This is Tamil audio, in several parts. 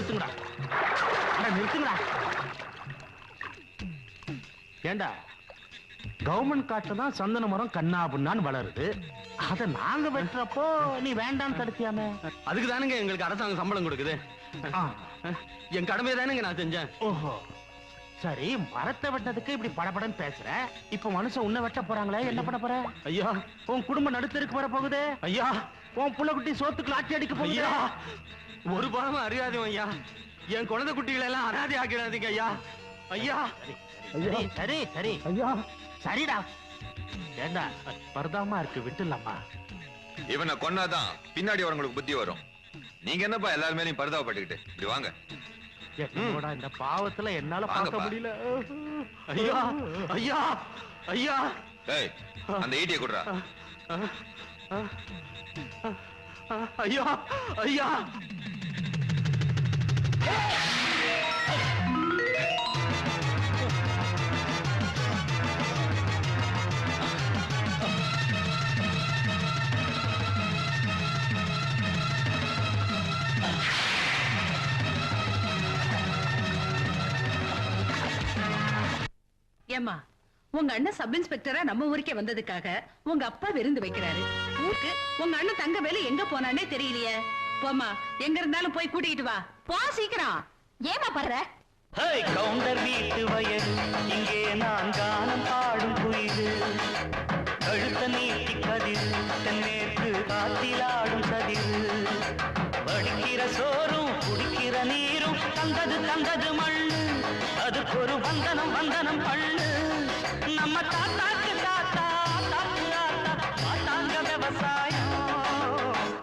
நிறுத்துங்கடா, நிறுத்துங்கடா. ஏண்டா கவர்மெண்ட் காட்டுல தான் சந்தன மரம் கண்ணா பின்னான்னு வளருது. அத நாங்க வெட்டுறப்போ நீ வேண்டான்னு தடுத்தியாமே. அதுக்கு தானுங்க எங்களுக்கு அரசாங்கம் சம்பளம் கொடுக்குது. என் கடமை தானுங்க நான் செஞ்சேன். ஓஹோ, சரி. மரத்தை வெட்டதுக்கு இப்படி படபடன்னு பேசுற. இப்ப மனுஷன் உன்னை வெட்ட போறாங்களே, என்ன பண்ண போற? ஐயா, உன் குடும்ப நடுத்தருக்கு வர போகுது. ஐயா, உன் புள்ள குட்டி சோத்துக்கு லாட்டி அடிக்க போகுது. ஒரு பாவம் அறியாதவன் ஐயா. என் குழந்தை குட்டிகளை எல்லாம் அனாதை ஆக்கிடாதீங்க ஐயா. ஐயா, சரி சரி சரி ஐயா, சரிடா. ஏண்டா பரதாமா இருக்கு, விட்டுலாமா? இவனை கொன்னாதான் பின்னாடி வரங்களுக்கு புத்தி வரும். நீங்க என்னப்பா எல்லாரும் மேலயும் பரிதாபப்பட்டுக்கிட்டு இப்படி வாங்க. இந்த பாவத்துல என்னால பார்க்க முடியல. ஐயா ஐயா ஐயா. ஏய், அந்த ஈட்டியை குடுறா. ஐயா ஐயா. ஏமா, உங்க அண்ணன் சப் இன்ஸ்பெக்டரா நம்ம ஊருக்கே வந்ததுக்காக உங்க அப்பா விருந்து வைக்கிறாரு. ஊருக்கு உங்க அண்ணன் தங்க வேலை எங்க போனானே தெரியலையே. போமா, எங்க இருந்தாலும் போய் கூட்டிட்டு வா. போ சீக்கிரம். ஏமா பண்ற? கவுண்டர் வீட்டு வயது, இங்கே நான் கானம் பாடும் குயிலு. கழுத்த நீட்டி கதிர், தென்னேற்று காத்திலாடும் சதிரு. வடிக்கிற சோறும் குடிக்கிற நீரும் தந்தது தந்தது மண்ணு. அதுக்கு ஒரு வந்தனம் வந்தனம் பண்ணு. நம்ம தாத்தாக்கு தாத்தா, தாக்கு தாத்தா பார்த்தாங்க விவசாயம்.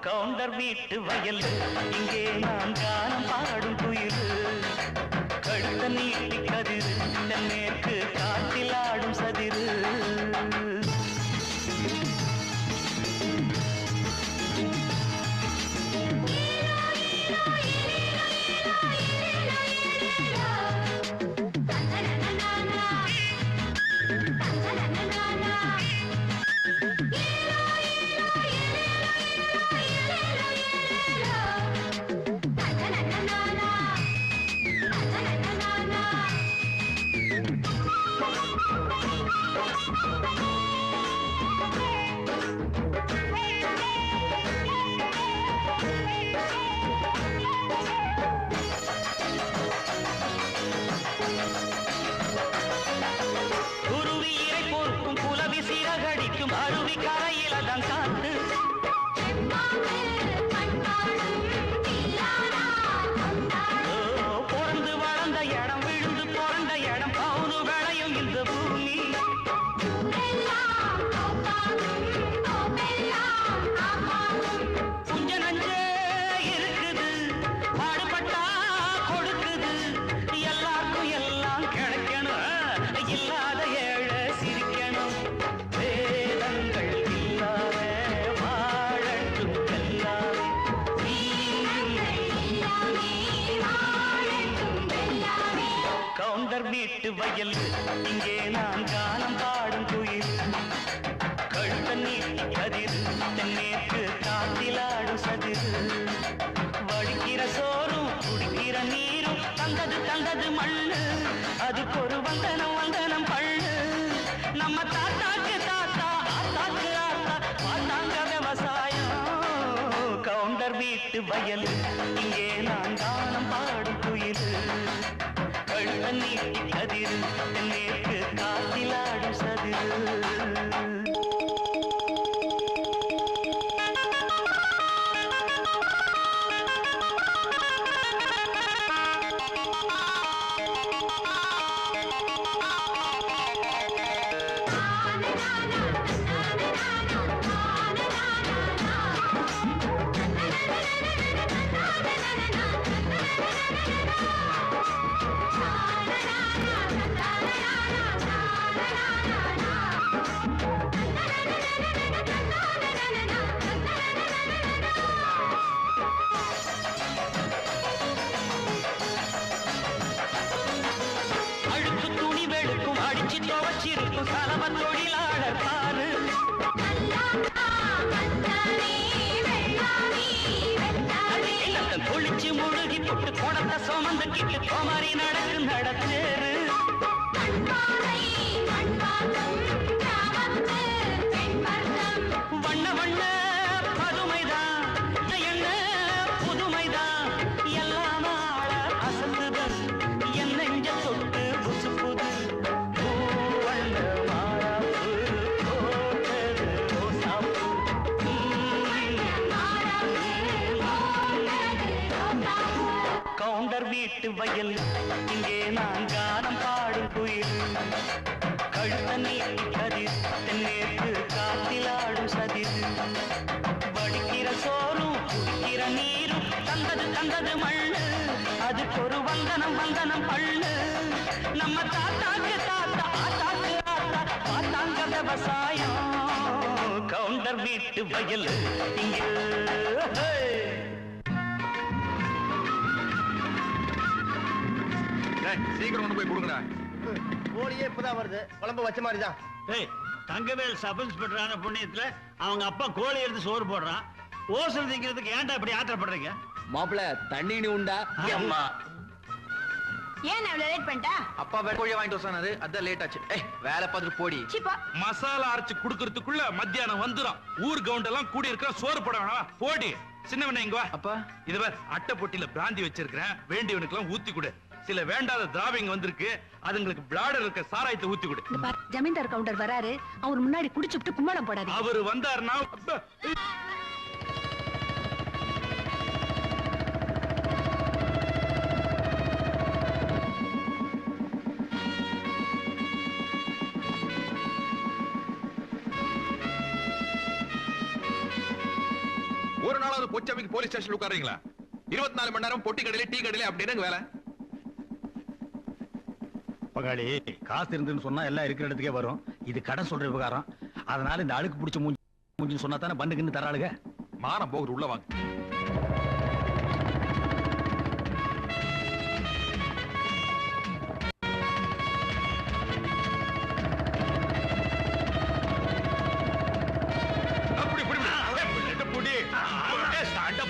கவுண்டர் வீட்டு வயல், இங்கே நான் கானம் பாடும் குயிலு. கழுத்த நீட்டி கதிரு, தென்னேற்கு காத்திலாடும் சதிரு. வீட்டு வயல், இங்கே நான் கானம் பாடும் குயில். கழுத்த நீட்டி கதிர், தென்னேற்கு காத்திலாடும் சதிரு. வடிக்கிற சோறும் குடிக்கிற நீரும் தந்தது தந்தது மண்ணு. அதுக்கு ஒரு வந்தனம் வந்தனம் பண்ணு. நம்ம தாத்தாக்கு தாத்தா, ஆத்தாக்கு ஆத்தா பார்த்தாங்க விவசாயம். கவுண்டர் வீட்டு வயல், இங்கே நான் கானம் பாடும் குயில். கழுத்த நீட்டி கதிரு, தென்னேற்கு காத்திலாடும் சதிரு. அழுக்கு துணி வெளுக்கும், அடிச்சு துவச்சிருக்கும் சலவ தொழிலாளர் பாரு. குளிச்சு முழுகி புட்டு குடத்தை சுமந்து கிட்டு கோமாரி நடக்கு நடத்தேரு வண்ண வண்ண பதுமைதான் என்ன புதுமைதான் எல்லாம் ஆள அசந்துது என் நெஞ்ச தொட்டு புசுப்புது பூவண்ண மாறாப்பு போட்டது ரோசாப்பு கவுண்டர் வீட்டு வயல் இங்கே நான் கானம் பாடும் குயில் கழுத்த நீட்டி கதிர் தென்னேற்று காத்தில் ஆடும் சதிர் வடிக்கிற சோறும் குடிக்கிற நீரும் தந்தது தந்தது மண்ணு அதுக்கு ஒரு வந்தனம் வந்தனம் பள்ளு நம்ம தாத்தாக்கு தாத்தா ஆத்தாக்கு ஆத்தா பார்த்தாங்க விவசாயம் கவுண்டர் வீட்டு வயல் இங்கே சீக்கிரம் கொண்டு போய் கொடுங்கடா. கோழியே இப்பதான் வருது, குழம்பு வச்ச மாதிரி தான். தங்கவேல் சப் இன்ஸ்பெக்டரான புண்ணியத்துல அவங்க அப்பா கோழி எடுத்து சோறு போடுறான். ஓசல் திங்கிறதுக்கு ஏன்டா இப்படி ஆத்திரப்படுறீங்க? மாப்பிள தண்ணி உண்டா? அம்மா ஏன் அவ்வளவு லேட் பண்ணிட்டா? அப்பா வேற கோழியை வாங்கிட்டு வந்தானது, அதான் லேட் ஆச்சு. வேலை பார்த்துட்டு போடி. மசாலா அரைச்சு குடுக்கறதுக்குள்ள மத்தியானம் வந்துரும். ஊர் கவுண்ட் எல்லாம் கூடி இருக்க சோறு போட வேணாம். போடி சின்னவனே இங்க வா. அப்பா இது பார், அட்டை பொட்டியில பிராந்தி வச்சிருக்கிறேன், வேண்டியவனுக்கு எல்லாம் ஊத்தி கொடு. சில வேண்டாத திராவிங்க வந்திருக்கு, அதுங்களுக்கு பிளாடர் இருக்க சாராயத்தை ஊத்தி கொடு. ஜமீன்தார் கவுண்டர் வராரு, அவர் முன்னாடி குடிச்சுட்டு கும்மாளம் போடாது. அவரு வந்தாருன்னா ஒரு நாளாவது பொச்சாமிக்கு போலீஸ் ஸ்டேஷன் உட்காருங்களா? 24 மணி நேரம் பொட்டி கடையில டீ கடையில அப்படின்னு வேலை. பகாளி காசு இருந்துன்னு சொன்னா எல்லாம் இருக்கிற இடத்துக்கே வரும். இது கடன் சொல்ற விவகாரம். அதனால இந்த அழுக்கு பிடிச்ச மூஞ்சி சொன்னா தானே பண்ணுக்குன்னு தராளுங்க. மானம் போகுது, உள்ள வாங்க.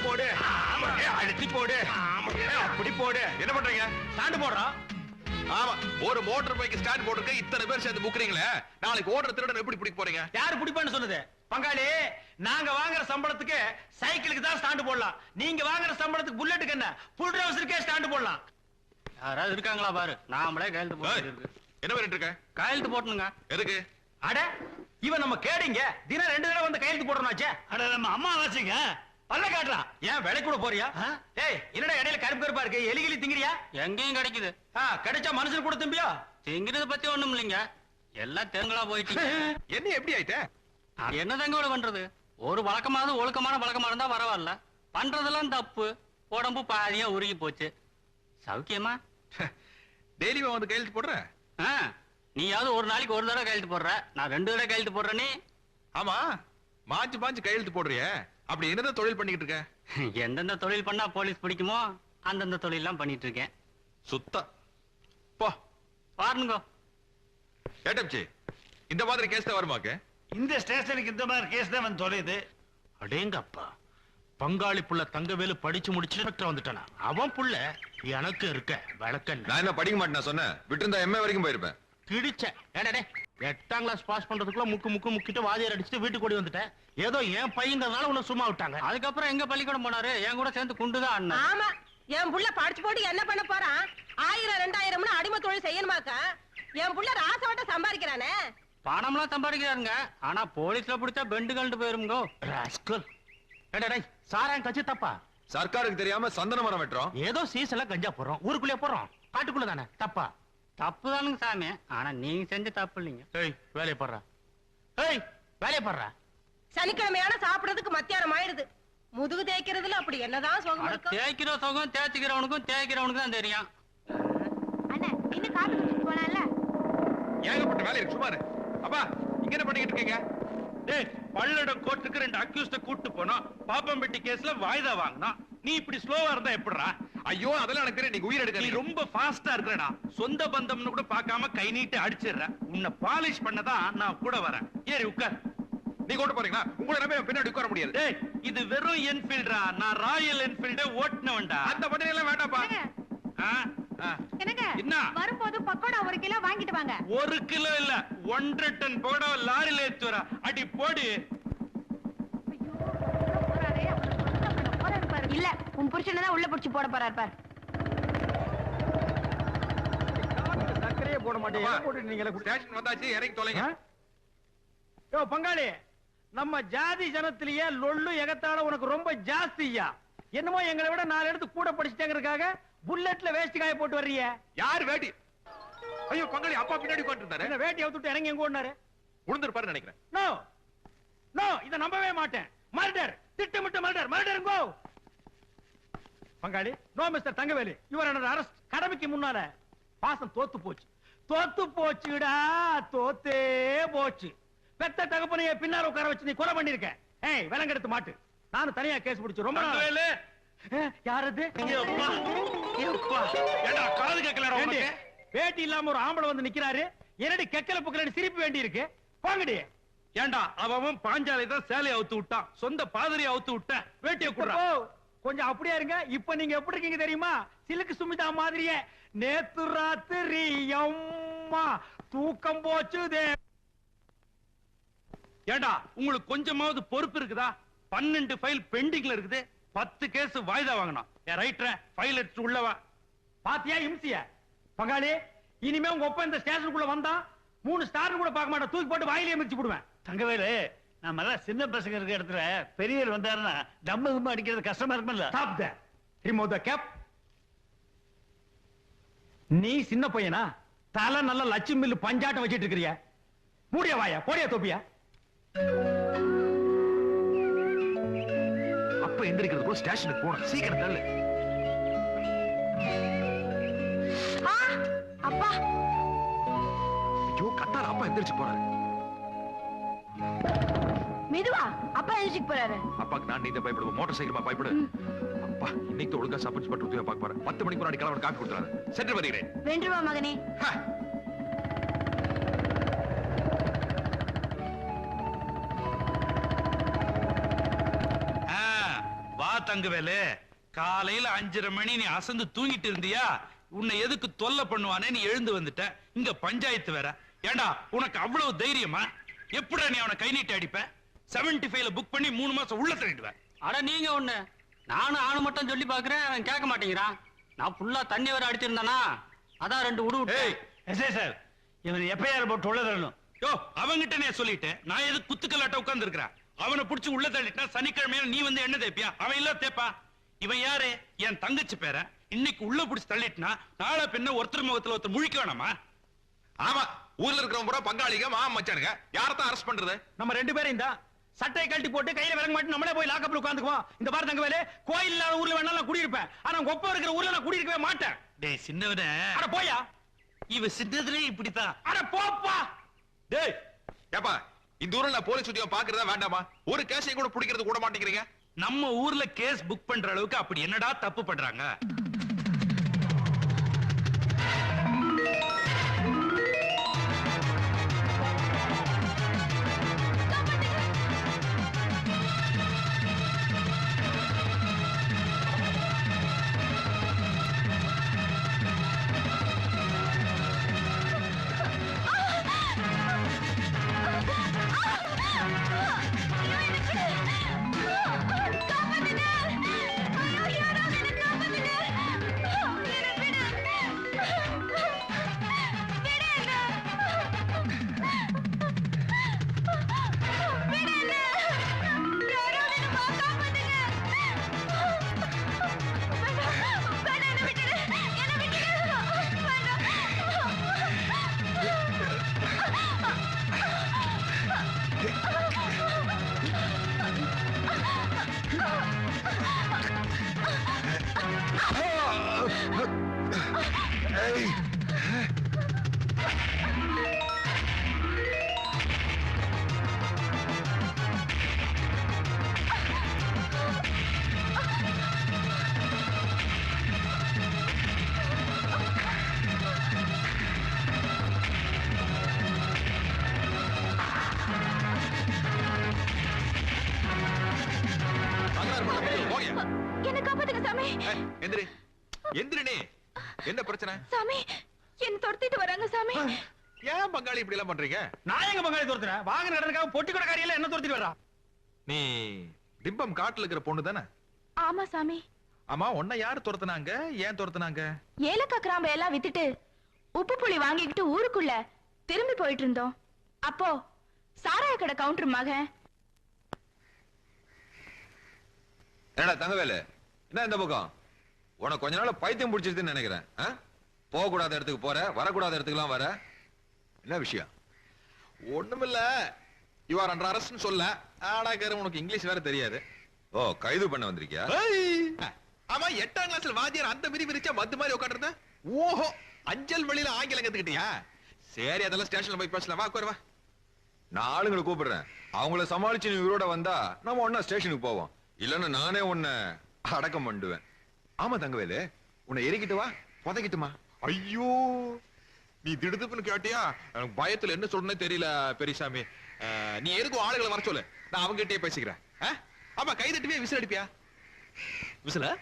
போடு, அழுத்தி போடு, அப்படி போடு. என்ன பண்றீங்க? ஸ்டாண்ட் போடுறோம். ஆமா, ஒரு மோட்டார் பைக் ஸ்டாண்ட் போட்டுக்க இத்தனை பேர் சேர்ந்து புக்குறீங்களே, நாளைக்கு ஓடுற திருடன் எப்படி பிடிக்க போறீங்க? யாரு பிடிப்பான்னு சொன்னது? பங்காளி, நாங்க வாங்குற சம்பளத்துக்கு சைக்கிளுக்கு தான் ஸ்டாண்ட் போடலாம். நீங்க வாங்குற சம்பளத்துக்கு புல்லட்டுக்கு என்ன புல் ட்ரவுசருக்கே ஸ்டாண்ட் போடலாம். யாராவது இருக்காங்களா பாரு, நாமளே கையெழுத்து போட்டு இருக்கு. என்ன பண்ணிட்டு இருக்க? கையெழுத்து போட்டணுங்க. எதுக்கு? அட இவன் நம்ம கேடிங்க, தினம் 2 தடவை வந்து கையெழுத்து போடுறோம்னாச்சே. அட நம்ம அம்மா வச்சுங்க பல்ல காட்டுறான். ஏன் வேலை கூட போறியா? ஏய் என்னடா இடையில கருப்பு கருப்பா இருக்கு, எலிகிலி திங்கிறியா? எங்கேயும் கிடைக்குது. கிடைச்சா மனுஷன் கூட திம்பியா? திங்கிறத பத்தி ஒண்ணும் இல்லைங்க, எல்லாம் தேங்களா போயிட்டு. என்ன எப்படி ஆயிட்ட? என்ன தங்க பண்றது? ஒரு வழக்கமானது ஒழுக்கமான வழக்கமா இருந்தா பரவாயில்ல, பண்றதெல்லாம் தப்பு. உடம்பு பாதியா உருகி போச்சு. சௌக்கியமா? டெய்லி வந்து கையெழுத்து போடுற? நீயாவது ஒரு நாளைக்கு ஒரு தடவை கையெழுத்து போடுற, நான் 2 தடவை கையெழுத்து போடுறேனே. ஆமா, மாஞ்சு மாஞ்சு கையெழுத்து போடுறிய, அப்படி என்னதான் தொழில் பண்ணிக்கிட்டு இருக்க? எந்தெந்த தொழில் பண்ணா போலீஸ் பிடிக்குமோ அந்தந்த தொழில் எல்லாம் பண்ணிட்டு இருக்கேன். சுத்த போ பாருங்க. ஏட்டப்சி, இந்த மாதிரி கேஸ் தான் வருமாக்கு? இந்த ஸ்டேஷனுக்கு இந்த மாதிரி கேஸ் தான் வந்து தொலையுது. அடேங்கப்பா, பங்காளி புள்ள தங்கவேலு படிச்சு முடிச்சு வந்துட்டானா? அவன் புள்ள எனக்கு இருக்க வழக்கல்ல. நான் என்ன படிக்க மாட்டேன் சொன்னேன், விட்டு எம்ஏ வரைக்கும் போயிருப்பேன். கிடிச்ச ஏடே 8ஆம் கிளாஸ் பாஸ் பண்றதுக்குள்ள முக்கிட்டு வாதியார் அடிச்சுட்டு வீட்டுக்கு ஓடி வந்துட்டேன். ஏதோ என் பையங்கிறதுனால உன்னை சும்மா விட்டாங்க. அதுக்கப்புறம் எங்க பள்ளிக்கூடம் போனாரு? என் கூட சேர்ந்து குண்டுதான் அண்ணன். ஆமா, என் புள்ள படிச்சு போட்டு என்ன பண்ண போறான்? 1000 2000 அடிமை தொழில் செய்யணுமாக்கா? என் புள்ள ராசவட்ட சம்பாதிக்கிறானே. பணம்லாம் சம்பாதிக்கிறாருங்க, ஆனா போலீஸ்ல பிடிச்சா பெண்டு கண்டு போயிருங்கோ. சாராயம் கட்சி தப்பா? சர்க்காருக்கு தெரியாம சந்தன மரம் வெட்டுறோம். ஏதோ சீசன்ல கஞ்சா போடுறோம், ஊருக்குள்ளே போறோம், காட்டுக்குள்ள தானே. தப்பா? தப்பு தானுங்க சாமி, ஆனா நீங்க செஞ்ச தப்பு இல்லைங்க. வேலையை போடுறா, வேலையை போடுறா. சனிக்கிழமையான சாப்பிடுறதுக்கு மத்தியானம் ஆயிடுது. முதுகு தேய்க்கிறதுல அப்படி என்னதான் சுகம் இருக்கும்? தேய்க்கிற சுகம் தேய்ச்சிக்கிறவனுக்கும் தேய்க்கிறவனுக்கு தான் தெரியும். அண்ணா இன்னும் காப்பி குடிச்சிட்டு போனால ஏகப்பட்ட வேலை இருக்கு, சுமாரு. அப்பா இங்க என்ன பண்ணிட்டு இருக்கீங்க? பல்லடம் கோர்ட்டுக்கு 2 அக்யூஸ்ட கூட்டு போனோம். பாப்பம்பட்டி கேஸ்ல வாய்தா வாங்கினா. நீ இப்படி ஸ்லோவா இருந்தா எப்படிடா? ஐயோ அதெல்லாம் எனக்கு தெரியும், நீங்க உயிர் எடுக்க. நீ ரொம்ப ஃபாஸ்டா இருக்கடா. சொந்த பந்தம்னு கூட பார்க்காம கை நீட்டு அடிச்சிடுற. உன்னை பாலிஷ் பண்ணதான் நான் கூட வரேன். ஏறி உட்கார். நீங்க ஓட்ட போறீங்களா? உங்களை நம்பி பின்னாடி உட்கார முடியாது. டேய் இது வெறும் என்ஃபீல்டா, நான் ராயல் என்ஃபீல்டே ஓட்டுனவன்டா. அந்த பட்டனை எல்லாம் வேண்டாம்ப்பா. என்னங்க என்ன வரும்போது பக்கோடா 1 கிலோ வாங்கிட்டு வாங்க. 1 கிலோ இல்ல 1.5 டன் பக்கோடா லாரில ஏத்துறா. அடி போடு. இல்ல உன் புருஷனை தான் உள்ள புடிச்சு போட போறாரு பார். சக்கரையே போட மாட்டேன். போட்டு நீங்க ஸ்டேஷன் வந்தாச்சு, இறங்கி தொலைங்க. யோ பங்காளி, நம்ம ஜாதி ஜனத்திலேயே லொள்ளு எகத்தால உனக்கு ரொம்ப ஜாஸ்தியா. என்னமோ எங்களை விட 4 எடுத்து கூட படிச்சுட்டேங்கிறதுக்காக புல்லட்ல வேஷ்டி காய போட்டு வர்றீங்க. யார் வேட்டி? ஐயோ பங்காளி, அப்பா பின்னாடி உட்கார்ந்துட்டாரு. என்ன வேட்டி அவுத்துட்டு இறங்கி எங்க ஓடுனாரு? உளுந்திருப்பாரு நினைக்கிறேன். நோ நோ, இத நம்பவே மாட்டேன். மர்டர், திட்டமிட்ட மர்டர். Murder go. பங்காளி, no mister Thangavelu, your under arrest. கடமைக்கு முன்னால பாசம் தோத்து போச்சு. தோத்து போச்சுடா, தோத்தே போச்சு. பெத்த தகப்பனைய பின்னால உட்கார வச்சு நீ கொலை பண்ணிருக்க. ஏய் விலங்கெடுத்து மாட்டு. நானும் தனியா கேஸ் பிடிச்சு ரொம்ப நாள். யாரது? காது கேட்கலடா உனக்கு? வேட்டி இல்லாம ஒரு ஆம்பளை வந்து நிக்கிறாரு. என்னடி கெக்கல புக்கல சிரிப்பு வேண்டி இருக்கு. போங்கடி. ஏண்டா அவன் பாஞ்சாலை தான் சேலையை அவுத்து விட்டான், சொந்த பாதிரியை அவுத்து விட்ட. வேட்டியை குடுறா. கொஞ்சம் அப்படியே இருங்க. இப்ப நீங்க எப்படி இருக்கீங்க தெரியுமா? சிலுக்கு சுமிதா மாதிரியே. நேத்து ராத்திரி அம்மா தூக்கம் போச்சுதே. ஏண்டா உங்களுக்கு கொஞ்சமாவது பொறுப்பு இருக்குதா? 12 ஃபைல் பெண்டிங்ல இருக்குது. 10 கேஸ் வாய்தா வாங்கணும். ரைட்டர் ஃபைல் எடுத்து உள்ளவா. பாத்தியா இம்சிய? பங்காளி, இனிமே உங்க ஒப்ப இந்த ஸ்டேஷனுக்குள்ள வந்தா 3 ஸ்டார் கூட பார்க்க மாட்டேன். தூக்கி போட்டு வாயிலே மிதிச்சு போடுவேன். தங்கவேலு, நம்ம எல்லாம் சின்ன பசங்க இருக்க இடத்துல பெரியவர் வந்தாருன்னா தம்ம அடிக்கிறது கஷ்டமா இருக்கும்ல. Stop there. Remove the cap. நீ சின்ன பையனா? தலை நல்ல லட்சுமி மில்லு பஞ்சாட்டம் வச்சிட்டு இருக்கிறியா? மூடிய வாயா, போடியா தொப்பியா? அப்ப எந்திரிக்கிறதுக்குள்ள ஸ்டேஷனுக்கு போகணும். சீக்கிரம் தள்ளு. அப்பா ஐயோ கத்தார, அப்பா எந்திரிச்சு போறாரு. மெதுவா, அப்பா எழுச்சிக்கு போறாரு. அப்பாக்கு நான் நீங்க பயப்படுவோம். Motor cycle பயப்படு. அப்பா இன்னைக்கு ஒழுங்கா சப் இன்ஸ்பெக்டர் உதவி பார்க்க போறேன். 10 மணிக்கு முன்னாடி கிளம்பி காப்பி கொடுத்துறாரு. சென்று வருகிறேன். வென்றுவா மகனே. வா தங்கவேலு, காலையில 5:30 மணி நீ அசந்து தூங்கிட்டு இருந்தியா? உன்னை எதுக்கு தொல்லை பண்ணுவானே நீ எழுந்து வந்துட்ட. இங்க பஞ்சாயத்து வேற. ஏண்டா உனக்கு அவ்வளவு தைரியமா? எப்படா நீ அவனை கை நீட்டி அடிப்ப? 75ல புக் பண்ணி 3 மாசம் உள்ள தள்ளிடுவேன். அட நீங்க ஒண்ணு, நானும் ஆணு மட்டும் சொல்லி பாக்குறேன், அவன் கேட்க மாட்டேங்கிறான். நான் ஃபுல்லா தண்ணி வர அடிச்சிருந்தானா, அதான் 2 உடு விட்டேன். எஸ்ஐ சார், இவன் எப்பயார் போட்டு உள்ள தரணும். யோ அவங்கிட்ட நான் சொல்லிட்டேன். நான் எது குத்துக்கல்லாட்ட உட்கார்ந்து இருக்கிறேன். அவனை புடிச்சு உள்ள தள்ளிட்டா சனிக்கிழமையில நீ வந்து என்ன தேப்பியா? அவன் இல்ல தேப்பா. இவன் யாரு? என் தங்கச்சி பேர. இன்னைக்கு உள்ள புடிச்சு தள்ளிட்டுனா நாளை பின்ன ஒருத்தர் முகத்துல ஒருத்தர் முழிக்க வேணாமா? ஆமா, ஊர்ல இருக்கிறவங்க பூரா பங்காளிங்க, மாமா மச்சானுங்க. யாரத்தான் அரெஸ்ட் பண்றது? நம்ம 2 பேரும் தான் சட்டையை கழட்டி போட்டு கையில விலங்க மாட்டி நம்மளே போய் லாக்கப்ல உட்கார்ந்துக்குவோம். இந்த பாரு தங்கவேலு, கோயில் இல்லாத ஊர்ல வேணா நான் குடியிருப்பேன். ஆனா உங்க ஒப்ப இருக்கிற ஊர்ல நான் குடியிருக்கவே மாட்டேன். டேய் சின்னவனே, அட போயா. இவ சின்னதுலே இப்படித்தான். அட போப்பா. டேய் ஏப்பா, இந்த ஊர்ல நான் போலீஸ் உத்தியோகம் பாக்குறதா வேண்டாமா? ஒரு கேஸையும் கூட பிடிக்கிறது கூட மாட்டேங்கிறீங்க. நம்ம ஊர்ல கேஸ் புக் பண்ற அளவுக்கு அப்படி என்னடா தப்பு பண்றாங்க? எந்திரி எந்திரினே. என்ன பிரச்சனை? சாமி என்ன துரத்திட்டு வராங்க சாமி. ஏன் பங்காளி இப்படி எல்லாம் பண்றீங்க? நான் எங்க பங்காளி துரத்துறேன்? வாங்கின இடத்துக்காக பொட்டி கூட காரியெல்லாம் என்ன துரத்திட்டு வரா? நீ டிம்பம் காட்டுல இருக்கிற பொண்ணு தானே? ஆமா சாமி. ஆமா, உன்னை யாரு துரத்துனாங்க? ஏன் துரத்துனாங்க? ஏலக்காய் கிராம்பை எல்லாம் வித்துட்டு உப்பு புளி வாங்கிக்கிட்டு ஊருக்குள்ள திரும்பி போயிட்டு இருந்தோம். அப்போ சாராய கடை கவுண்டர் மகன். என்னடா தங்கவேலு, என்ன இந்த பக்கம்? உனக்கு கொஞ்ச நாள் பைத்தியம் பிடிச்சிருதுன்னு நினைக்கிறேன். போக கூடாத இடத்துக்கு போற, வரக்கூடாத இடத்துக்குலாம் வர. என்ன விஷயம்? ஒண்ணுமில்ல, யூ ஆர் அண்டர் அரெஸ்ட்னு சொல்ல. ஆடாக்கார உனக்கு இங்கிலீஷ் வேற தெரியாது. ஓ, கைது பண்ண வந்திருக்கியா? ஆமா, 8ஆம் கிளாஸ்ல வாத்தியார் அந்த மிதி விரிச்சா மத்து மாதிரி உட்காந்துருந்த. ஓஹோ, அஞ்சல் வழியில ஆங்கிலம் கத்துக்கிட்டியா? சரி, அதெல்லாம் ஸ்டேஷன்ல போய் பேசலாம். வா, உட்காரு வா. நான் ஆளுங்களை கூப்பிடுறேன். அவங்கள சமாளிச்சு நீ உயிரோட வந்தா நம்ம ஒன்னா ஸ்டேஷனுக்கு போவோம். இல்லன்னா நானே உன்னை அடக்கம் பண்ணுவேன். ஆமா தங்கவேலு, உன்னை எரிக்கிட்டு வா, புதைக்கிட்டுமா? ஐயோ, நீ திடுதுப்புன்னு கேட்டியா? எனக்கு பயத்துல என்ன சொல்றேன்னு தெரியல பெரியசாமி. நீ எதுக்கும் ஆளுகளை வர சொல்லு, நான் அவங்க கிட்டே பேசிக்கிறேன். ஆமா, கை தட்டுவே விசில் அடிப்பியா? விசில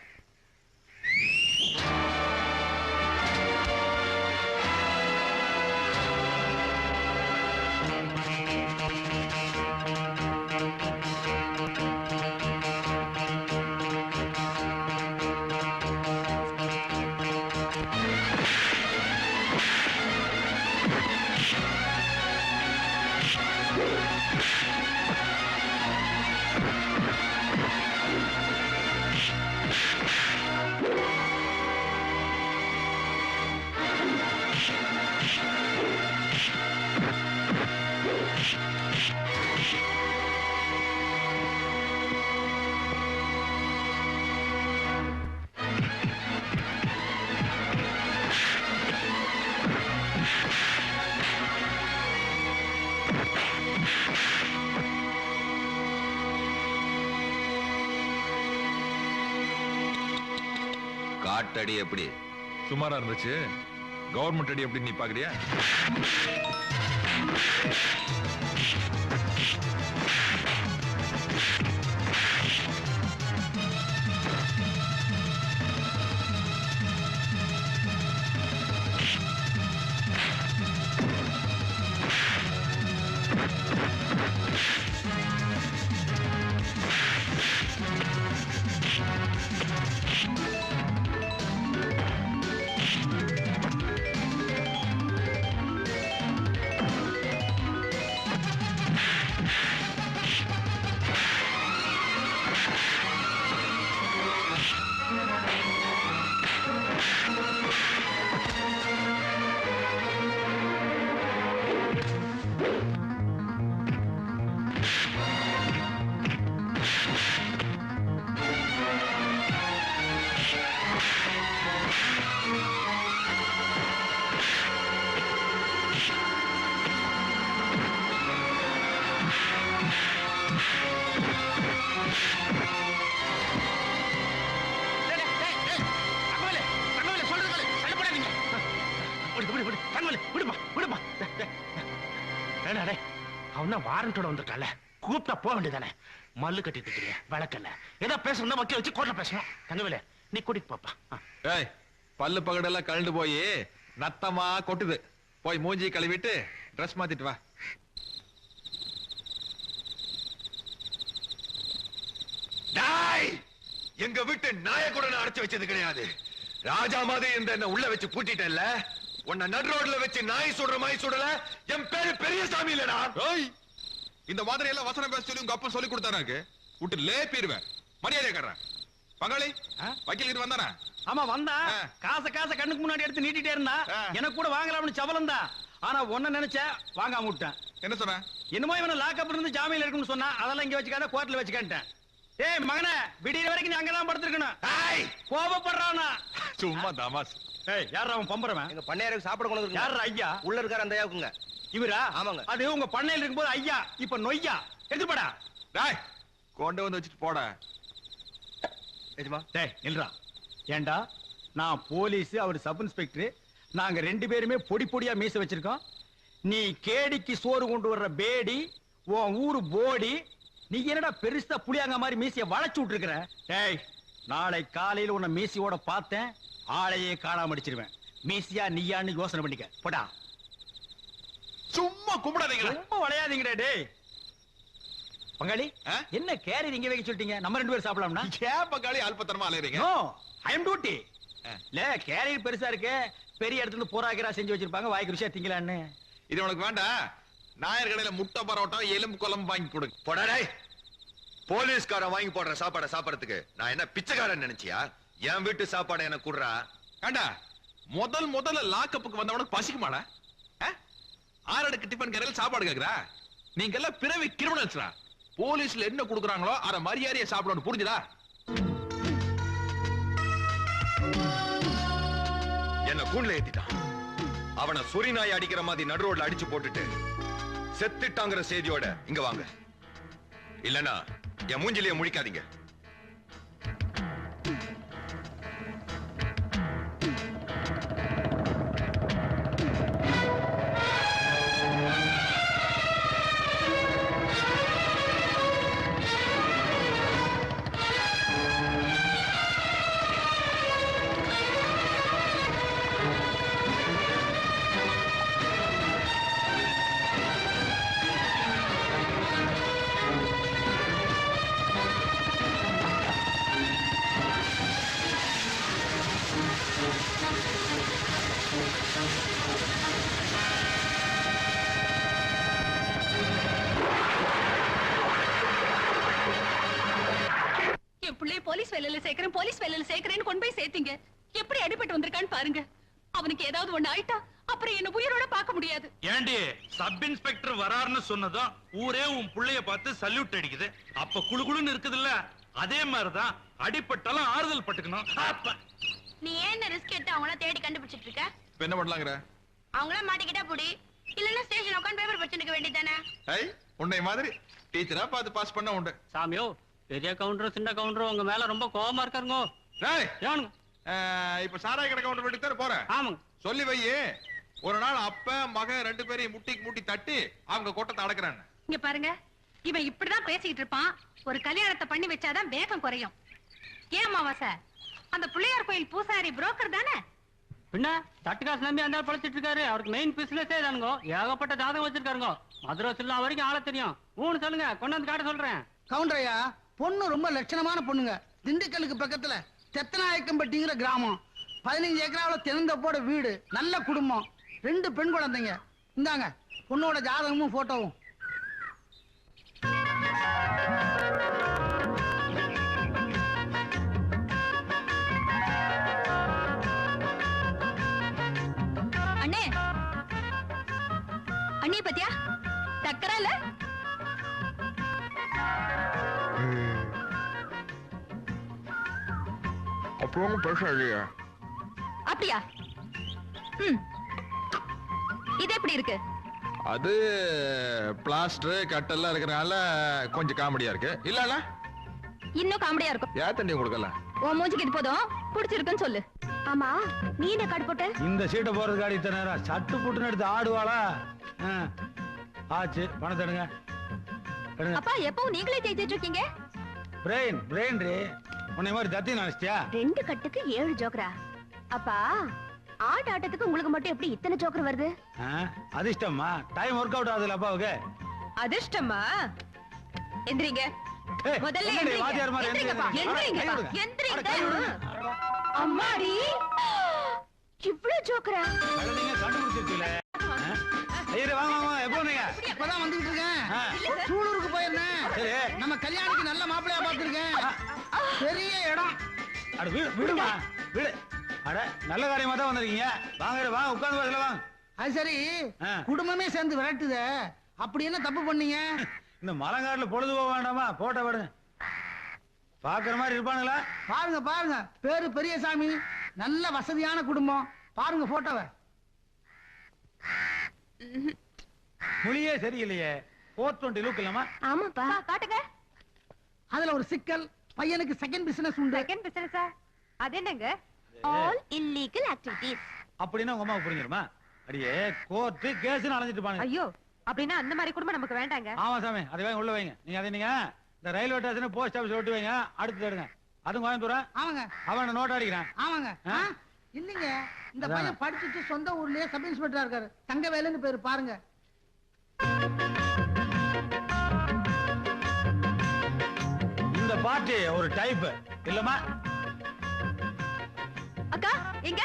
காட்டடி எப்படி? சுமாரா இருந்துச்சு. கவர்மெண்ட் அடி எப்படி நீ பாக்குறியா? வாரண்டோட வந்திருக்கால, கூப்பிட்டா போக வேண்டியதானே? மல்லு கட்டிட்டு இருக்கிறீங்க, வழக்கல்ல. ஏதோ பேசணும்னா வக்கீல் வச்சு கோர்ட்ல பேசணும். தங்கவேலு, நீ கூட்டிட்டு போப்பா. ஏய், பல்லு பகடெல்லாம் கழண்டு போய் நத்தமா கொட்டுது. போய் மூஞ்சி கழுவிட்டு ட்ரெஸ் மாத்திட்டு வா. டாய், எங்க வீட்டு நாய கூட நான் அடைச்சு வச்சது கிடையாது. ராஜா மாதிரி இந்த என்ன உள்ள வச்சு பூட்டிட்டேன்ல, உன்னை நடு ரோட்ல வச்சு நாய் சுடுற மாதிரி சுடல. என் பேரு பெரியசாமி இல்லடா. இந்த மாதிரி எல்லாம் வசனம் பேச சொல்லி உங்க அப்பா சொல்லி கொடுத்தாரு. விட்டு லேப்பிடுவேன். மரியாதை காட்டுறேன். பங்காளி, வக்கீல் இது வந்தானா? ஆமா வந்தா. காசை கண்ணுக்கு முன்னாடி எடுத்து நீட்டிட்டே இருந்தா. எனக்கு கூட வாங்கலாம்னு சவலம் தான். ஆனா ஒன்ன நினைச்ச வாங்காம விட்டேன். என்ன சொன்ன? என்னமோ இவனை லாக்அப் இருந்து ஜாமீன்ல இருக்குன்னு சொன்னா. அதெல்லாம் இங்க வச்சுக்காத, கோர்ட்ல வச்சுக்கிட்டேன். ஏய் மகனே, விடிய வரைக்கும் நீ அங்கதான் படுத்திருக்கணும். கோபப்படுறானா? சும்மா தமாஸ். ஏய், யாரா அவன் பம்பறவன்? எங்க பண்ணையாருக்கு சாப்பிட கொண்டு வந்து. யாரா ஐயா? உள்ள இருக்கார அந்த ஐயாவுக்குங்க. இவரா? ஆமாங்க. அது உங்க பண்ணையில இருக்கும்போது ஐயா, இப்ப நொய்யா. எடுத்து போடா. டேய், கொண்டு வந்து வச்சுட்டு போடா. ஏஜமா, டேய் நில்றா. ஏண்டா, நான் போலீஸ், அவர் சப் இன்ஸ்பெக்டர். நாங்க 2 பேருமே பொடி பொடியா மீச வச்சிருக்கோம். நீ கேடிக்கு சோறு கொண்டு வர்ற பேடி, உன் ஊரு போடி. நீ என்னடா பெருசா புளியாங்க மாதிரி மீசைய வளைச்சு விட்டுருக்கிற? டேய், நாளை காலையில உன்னை மீசியோட பார்த்தேன், ஆளையே காணாம அடிச்சிருவேன். மீசியா நீயான்னு யோசனை பண்ணிக்க. போடா. சும்மா கும்பிடாதீங்களா? ரொம்ப விளையாதீங்கடா டேய். பங்காளி, என்ன கேரி இங்க வைக்க சொல்லிட்டீங்க? நம்ம 2 பேரும் சாப்பிடலாம்னா? ஏன் பங்காளி அல்பத்தனமா அலையறீங்க? நோ, ஐ அம் டியூட்டி. இல்ல கேரியர் பெருசா இருக்கு, பெரிய இடத்துல இருந்து போராகிரா செஞ்சு வச்சிருப்பாங்க, வாய்க்கு ருசியா திங்கலான்னு. இது உனக்கு வேண்டாம். நாயர் கடையில முட்டை பரோட்டா எலும்பு குழம்பு வாங்கி கொடுங்க. போடா டேய். போலீஸ்காரன் வாங்கி போடுற சாப்பாடை சாப்பிடறதுக்கு நான் என்ன பிச்சைக்காரன் நினைச்சியா? என் வீட்டு சாப்பாடை எனக்கு குடுறா. ஏண்டா முதல்ல லாக்கப்புக்கு வந்தவனுக்கு பசிக்குமாடா? ஆறடுக்கு டிஃபன் கடையில் சாப்பாடு கேக்குறா? நீங்க எல்லாம் பிறவி கிரிமினல்ஸ்ரா. போலீஸ்ல என்ன கொடுக்குறாங்களோ அத மரியாதையை சாப்பிடணும், புரிஞ்சுதா? என்ன கூண்ல ஏத்திட்டான். அவனை சொறி நாய் அடிக்கிற மாதிரி நடு ரோட்ல அடிச்சு போட்டுட்டு செத்துட்டாங்கிற செய்தியோட இங்க வாங்க. இல்லனா என் மூஞ்சிலேயே முழிக்காதீங்க. என் பிள்ளைய போலீஸ் வேலையில சேர்க்கிறேன்னு கொண்டு போய் சேர்த்தீங்க. எப்படி அடிபட்டு வந்திருக்கான்னு பாருங்க. அவனுக்கு ஏதாவது ஒண்ணு ஆயிட்டா அப்புறம் என்ன உயிரோட பார்க்க முடியாது. ஏண்டி சப் இன்ஸ்பெக்டர் வராருன்னு சொன்னதும் ஊரே உன் புள்ளைய பார்த்து சல்யூட் அடிக்குது. அப்ப குளுகுளுன்னு இருக்குதுல்ல, அதே மாதிரிதான் அடிபட்டாலும் ஆறுதல் பட்டுக்கணும். நீ ஏன் ரிஸ்க் எடுத்து அவங்கள தேடி கண்டுபிடிச்சிட்டு இருக்க? இப்ப என்ன பண்ணலாங்கற? அவங்கள மாட்டிக்கிட்டா புடி, இல்லன்னா ஸ்டேஷன் உட்கார்ந்து பேப்பர் படிச்சுக்க வேண்டியதானே? உன்னை மாதிரி டீச்சரா பார்த்து பாஸ் பண்ண உண்டு. சாமியோ, பெரிய கவுண்டர் சின்ன கவுண்டர் உங்க மேல ரொம்ப கோவமா இருக்காருங்க. ஏனுங்க இப்ப சாராய கடை கவுண்டர் வீட்டுக்கு தான் போறேன். ஆமாங்க. சொல்லி வை, ஒரு நாள் அப்ப மக 2 பேரையும் முட்டிக்கு முட்டி தட்டி அவங்க கோட்டத்தை அடக்குறாங்க. இங்க பாருங்க, இவன் இப்படிதான் பேசிக்கிட்டு இருப்பான். ஒரு கல்யாணத்தை பண்ணி வச்சாதான் வேகம் குறையும். ஏன் அமாவாசை, அந்த பிள்ளையார் கோயில் பூசாரி புரோக்கர் தானே? பின்ன தட்டுக்காசு நம்பி அந்த பழச்சிட்டு இருக்காரு. அவருக்கு மெயின் பிசினஸே தானுங்க. ஏகப்பட்ட ஜாதகம் வச்சிருக்காருங்க. மதுரை சில்லா வரைக்கும் ஆள தெரியும். சொல்லுங்க, கொண்டாந்து காட்ட சொல்றேன். கவுண்டரையா, பொண்ணு ரொம்ப லட்சணமான பொண்ணுங்க. திண்டுக்கலுக்கு பக்கத்துல தெத்தநாயக்கம்பட்டிங்கிற கிராமம். 15 ஏக்கராவுல தென்னந்தோப்போட வீடு, நல்ல குடும்பம், 2 பெண் குழந்தைங்க. இந்தாங்க பொண்ணோட ஜாதகமும் போட்டோவும். அண்ணே, அண்ணே பத்தியா டக்கரா இல்ல? அப்புறம் பெருசா இல்லையா? அப்படியா? இது எப்படி இருக்கு? அது பிளாஸ்டர் கட்டெல்லாம் இருக்கறனால கொஞ்சம் காமெடியா இருக்கு. இல்லல இன்னும் காமெடியா இருக்கும். யா தண்ணி கொடுக்கல. ஓ மூஞ்சிக்கு இது போதும், பிடிச்சிருக்குன்னு சொல்லு. ஆமா, நீ என்ன கார்டு போட்ட? இந்த சீட்டை போறதுக்கு இத்தனை நேரம் சட்டு புட்டுன்னு எடுத்து ஆடுவாளா? ஆச்சு, பணத்தை எடுங்க. அப்பா, எப்பவும் நீங்களே தேய்ச்சிட்டு இருக்கீங்க? பிரெயின் ரே, உன்னை மாதிரி தத்தி நினைச்சியா? 2 கட்டுக்கு 7 ஜோக்கரா? அப்பா, ஆட்டத்துக்கு உங்களுக்கு மட்டும் எப்படி இத்தனை ஜோக்கர் வருது? அதிர்ஷ்டமா? டைம் ஒர்க் அவுட் ஆகுதுல அப்பாவுக்கு. அதிர்ஷ்டமா? எந்திரிங்க. முதல்ல அம்மாடி, இவ்ளோ ஜோக்கரா? கண்டுபிடிச்சிருக்கீங்களே. இப்பதான் வந்துகிட்டு இருக்கேன். சூலூருக்கு போயிருந்தேன். நம்ம கல்யாணிக்கு நல்ல மாப்பிள்ளையா பார்த்திருக்கேன். பெரிய இடம். விடுமா விடு. அட, நல்ல காரியமா தான் வந்திருக்கீங்க. வாங்க உட்கார்ந்து வரல வாங்க. அது சரி, குடும்பமே சேர்ந்து விரட்டுத, அப்படி என்ன தப்பு பண்ணீங்க? இந்த மலங்காட்டுல பொழுது போக வேண்டாமா? போட்டோ விடுங்க. பாக்குற மாதிரி இருப்பானுங்களா? பாருங்க, பேரு பெரியசாமி, நல்ல வசதியான குடும்பம். பாருங்க போட்டோவை. மொழியே சரியில்லையே. 420 லுக் இல்லமா? ஆமாப்பா, காட்டுங்க. அதுல ஒரு சிக்கல். பையனுக்கு செகண்ட் பிசினஸ் உண்டு. செகண்ட் பிசினஸா? அது என்னங்க? All illegal activities. அப்படின்னா உங்க அம்மாவுக்கு புரிஞ்சிருமா? அடியே, கோர்ட் கேஸ்னு அலைஞ்சிட்டு பாருங்க. ஐயோ, அப்படின்னா அந்த மாதிரி குடும்பம் நமக்கு வேண்டாங்க. ஆமா சாமி, அதை வாங்க உள்ள வைங்க. நீங்க இந்த ரயில்வே ஸ்டேஷன் போஸ்ட் ஆபீஸ் ஒட்டி வைங்க. அடுத்து எடுங்க. அதுவும் கோயம்புத்தூரா? ஆமாங்க. அவன் நோட் அடிக்கிறான். ஆமாங்க. இல்லைங்க, இந்த பையன் படிச்சுட்டு சொந்த ஊர்லயே சப் இன்ஸ்பெக்டரா இருக்காரு. தங்கவேலுன்னு பேரு, பாருங்க. இந்த பார்ட்டி ஒரு டைப் இல்லமா? அக்கா எங்க?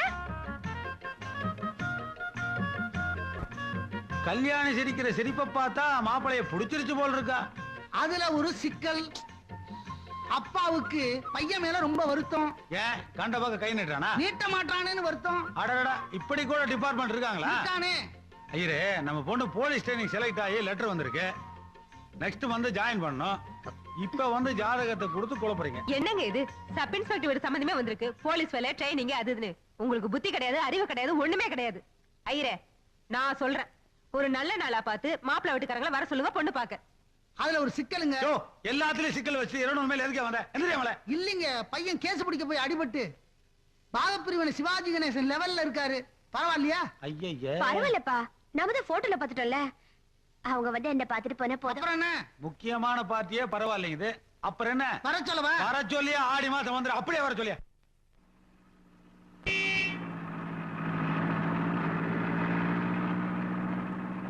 கல்யாணி சிரிக்கிற சிரிப்பை பார்த்தா மாப்பிளைய புடிச்சிருச்சு போல் இருக்கா. அதுல ஒரு சிக்கல். அப்பாவுக்கு பையன் மேல ரொம்ப வருத்தம். ஏன் கண்ட பக்கம் கை நீட்டானா? நீட்ட மாட்டானேன்னு வருத்தம். அடடா, இப்படி கூட டிபார்ட்மெண்ட் இருக்காங்களா? இருக்கானே. ஐயரே, நம்ம பொண்ணு போலீஸ் ட்ரைனிங் செலக்ட் ஆகி லெட்டர் வந்திருக்கு. நெக்ஸ்ட் வந்து ஜாயின் பண்ணணும். இப்ப வந்து ஜாதகத்தை கொடுத்து குழப்பறீங்க. என்னங்க இது? சப் இன்ஸ்பெக்டர் ஒரு சம்பந்தமே வந்திருக்கு. போலீஸ் வேலை, ட்ரைனிங், அதுன்னு. உங்களுக்கு புத்தி கிடையாது, அறிவு கிடையாது, ஒண்ணுமே கிடையாது. ஐயரே, நான் சொல்றேன், ஒரு நல்ல நாளா பார்த்து மாப்பிள்ளை வீட்டுக்காரங்களை வர சொல்லுங்க பொண்ணு பாக்க. அதுல ஒரு சிக்கலுங்க. எல்லாத்துலயும் சிக்கல் வச்சு 200 மேல எதுக்கே வந்த? என்ன இல்லீங்க, பையன் கேஸ் பிடிக்க போய் அடிபட்டு பாகப்பிரிவினை சிவாஜி கணேசன் லெவல்ல இருக்காரு. பரவாயில்லையா? ஐயய்ய, பரவாயில்லப்பா, நம்ம தான் போட்டோல பாத்துட்டோம்ல. அவங்க வந்து என்ன பாத்துட்டு போன போதும். அப்புறம் என்ன? முக்கியமான பார்ட்டியே பரவாயில்லைங்க இது. அப்புறம் என்ன? வர சொல்லவா? வர சொல்லியா? ஆடி மாசம் வந்து அப்படியே வர சொல்லியா?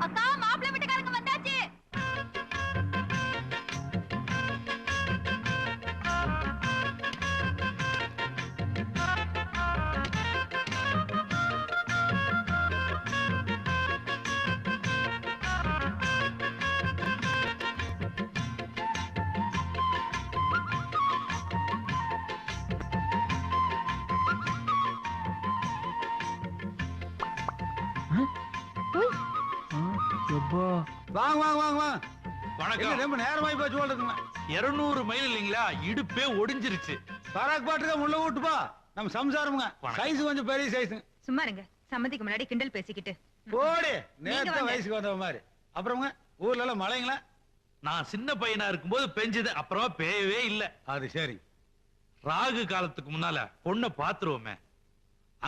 அக்கா, மாப்பிள்ளை வீட்டுக்காரங்க வந்தாச்சு. வாங்க வாங்க வாங்க வாங்க. வணக்கம். ரொம்ப நேரமாயி போச்சு போல இருக்குங்க. 200 மைல் இல்லீங்களா, இடுப்பே ஒடிஞ்சிருச்சு. பராக் பாட்டுக்க முள்ள விட்டுப்பா. நம்ம சம்சாரமுங்க. சைஸ் கொஞ்சம் பெரிய சைஸ். சும்மா இருங்க, சம்மதிக்கு முன்னாடி கிண்டல் பேசிக்கிட்டு. போடி, நேத்த வாங்க. வயசுக்கு வந்த மாதிரி. அப்புறம்ங்க, ஊர்ல எல்லாம் மழைங்களா? நான் சின்ன பையனா இருக்கும்போது பெஞ்சது, அப்புறமா பேயவே இல்ல. அது சரி. ராகு காலத்துக்கு முன்னால பொண்ணை பாத்துருவோமே.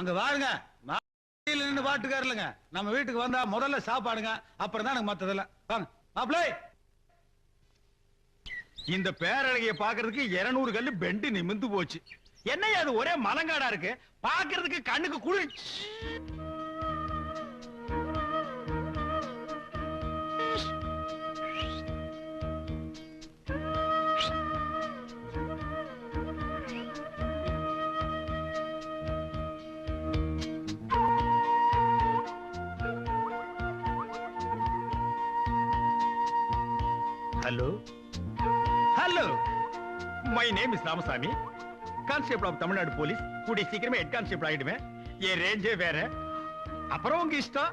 அங்க வாருங்க, நின்று பாட்டுக்காரலுங்க. நம்ம வீட்டுக்கு வந்தா முதல்ல சாப்பாடுங்க, அப்புறம் தான் எனக்கு மத்ததெல்லாம். வாங்க மாப்பிள்ளை. இந்த பேரழகிய பாக்குறதுக்கு 200 கல்லு பெண்டு நிமிந்து போச்சு. என்னையா அது ஒரே மலங்காடா இருக்கு, பாக்குறதுக்கு கண்ணுக்கு குளிர். Hello hello, my name is Ramasamy, constable of Tamil Nadu police. கூடிய சீக்கிரமே ஹெட் கான்ஸ்டேபிள் ஆயிடுவேன். என் ரேஞ்சே வேற. அப்புறம் உங்க இஷ்டம்.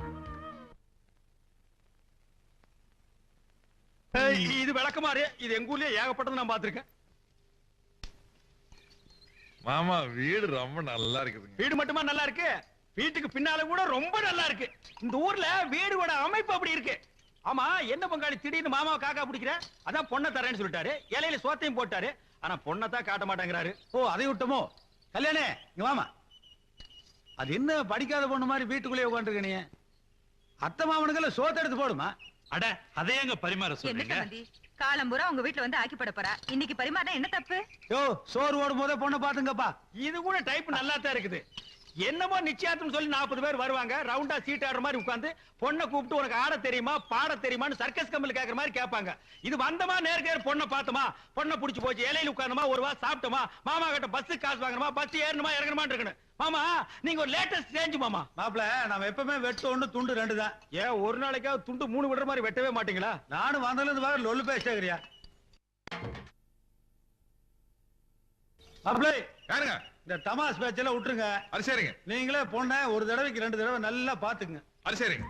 இது விளக்கமாறு. இது எங்க ஊர்லயே ஏகப்பட்டது நான் பாத்திருக்கேன். மாமா, வீடு ரொம்ப நல்லா இருக்குதுங்க. வீடு மட்டுமா நல்லா இருக்கு, வீட்டுக்கு பின்னால கூட ரொம்ப நல்லா இருக்கு. இந்த ஊர்ல வீடோட அமைப்பு அப்படி இருக்கு. ஆமா, என்ன பங்காளி திடீர்னு மாமாவை காக்கா பிடிக்கிற? அதான் பொண்ணை தரேன்னு சொல்லிட்டாரு, இலையில சோத்தையும் போட்டாரு. ஆனா பொண்ணை தான் காட்ட மாட்டேங்கிறாரு. ஓ, அதை விட்டமோ? கல்யாணே, இங்க வாமா. அது என்ன படிக்காத பொண்ணு மாதிரி வீட்டுக்குள்ளே உட்காந்துருக்க நீ? அத்தை மாமனுக்கு சோத்த எடுத்து போடுமா? அட, அதே எங்க பரிமாற என்ன சொல்றீங்க? சம்மந்தி, காலம்பூரா உங்க வீட்டுல வந்து ஆக்கி போட போறா. இன்னைக்கு பரிமாறினா என்ன தப்பு? யோ, சோறு ஓடும் போதே பொண்ணை பாத்துங்கப்பா. இது கூட டைப் நல்லா தான் இருக்குது. என்னமோ நிச்சயார்த்தம் சொல்லி 40 பேர் வருவாங்க, ரவுண்டா சீட் ஆடுற மாதிரி உட்கார்ந்து பொண்ணை கூப்பிட்டு உனக்கு ஆட தெரியுமா பாட தெரியுமான்னு சர்க்கஸ் கம்பெனி கேக்குற மாதிரி கேட்பாங்க. இது வந்தமா நேர்கேர் பொண்ணை பார்த்தமா, பொண்ணை புடிச்சு போச்சு, இலையில உட்கார்ந்தமா, ஒரு வா சாப்பிட்டோமா, மாமா கிட்ட பஸ் காசு வாங்கணுமா, பஸ் ஏறணுமா இறங்கணுமா இருக்கணும். மாமா, நீங்க ஒரு லேட்டஸ்ட் சேஞ்ச் மாமா. மாப்பிள, நம்ம எப்பவுமே வெட்டு 1 துண்டு 2 தான். ஏன் ஒரு நாளைக்காவது துண்டு 3 விடுற மாதிரி வெட்டவே மாட்டீங்களா? நானும் வந்ததுல இருந்து வேற லொல்லு பேசுறியா? மாப்பிளை, யாருங்க? இந்த தமாஸ் பேச்செல்லாம் விட்டுருங்க. அது சரிங்க. நீங்களே பொண்ணை ஒரு தடவைக்கு 2 தடவை நல்லா பாத்துங்க. அது சரிங்க.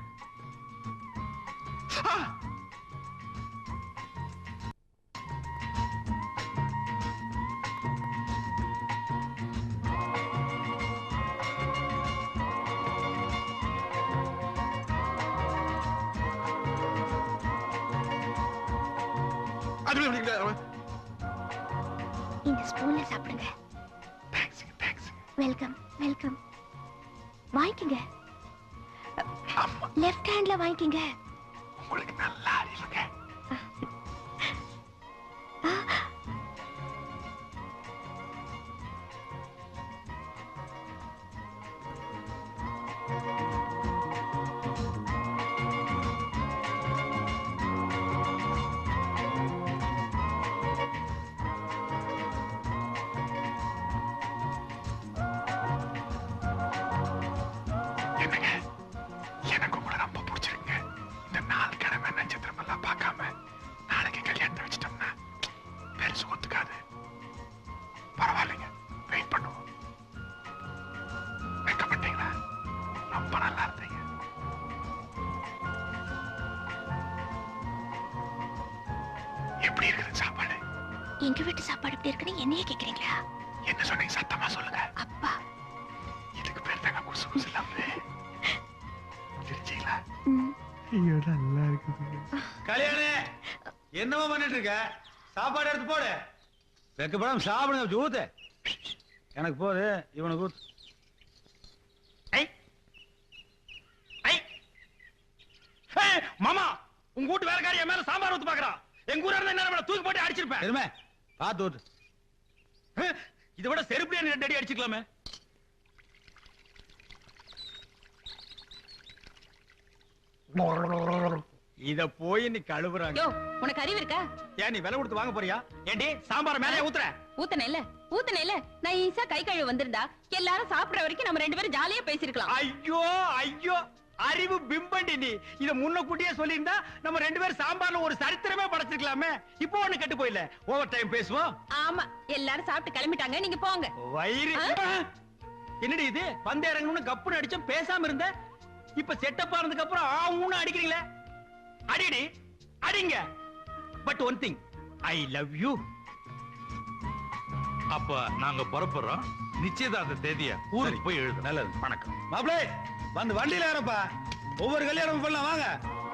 இந்த ஸ்பூன்ல சாப்பிடுங்க. Welcome welcome. வாங்கிக்கங்க. லெஃப்ட் ஹேண்ட்ல வாங்கிக்கங்க. உங்களுக்கு நல்லா அறிவுங்க. எப்படி இருக்குது சாப்பாடு? எங்க வீட்டு சாப்பாடு எப்படி இருக்குன்னு என்னையே கேக்குறீங்களா? என்ன சொன்னீங்க? சத்தமா சொல்லுங்க. அப்பா. இதுக்கு பேர் தாங்க குசு குசு லவ்வு. தெரிஞ்சீங்களா? ஐயோ நல்லா இருக்குது. கல்யாணே என்னவா பண்ணிட்டு இருக்க? சாப்பாடு எடுத்து போடு. வெக்கப்படாம சாப்பிடுங்க. ஊத்து. எனக்கு போது, இவனுக்கு ஊத்து. மாமா உங்க வீட்டு வேலைக்காரி என் மேல சாம்பார் ஊத்து பாக்குறான். எங்க ஊரா இருந்தா என்ன தூக்கி போட்டு அடிச்சிருப்பேன். எருமை பாத்து ஊத்து. இதை விட செருப்புல 2 அடி அடிச்சுக்கலாமே. இத போய் நீ கழுவுறாங்க. உனக்கு அறிவு இருக்கா? ஏன் நீ விலை கொடுத்து வாங்க போறியா? ஏண்டி சாம்பார் மேலே ஊத்துற? ஊத்தனே நான் ஈஸா கை கழுவு வந்திருந்தா எல்லாரும் சாப்பிடுற வரைக்கும் நம்ம 2 பேரும் ஜாலியா பேசிருக்கலாம். ஐயோ ஐயோ அறிவு பிம்பண்டி நீ. இத முன்னக்கூட்டியே சொல்லியிருந்தா நம்ம 2 பேரும் சாம்பார்ல ஒரு சரித்திரமே படைச்சிருக்கலாமே. இப்போ ஒண்ணு கெட்டு போயில. ஓவர் டைம் பேசுவோம். ஆமா எல்லாரும் சாப்பிட்டு கிளம்பிட்டாங்க, நீங்க போங்க. வயிறு என்னடி இது? பந்து இறங்கணும்னு கப்புன்னு அடிச்சோம், பேசாம இருந்த. இப்ப செட்டப் ஆனதுக்கு அப்புறம் ஆவுன்னு அடிக்கிறீங்களே. அடிடி அடிங்க. But one thing, I love you. அப்ப நாங்க புறப்படுறோம். நிச்சயதார்த்த தேதிய ஊருக்கு போய் எழுது. நல்லது. வணக்கம் மாப்பிளே வந்து வண்டியில ஏறப்பா. ஒவ்வொரு கல்யாணம் பண்ணலாம் வாங்க.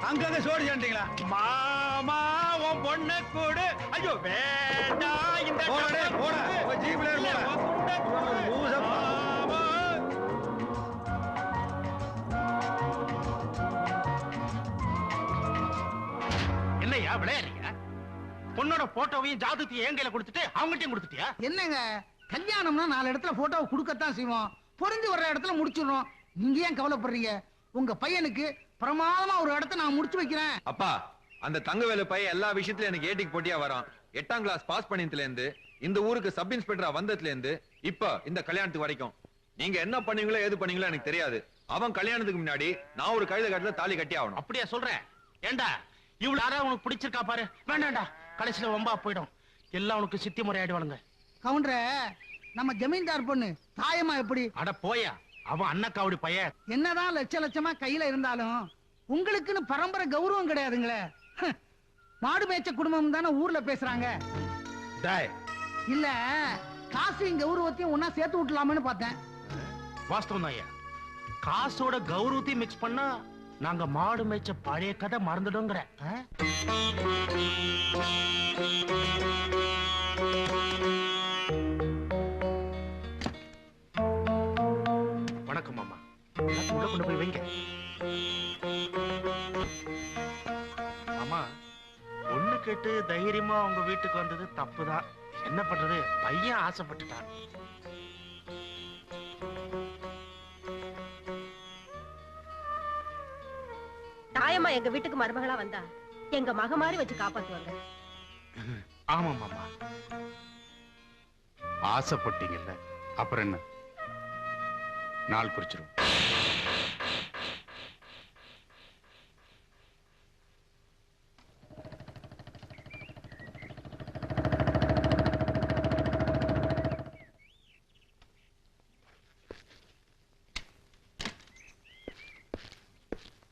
அங்கங்க சோடி சாண்டிங்களா? மாமா உன் பொண்ணு கூடு. ஐயோ வேண்டாம் இந்த போடே போட. போய் ஜீப்ல ஏறு போட. என்னையா விளையாடுறீங்க? பொண்ணோட போட்டோவையும் ஜாதகத்தையும் என் கையில கொடுத்துட்டு அவங்ககிட்டயும் கொடுத்துட்டியா? என்னங்க கல்யாணம்னா 4 இடத்துல போட்டோவை கொடுக்கத்தான் செய்வோம். பொருந்தி வர்ற இடத்துல முடிச்சிடுறோம். நீங்க ஏன் கவலைப்படுறீங்க? உங்க பையனுக்கு பிரமாதமா ஒரு இடத்த நான் முடிச்சு வைக்கிறேன். அப்பா அந்த தங்கவேலு பையன் எல்லா விஷயத்திலும் எனக்கு ஏட்டிக்கு போட்டியா வரான். 8ஆம் கிளாஸ் பாஸ் பண்ணியதுல இருந்து இந்த ஊருக்கு சப் இன்ஸ்பெக்டரா வந்ததுல இருந்து இப்ப இந்த கல்யாணத்துக்கு வரைக்கும் நீங்க என்ன பண்ணீங்களோ ஏது பண்ணீங்களோ எனக்கு தெரியாது. அவன் கல்யாணத்துக்கு முன்னாடி நான் ஒரு கழுத கட்டல தாலி கட்டி ஆகணும். அப்படியா சொல்றேன்? ஏண்டா இவ்வளவு யாரா உனக்கு பிடிச்சிருக்கா பாரு. வேண்டாம்டா கடைசியில வம்பா போயிடும். எல்லாம் உனக்கு சித்தி முறை ஆயிடுவானுங்க. கவுண்டரே நம்ம ஜமீன்தார் பொண்ணு தாயமா எப்படி? அட போயா, அவன் அண்ணக்காவடி பையன். என்னதான் லட்சமா கையில இருந்தாலும் உங்களுக்குன்னு பரம்பரை கௌரவம் கிடையாதுங்களே. மாடு மேய்ச்ச குடும்பம் தானே ஊர்ல பேசுறாங்க. இல்ல காசையும் கௌரவத்தையும் ஒன்னா சேர்த்து விட்டலாம்னு பார்த்தேன். வாஸ்தவம் ஐயா. காசோட கௌரவத்தையும் மிக்ஸ் பண்ணா நாங்க மாடு மேய்ச்ச பழைய கதை மறந்துடுங்கிற. வணக்கம் மாமா. உள்ள கொண்டு போய் வைங்க. ஆமா ஒண்ணு கேட்டு தைரியமா உங்க வீட்டுக்கு வந்தது தப்புதான். என்ன பண்றது, பையன் ஆசைப்பட்டுட்டான். தாயம்மா எங்க வீட்டுக்கு மருமகளா வந்தா எங்க மக மாதிரி வச்சு காப்பாத்துவாங்க. ஆமா மாமா, ஆசைப்பட்டீங்கல்ல, அப்புறம் என்ன, நாள் குறிச்சிரும்.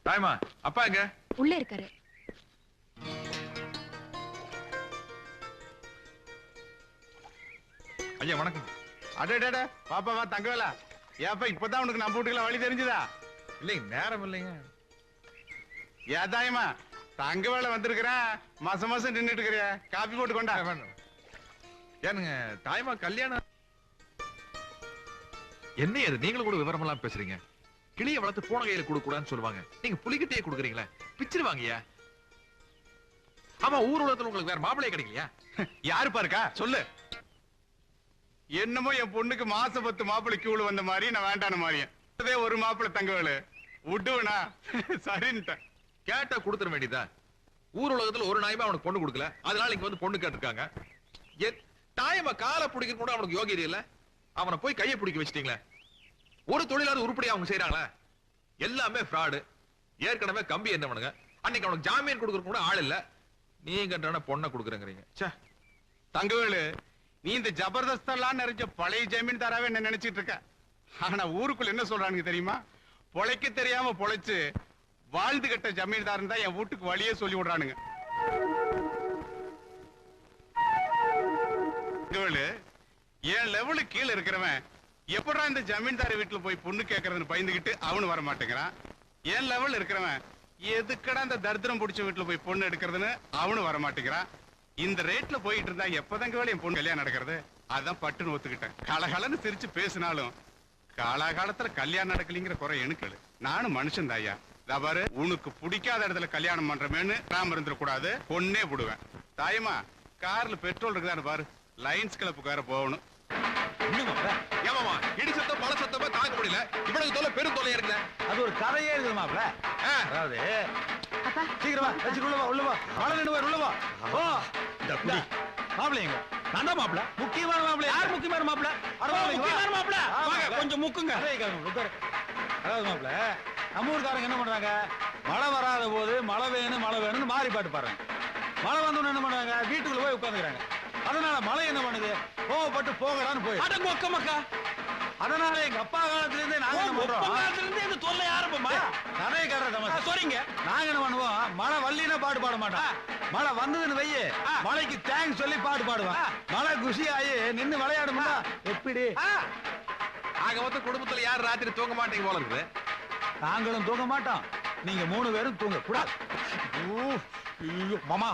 தாய்மா அப்பா எங்க? உள்ள இருக்காரு. ஐயா வணக்கம். அடடட பாப்பாவா தங்கவேலா, ஏப்பா இப்பதான் உனக்கு நம்ம வீட்டுக்குள்ள வழி தெரிஞ்சுதா? இல்லைங்க நேரம் இல்லைங்க. ஏதாயமா தங்கவேலை வந்திருக்கிறேன், மாசம் மாசம் நின்றுட்டு இருக்கிற, காப்பி போட்டு கொண்டா. ஏனுங்க தாய்மா கல்யாணம் என்ன அது? நீங்களும் கூட விவரமெல்லாம் பேசுறீங்க. கிளிய வளர்த்து போன கையில கொடுக்க கூடாதுன்னு சொல்லுவாங்க. நீங்க புலிகிட்டே கொடுக்குறீங்களே, பிச்சிருவாங்கயா. ஆமா ஊர் உலகத்துல உங்களுக்கு வேற மாப்பிளைய கிடைக்கலையா? யாரு பாருக்கா சொல்லு. என்னமோ என் பொண்ணுக்கு மாசம் 10 மாப்பிள்ளை கியூல வந்த மாதிரி நான் வேண்டான மாதிரியே ஒரு மாப்பிள்ளை தங்கவேலு விட்டுவனா சரின்ட்டேன். கேட்டா கொடுத்துட வேண்டியதா? ஊர் உலகத்துல ஒரு நாயமா அவனுக்கு பொண்ணு கொடுக்கல, அதனால இங்க வந்து பொண்ணு கேட்டிருக்காங்க. தாயமா காலை பிடிக்க கூட அவனுக்கு யோகியம் இல்ல, அவனை போய் கையை பிடிக்க வச்சிட்டீங்களே. ஒரு தொழிலாவது உருப்படியா அவங்க செய்யறாங்களா? எல்லாமே ஃப்ராடு. ஏற்கனவே கம்பி என்ன பண்ணுங்க, அன்னைக்கு அவனுக்கு ஜாமீன் கொடுக்கற கூட ஆள் இல்ல, நீங்க பொண்ணை கொடுக்குறேங்கிறீங்க. தங்கவேலு நீ இந்த ஜபர்தஸ்தெல்லாம் நிறைஞ்ச பழைய ஜமீன் தராவே என்ன நினைச்சிட்டு இருக்க. ஆனா ஊருக்குள்ள என்ன சொல்றானுங்க தெரியுமா? பொழைக்க தெரியாம பொழைச்சு வாழ்ந்து கட்ட ஜமீன்தாரன் தான் என் வீட்டுக்கு வழியே சொல்லி விடுறானுங்க. லெவல்ல இருக்கிறவன் எப்படா இந்த ஜமீன்தார் வீட்டுல போய் பொண்ணு கேட்கறதுன்னு பயந்துகிட்டு அவனு வர மாட்டேங்கிறான். என் லெவல்ல இருக்கிறவன் எதுக்கடா இந்த தரித்திரம் பிடிச்ச வீட்டுல போய் பொண்ணு எடுக்கிறதுன்னு அவனு வர மாட்டேங்கிறான். இந்த ரேட்ல போயிட்டு இருந்தா எப்பதாங்க வேலை என் பொண்ணு கல்யாணம் நடக்கிறது? அதான் பட்டுன்னு ஒத்துக்கிட்டேன். கலகலன்னு சிரிச்சு பேசினாலும் காலாகாலத்துல கல்யாணம் நடக்கலிங்கிற குறை எனக்கு. நானும் மனுஷன் தாயா. பாரு, உனக்கு பிடிக்காத இடத்துல கல்யாணம் பண்றமேன்னு நாம இருந்துடக்கூடாது. பொண்ணே போடுவேன். தாயமா, கார்ல பெட்ரோல் இருக்குதான்னு பாரு. லைன்ஸ் கிளப்புக்கார போகணும். ஏமாமா இடி சத்தம் பல சத்தமா தாங்க முடியல. இவ்வளவு தொலை பெரும் தொலையா இருக்குல்ல. அது ஒரு கதையே இருக்குது மாப்ள. அதாவது சீக்கிரமா உள்ள வா மழை நின்று உள்ள வா. ஓ மாப்பிள்ளைங்க நான் தான் மாப்பிள. முக்கியமான மாப்பிள. யார் முக்கியமான மாப்பிள? முக்கியமான மாப்பிள. கொஞ்சம் முக்குங்க. அதாவது மாப்பிள, நம்ம ஊருக்காரங்க என்ன பண்றாங்க, மழை வராத போது மழை வேணும்னு மாறி பாட்டு பாடுறாங்க. மழை வந்தோன்னு என்ன பண்றாங்க, வீட்டுக்குள்ள போய் உட்காந்துக்கிறாங்க. அதனால மழை என்ன பண்ணுது, கோவப்பட்டு போகலான்னு போய் மக்கா. அதனால எங்க அப்பா காலத்துல இருந்தே நாங்க என்ன பண்றோம், காலத்துல இருந்தே இந்த தொல்லை ஆரம்பமா கதையை கட்டுற சொல்றீங்க. நாங்க என்ன பண்ணுவோம், மழை வல்லினா பாட்டு பாட மாட்டோம். மழை வந்ததுன்னு வையே, மழைக்கு தேங்க்ஸ் சொல்லி பாட்டு பாடுவான். மழை குஷி ஆகி நின்னு விளையாடுமா எப்படி? ஆக மொத்த குடும்பத்துல யார் ராத்திரி தூங்க மாட்டீங்க போல இருக்குது. நாங்களும் தூங்க மாட்டோம், நீங்க 3 பேரும் தூங்க கூடாது. மாமா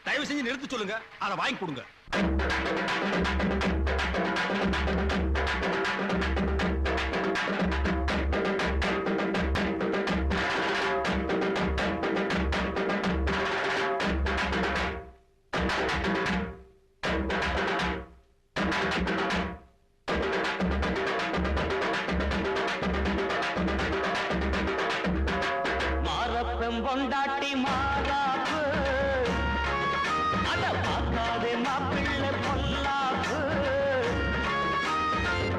தயவு செஞ்சு நிறுத்தி சொல்லுங்க, அதை வாங்கி கொடுங்க. பொண்டாட்டி மாறாப்பு அத பார்க்காதே மாப்பிள்ளை பொல்லாப்பு.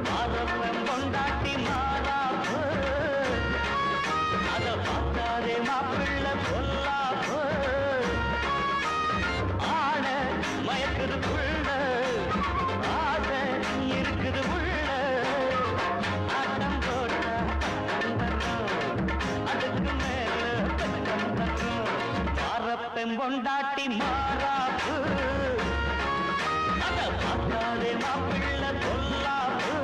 மாறப்பன் பொண்டாட்டி மாறாப்பு அத பார்க்காதே மாப்பிள்ளை பொல்லாப்பு. ஆட மயக்குது புள்ள, ஆசை இருக்குது உள்ள. ஆட்டம் போட்டா அதுக்கு மேல பொண்டாட்டி மாறாப்பு அத பார்க்காதே மாப்பிள்ளை பொல்லாப்பு.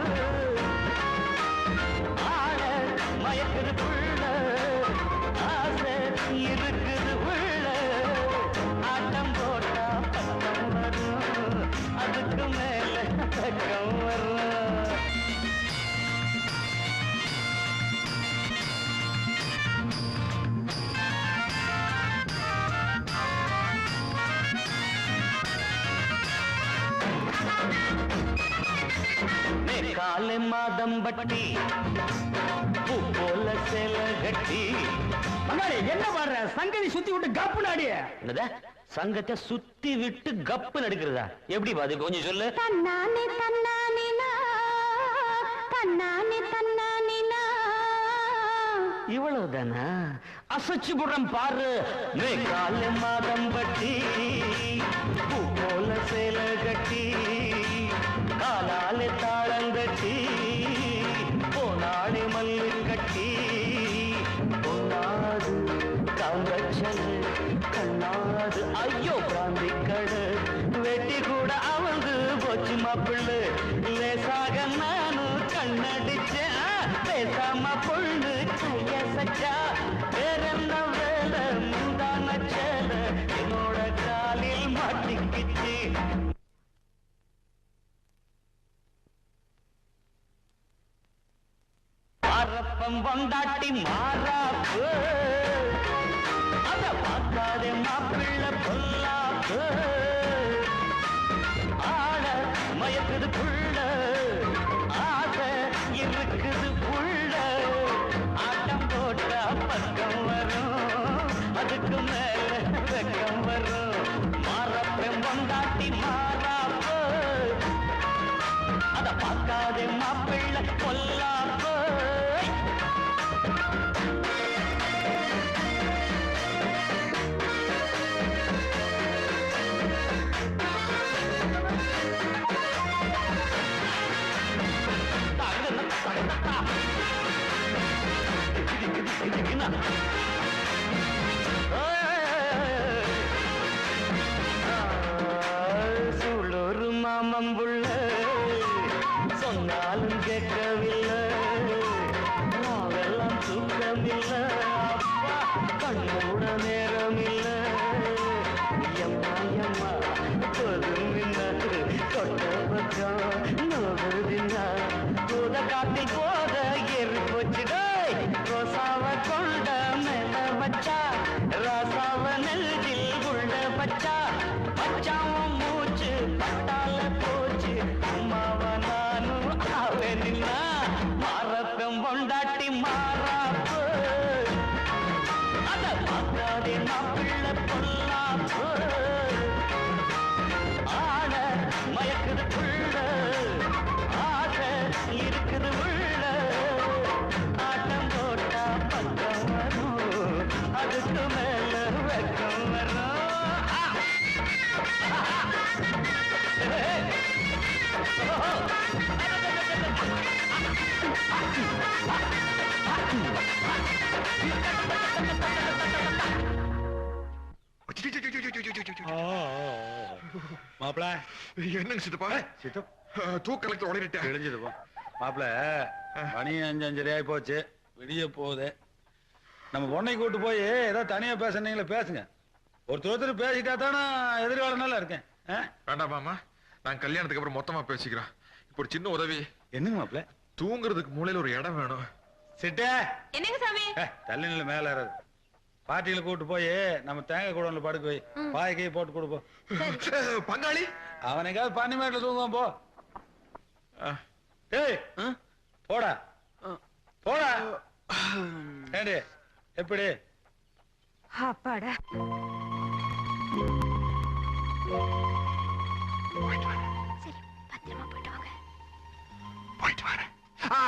ஆட மயக்குது புள்ள, ஆசை இருக்குது உள்ள. ஆட்டம் போட்டா பக்கம் வரும், அதுக்கு மேல பக்கம் வரும். காலை மாதம் பட்டி பூ போல சேல கட்டி. என்ன பாடுற, சங்கதி சுத்தி விட்டு கப்பு நாடிய? சங்கத்தை சுத்தி விட்டு கப்பு நடுக்கிறதா? எப்படி பாது கொஞ்சம் சொல்லு. தன்னானே தன்னானினா தன்னானே தன்னானினா. இவ்வளவுதானா? அசைச்சு புறம் பாரு. காலை மாதம் பட்டி பூ போல சேல கட்டி, காலாலே தாளங்கட்டி போனாடி மல்லு கட்டி. பொன்னாது காந்தச்சல் கண்ணாது ஐயோ பிராந்தி கடு வெட்டி கூட அவந்து போச்சு மாப்பிள்ளு. லேசாக நானும் கண்ணடிச்சேன், பேசாம பொண்ணு கைய சச்சா. வேறென்ன வேலை முந்தான சேல என்னோட காலில் மாட்டிக்கிச்சு. மாறப்பம் பொண்டாட்டி மாறாப்பு அத பார்க்காதே மாப்பிள்ளை பொல்லாப்பு. ஆட மயக்குது புள்ள, ஆசை இருக்குது புள்ள. ஆட்டம் போட்டா பக்கம் வரும், அதுக்கு மேல வெக்கம் வரும். மாறப்பம் பொண்டாட்டி மாறாப்பு அத பார்க்காதே மாப்பிள்ளை பொல்லாப்பு. சூளூர் மாமம்புள்ள சொன்னா கொஞ்சம் நோகுதுன்னா கூத காத்தில் போத ஏறி போச்சுடே ரோசாவ கொண்ட மேல வச்சா ராசாவ நெல்லில் உள்ள வச்சா பச்சாவும் மூச்சு பட்டால போச்சு அம்மாவ நானும் அவனின்னா மாறப்பம் பொண்டாட்டி மாறாப்பு அத பார்க்காதே நான் பிள்ளை பொல்லாப்பு ஆட மயக்குது புள்ள ஆக இருக்குது உள்ள ஆட்டம் போட்டா பக்கம் வரும் அதுக்கு மேல வெக்கம் வரும் மாப்பிள என்னங்க சித்தப்பா தூக்கலத்துல உடனிட்டேன் தெரிஞ்சதுப்பா மாப்பிள மணி 5:30 ஆகி போச்சு விடிய போகுது நம்ம பொண்ணை கூட்டு போய் ஏதோ தனியா பேசுனீங்களே பேசுங்க ஒருத்தர் பேசிட்டா தானே எதிர்காலம் நல்லா இருக்கேன் வேண்டாம் மாமா நான் கல்யாணத்துக்கு அப்புறம் மொத்தமா பேசிக்கிறேன் இப்போ ஒரு சின்ன உதவி என்னங்க மாப்பிள தூங்குறதுக்கு மூலையில ஒரு இடம் வேணும் சிட்டே என்னங்க சாமி தள்ளி நில மேல ஏறாது பார்ட்டியில கூட்டு போய் நம்ம தேங்காய் கூடல படுக்க போய் பாய் கை போட்டு கொடுப்போம் பங்காளி அவனைக்காவது பன்னிமேட்டில் தூங்குவான் போ ஏய் போடா போடா ஏண்டி எப்படி அப்பாடா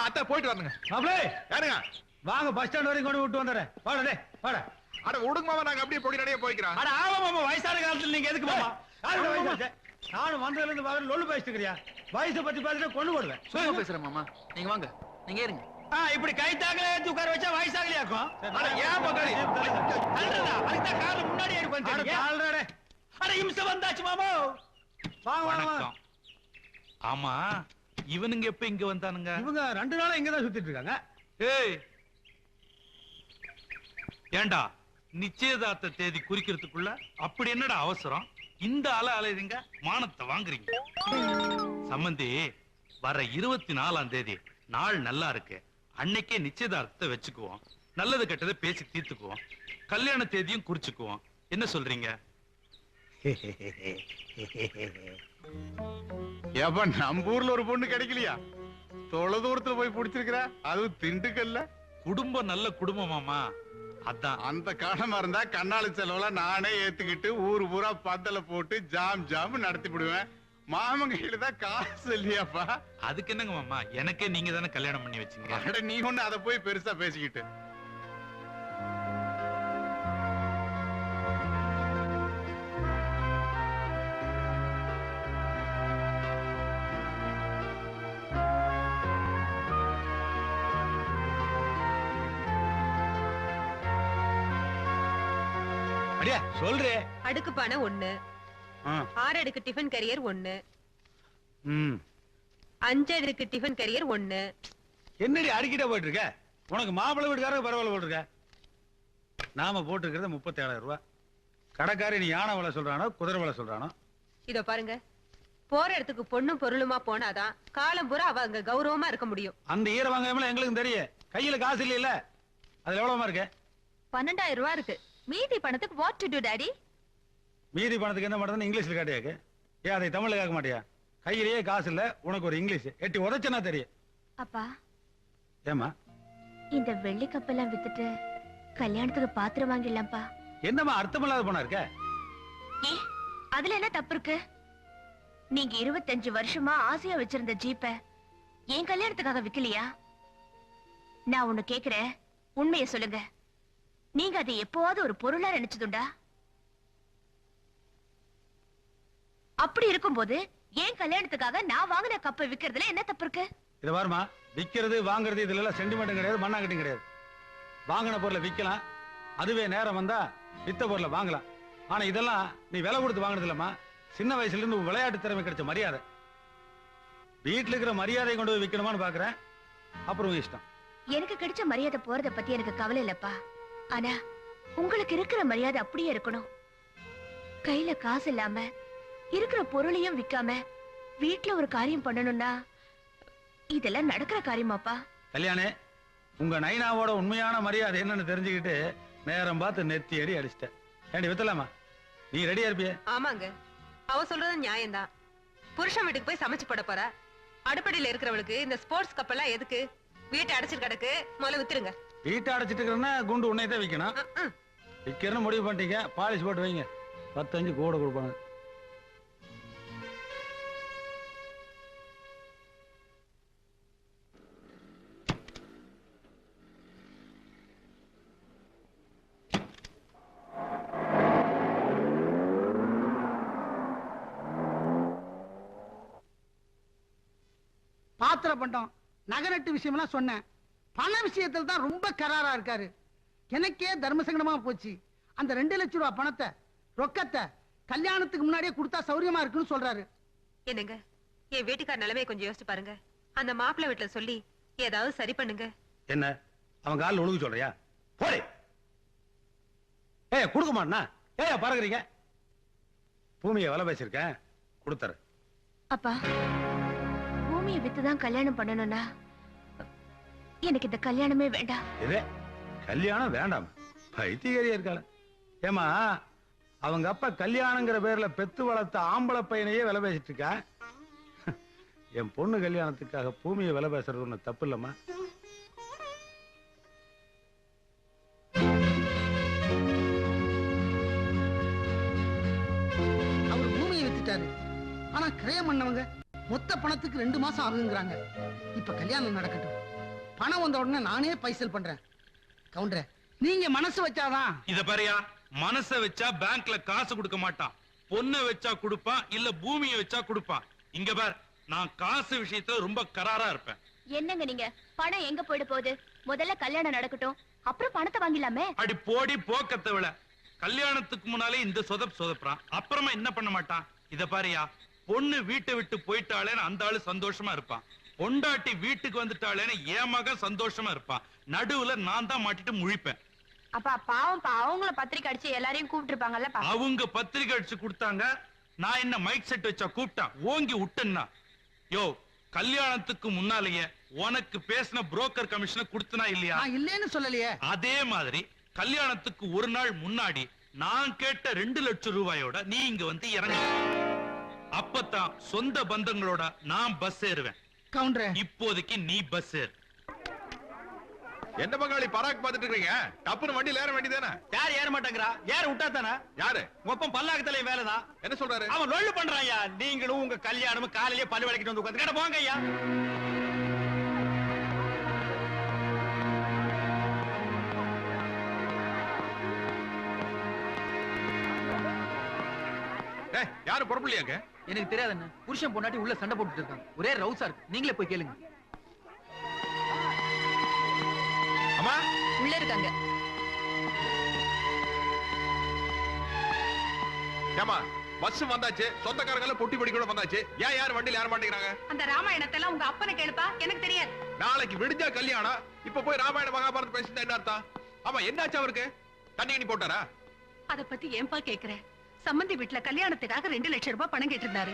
அத்தா போயிட்டு வரணுங்க மாப்பிளே யாருங்க வாங்க பஸ் ஸ்டாண்ட் வரைக்கும் கொண்டு விட்டு வந்துடுறேன் வாடா டே வாடா அட விடுங்க மாமா நாங்க அப்படியே பொடி நடைய போய்க்கிறோம் அட ஆமா மாமா வயசான காலத்துல நீங்க எதுக்கு மாமா நானும் வந்ததுல இருந்து வாங்க லொல்லு பேசிட்டு இருக்கறியா வயசை பத்தி பேசிட்டு கொண்டு போடுவேன் சும்மா பேசுறேன் மாமா நீங்க வாங்க நீங்க ஏறுங்க இப்படி கை தாக்கல ஏத்தி உட்கார வச்சா வயசாகலையாக்கும் அட ஏன் பங்காளி தள்ளுறதா அதுக்கு கார்ல முன்னாடி ஏறி வந்து அட அட இம்ச வந்தாச்சு மாமா வாங்க வாங்க வணக்கம். ஆமா இவனுங்க எப்ப இங்க வந்தானுங்க இவங்க 2 நாளா இங்க தான் சுத்திட்டு இருக்காங்க ஏய் ஏண்டா நிச்சயதார்த்த தேதி குறிக்கிறதுக்குள்ள அப்படி என்னடா அவசரம் இந்த அலையுறீங்க மானத்தை வாங்குறீங்க சம்பந்தி வர 24ஆம் தேதி நாள் நல்லா இருக்கு அன்னைக்கே நிச்சயதார்த்தத்தை வச்சுக்குவோம் நல்லது கெட்டதை பேசி தீர்த்துக்குவோம் கல்யாண தேதியும் குறிச்சுக்குவோம் என்ன சொல்றீங்க ஏப்பா நம்ம ஊர்ல ஒரு பொண்ணு கிடைக்கலையா தொலை தூரத்துல போய் பிடிச்சிருக்கிற அதுவும் திண்டுக்கல்ல குடும்பம் நல்ல குடும்பமாமா அதான் அந்த காரணமா இருந்தா கண்ணாடி செலவுல நானே ஏத்துக்கிட்டு ஊரு பூரா பந்தல போட்டு ஜாம் ஜாம் நடத்தி விடுவேன் மாமன் கையில தான் காசு இல்லையாப்பா அதுக்கு என்னங்க மாமா எனக்கே நீங்க தானே கல்யாணம் பண்ணி வச்சீங்க அட நீ ஒண்ணு அதை போய் பெருசா பேசிக்கிட்டு அடியா சொல்றே அடுக்கு பானை 1 6 அடுக்கு டிஃபன் கரியர் 1 5 அடுக்கு டிஃபன் கரியர் 1 என்னடி அடிக்கிட்ட போயிட்டு இருக்க உனக்கு மாப்பிள்ளை வீட்டுக்காரங்க பரவாயில்ல போட்டிருக்க நாம போட்டுருக்கிறது 37,000 ரூபாய் கடைக்காரி நீ யானை விலை சொல்றானோ குதிரை விலை சொல்றானோ இதோ பாருங்க போற இடத்துக்கு பொண்ணும் பொருளுமா போனாதான் காலம் பூரா அவ அங்க கௌரவமா இருக்க முடியும் அந்த ஈர வாங்காமல எங்களுக்கு தெரியும் கையில காசு இல்லையில அதுல எவ்வளவுமா இருக்கு 12,000 ரூபாய் இருக்கு மீதி பணத்துக்கு வாட் டு டு டாடி மீதி பணத்துக்கு என்ன பண்றதுன்னு இங்கிலீஷ்ல காட்டியாக்கு ஏன் அதை தமிழ்ல கேட்க மாட்டியா கையிலேயே காசு இல்ல உனக்கு ஒரு இங்கிலீஷ் எட்டி உதச்சனா தெரியும் அப்பா ஏமா இந்த வெள்ளி கப்பெல்லாம் வித்துட்டு கல்யாணத்துக்கு பாத்திரம் வாங்கிடலாம்ப்பா என்னமா அர்த்தமில்லாத போனா இருக்க ஏ அதுல என்ன தப்பு இருக்கு நீங்க 25 வருஷமா ஆசையா வச்சிருந்த ஜீப்ப என் கல்யாணத்துக்காக விக்கலையா நான் ஒண்ணு கேக்குறேன் உண்மையை சொல்லுங்க நீங்க அதை எப்போவாவது ஒரு பொருளா நினைச்சதுண்டா அப்படி இருக்கும்போது ஏன் கல்யாணத்துக்காக நான் வாங்கின கப்பை விக்கிறதுல என்ன தப்பு இருக்கு இத பாருமா விக்கிறது வாங்குறது இதுல எல்லாம் சென்டிமெண்ட்டும் கிடையாது மண்ணாங்கட்டும் கிடையாது வாங்கின பொருளை விக்கலாம் அதுவே நேரம் வந்தா வித்த பொருளை வாங்கலாம் ஆனா இதெல்லாம் நீ விலை கொடுத்து வாங்கினது இல்லம்மா சின்ன வயசுல இருந்து விளையாட்டு திறமை கிடைச்ச மரியாதை வீட்டுல இருக்கிற மரியாதை கொண்டு போய் விக்கணுமான்னு பாக்குறேன் அப்புறம் இஷ்டம் எனக்கு கிடைச்ச மரியாதை போறத பத்தி எனக்கு கவலை இல்லப்பா ஆனா உங்களுக்கு இருக்கிற மரியாதை அப்படியே இருக்கணும் கையில காசு இல்லாம இருக்கிற பொருளையும் விக்காம வீட்ல ஒரு காரியம் பண்ணணும்னா இதெல்லாம் நடக்கிற காரியமாப்பா? கல்யாணே, உங்க நைனாவோட உண்மையான மரியாதை என்னன்னு தெரிஞ்சுக்கிட்டு நேரம் பார்த்து நெத்தி அடி அடிச்சிட்டேன். ஏண்டி வித்தலாமா? நீ ரெடியா இருப்பிய? ஆமாங்க, அவ சொல்றது நியாயம்தான். புருஷன் வீட்டுக்கு போய் சமைச்சு போட போற. அடுப்படியில இருக்கிறவளுக்கு இந்த ஸ்போர்ட்ஸ் கப்பெல்லாம் எதுக்கு? வீட்டை அடைச்சிட்டு கிடக்கு, முதல்ல வித்துருங்க. வீட்டை அடைச்சிட்டு இருக்கிறன்னா குண்டு உன்னை தான் விற்கணும். விற்கிறன்னு முடிவு பண்ணிட்டீங்க, பாலிஷ் போட்டு வைங்க. 15 கூட கொடுப்பாங்க. பாத்திர பண்டம் நகரட்டு விஷயம்லாம் சொன்னேன். பண விஷயத்துல தான் ரொம்ப கராரா இருக்காரு. எனக்கே தர்ம சங்கடமா போச்சு. அந்த 2 லட்சம் ரூபாய் பணத்தை ரொக்கத்தை கல்யாணத்துக்கு முன்னாடியே கொடுத்தா சௌரியமா இருக்குன்னு சொல்றாரு. என்னங்க, என் வீட்டுக்கார நிலைமையை கொஞ்சம் யோசிச்சு பாருங்க. அந்த மாப்பிள்ளை வீட்டுல சொல்லி ஏதாவது சரி பண்ணுங்க. என்ன அவன் காலில் ஒழுங்கு சொல்றியா? போடே. கொடுக்க மாட்டா? பறக்குறீங்க. பூமியை விலை பேசிருக்கேன், கொடுத்தாரு. அப்பா, பூமியை வித்துதான் கல்யாணம் பண்ணணும்னா எனக்கு இந்த கல்யாணமே வேண்டாம். கல்யாணம் வேண்டாம்? பைத்தியக்காரியா இருக்காள. ஏமா, அவங்க அப்பா கல்யாணங்கிற பேர்ல பெத்து வளர்த்த ஆம்பளை பையனையே விலை பேசிட்டு இருக்கா. என் பொண்ணு கல்யாணத்துக்காக பூமியை விலை பேசுறது ஒண்ணு தப்பு இல்லம்மா. அவர் பூமியை வித்துட்டாரு. ஆனா கிரயம் பண்ணவங்க மொத்த பணத்துக்கு 2 மாசம் ஆகுங்கிறாங்க. இப்ப கல்யாணம் நடக்கட்டும். பணம் வந்த உடனே நானே பைசல் பண்றேன். கவுண்டரே, நீங்க மனசு வச்சாதான். இத பாரியா, மனச வச்சா பேங்க்ல காசு கொடுக்க மாட்டான். பொண்ணை வச்சா கொடுப்பான், இல்ல பூமியை வச்சா கொடுப்பான். இங்க பார், நான் காசு விஷயத்துல ரொம்ப கராரா இருப்பேன். என்னங்க நீங்க? பணம் எங்க போயிட போகுது? முதல்ல கல்யாணம் நடக்கட்டும், அப்புறம் பணத்தை வாங்கிடலாமே. அடி போடி போக்கத்தை விட, கல்யாணத்துக்கு முன்னாலே இந்த சொதப்புறான், அப்புறமா என்ன பண்ண மாட்டான். இத பாரியா, பொண்ணு வீட்டை விட்டு போயிட்டாளேன்னு அந்த ஆளு சந்தோஷமா இருப்பான். பொண்டாட்டி வீட்டுக்கு வந்துட்டாளேன்னு என் மகன் சந்தோஷமா இருப்பான். நடுவுல நான் தான் மாட்டிட்டு முழிப்பேன். அப்பா பாவம், அவங்கள பத்திரிக்கை அடிச்சு எல்லாரையும் கூப்பிட்டு இருப்பாங்கல்ல. அவங்க பத்திரிக்கை அடிச்சு கொடுத்தாங்க, நான் என்ன மைக் செட் வச்சா கூப்பிட்டான், ஓங்கி விட்டேன்னா. யோ, கல்யாணத்துக்கு முன்னாலேயே உனக்கு பேசின புரோக்கர் கமிஷனை கொடுத்தனா இல்லையா? இல்லன்னு சொல்லலையே. அதே மாதிரி கல்யாணத்துக்கு ஒரு நாள் முன்னாடி நான் கேட்ட 2 லட்சம் ரூபாயோட நீ இங்க வந்து இறங்க. அப்பதான் சொந்த பந்தங்களோட நான் பஸ் ஏறுவேன். கவுண்டரே, இப்போதைக்கு நீ பஸ் ஏறு. என்ன பங்காளி பராக் பாத்துட்டு இருக்கீங்க? டப்புனு வண்டியில ஏற வேண்டியதானே? யார் ஏற மாட்டேங்கிறா? ஏற விட்டா தானே? யாரு? மொப்பம் பல்லாக்கத்துல வேலைதான். என்ன சொல்றாரு? அவன் லொள்ளு பண்றான் ஐயா. நீங்களும் உங்க கல்யாணமும் காலையிலே பல்லு வளைக்கிட்டு வந்து உட்காந்து போங்க ஐயா. யாரு பொறுப்பில்லையாக்க? எனக்கு தெரியாது என்ன. புருஷன் பொண்டாட்டி உள்ள சண்டை போட்டுட்டு இருக்காங்க. ஒரே ரவுசா இருக்கு. நீங்களே போய் கேளுங்க. அம்மா உள்ள இருக்காங்க. ஏமா, பஸ் வந்தாச்சு, சொந்தக்காரங்க பொட்டி பொடி கூட வந்தாச்சு. ஏன் யாரும் வண்டியில ஏற மாட்டேங்கிறாங்க? அந்த ராமாயணத்தை எல்லாம் உங்க அப்பனை கேளுப்பா, எனக்கு தெரியாது. நாளைக்கு விடிஞ்சா கல்யாணம், இப்ப போய் ராமாயண மகாபாரதம் பேசிட்டு என்ன அர்த்தம்? ஆமா, என்னாச்சு அவருக்கு? தண்ணி கண்ணி போட்டாரா? அத பத்தி ஏன்பா கேக்குறேன்? சம்பந்தி வீட்டுல கல்யாணத்துக்காக 2 லட்சம் ரூபாய் பணம் கேட்டிருந்தாரு.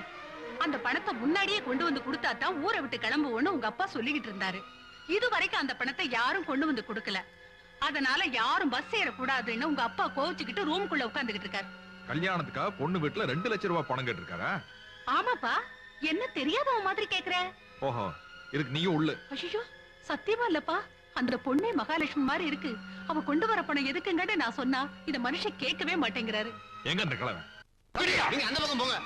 அந்த பணத்தை முன்னாடியே கொண்டு வந்து கொடுத்தா தான் ஊரை விட்டு கிளம்புவோன்னு உங்க அப்பா சொல்லிக்கிட்டு இருந்தாரு. இது வரைக்கும் அந்த பணத்தை யாரும் கொண்டு வந்து கொடுக்கல. அதனால யாரும் பஸ் ஏறக்கூடாதுன்னு உங்க அப்பா கோவிச்சுக்கிட்டு ரூமுக்குள்ள உட்கார்ந்துகிட்டு இருக்காரு. கல்யாணத்துக்காக பொண்ணு வீட்டுல 2 லட்சம் ரூபாய் பணம் கேட்டிருக்காரா? ஆமாப்பா, என்ன தெரியாதவ மாதிரி கேக்குற? ஓஹோ, இதுக்கு நீயும் உள்ள. ஐயோ, சத்தியமா இல்லப்பா. அந்த பொண்ணே மகாலட்சுமி மாதிரி இருக்கு. அவ கொண்டு வர பணம் எதுக்குங்கன்னு நான் சொன்னா இந்த மனுஷன் கேட்கவே மாட்டேங்கிறாரு. எங்க அந்த கிழவன்? நீங்க அந்த பக்கம் போங்க.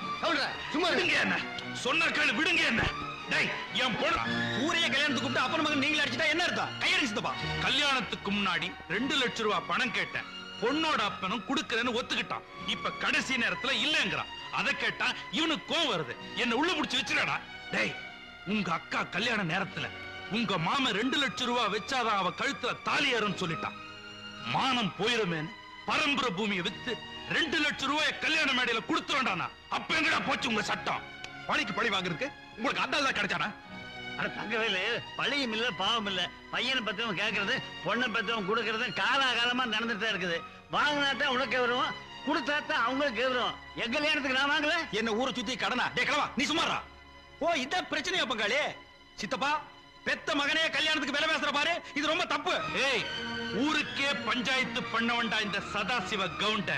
சும்மா விடுங்க என்ன, சொன்ன கேளு, விடுங்க என்ன. டேய், என் பொண்ணு ஊரையே கல்யாணத்துக்கு கூப்பிட்டு அப்பன் மகன் நீங்களே அடிச்சிட்டா என்ன அர்த்தம்? கையடிச்சுப்பா. கல்யாணத்துக்கு முன்னாடி 2 லட்சம் ரூபாய் பணம் கேட்டேன். பொண்ணோட அப்பனும் குடுக்கறேன்னு ஒத்துக்கிட்டான். இப்ப கடைசி நேரத்துல இல்லங்கிறான். அதை கேட்டா இவனுக்கு கோவம் வருது. என்ன உள்ள புடிச்சு வச்சிடா. டேய், உங்க அக்கா கல்யாண நேரத்துல உங்க மாமன் 2 லட்சம் ரூபாய் வச்சாதான் அவ கழுத்துல தாலி ஏறும்னு சொல்லிட்டான். மானம் போயிருமேன்னு பரம்பரை பூமியை வித்து 2 லட்சம் ரூபாய் கல்யாண மேடையில கொடுத்துறான்டா. அப்ப எங்கடா போச்சு உங்க சட்டம்? பழிக்கு பழி வாங்குறதுக்கு உங்களுக்கு அந்த ஆள் கிடைச்சானா? தங்கவேலு, பழியும் இல்ல பாவம் இல்ல. பையனை பத்தியும் கேட்கறது, பொண்ணை பத்தியும் கொடுக்கறது காலாகாலமா நடந்துட்டு தான் இருக்குது. வாங்கினாத்தான் உனக்கு வரும், கொடுத்தாத்தான் அவங்களுக்கு வரும். எங்க கல்யாணத்துக்கு நான் வாங்கல. என்ன ஊரை சுத்தி கடனா? டே கிழவா, நீ சும்மாரா. ஓ இதான் பிரச்சனையா பங்காளி? சித்தப்பா, பெத்த மகனே கல்யாணத்துக்கு விலை பேசுற பாரு, இது ரொம்ப தப்பு. ஏய், ஊருக்கே பஞ்சாயத்து பண்ண வேண்டாம் இந்த சதாசிவ கவுண்ட.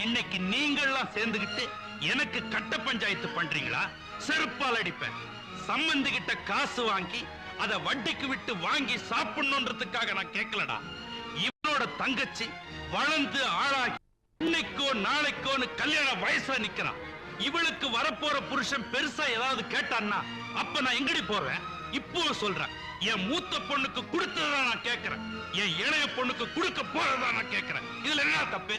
இன்னைக்கு நீங்கள்லாம் சேர்ந்துகிட்டு எனக்கு கட்ட பஞ்சாயத்து பண்றீங்களா? செருப்பால் அடிப்பேன். சம்பந்தி கிட்ட காசு வாங்கி அத வட்டிக்கு விட்டு வாங்கி சாப்பிடணுன்றதுக்காக நான் கேட்கலடா. இவனோட தங்கச்சி வளர்ந்து ஆளாகி இன்னைக்கோ நாளைக்கோன்னு கல்யாண வயசுல நிக்கிறான். இவளுக்கு வரப்போற புருஷன் பெருசா ஏதாவது கேட்டான்னா அப்ப நான் எங்கடி போறேன்? இப்போ சொல்றேன், என் மூத்த பொண்ணுக்கு கொடுத்ததா நான் கேட்கிறேன், என் இளைய பொண்ணுக்கு கொடுக்க போறதா நான் கேட்கிறேன். இதுல என்ன தப்பு?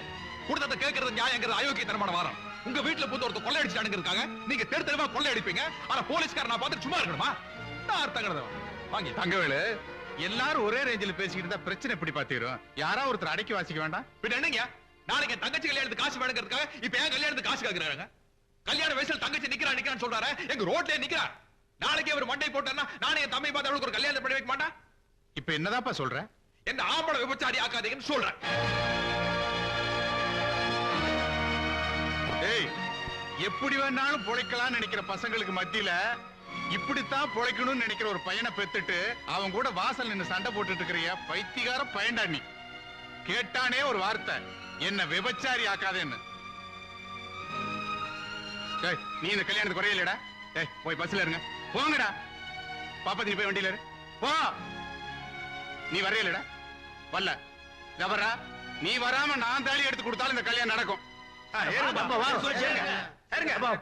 கொடுத்தத கேட்கறது நியாயங்கிறது அயோக்கியத்தனமான வாரம். உங்க வீட்டுல புது ஒருத்தர் கொள்ளையடிச்சானுங்கிறதுக்காக நீங்க தெரு தெருவா கொள்ளையடிப்பீங்க. ஆனா போலீஸ்கார நான் பார்த்து சும்மா இருக்கணுமா? நான் அர்த்தங்கிறத வாங்கி தங்கவேலு, எல்லாரும் ஒரே ரேஞ்சில் பேசிக்கிட்டு இருந்தா பிரச்சனை எப்படி பாத்தீரும்? யாரா ஒருத்தர் அடக்கி வாசிக்க வேண்டாம்? பின்ன என்னங்க, நாளைக்கு என் தங்கச்சி கல்யாணத்துக்கு காசு வேணுங்கிறதுக்காக இப்ப ஏன் கல்யாணத்துக்கு காசு கேட்கிறாங்க? கல்யாண வயசுல தங்கச்சி நிக்கிறான்னு சொல்றாரு, எங்க ரோட்லயே நிக்கிறா. நாளைக்கு அவர் மண்டை போட்டா நானே என் தம்பி பார்த்து அவளுக்கு ஒரு கல்யாணம் பண்ணி வைக்க மாட்டேன். இப்ப என்னதான்ப்பா சொல்ற? என்ன ஆம்பளை விபச்சாரி ஆக்காதீங்கன்னு சொல்றேன். ஏய், எப்படி வேணாலும் பொழைக்கலாம்னு நினைக்கிற பசங்களுக்கு மத்தியில இப்படித்தான் பொழைக்கணும்னு நினைக்கிற ஒரு பையனை பெத்துட்டு அவன் கூட வாசல் நின்னு சண்டை போட்டுட்டு இருக்கிறிய பைத்தியக்கார பையன்டா நீ. கேட்டானே ஒரு வார்த்தை, என்ன விபச்சாரி ஆக்காதேன்னு. ஏய், நீ இந்த கல்யாணத்துக்கு குறையிலடா. ஏய், போய் பஸ்ல இருங்க, போங்கடா. பாப்பா, நீ போய் வண்டியில இரு, போ. நீ வரையிலடா, வரல கவரா. நீ வராம நான் தாலி எடுத்து கொடுத்தாலும் இந்த கல்யாணம் நடக்கும்.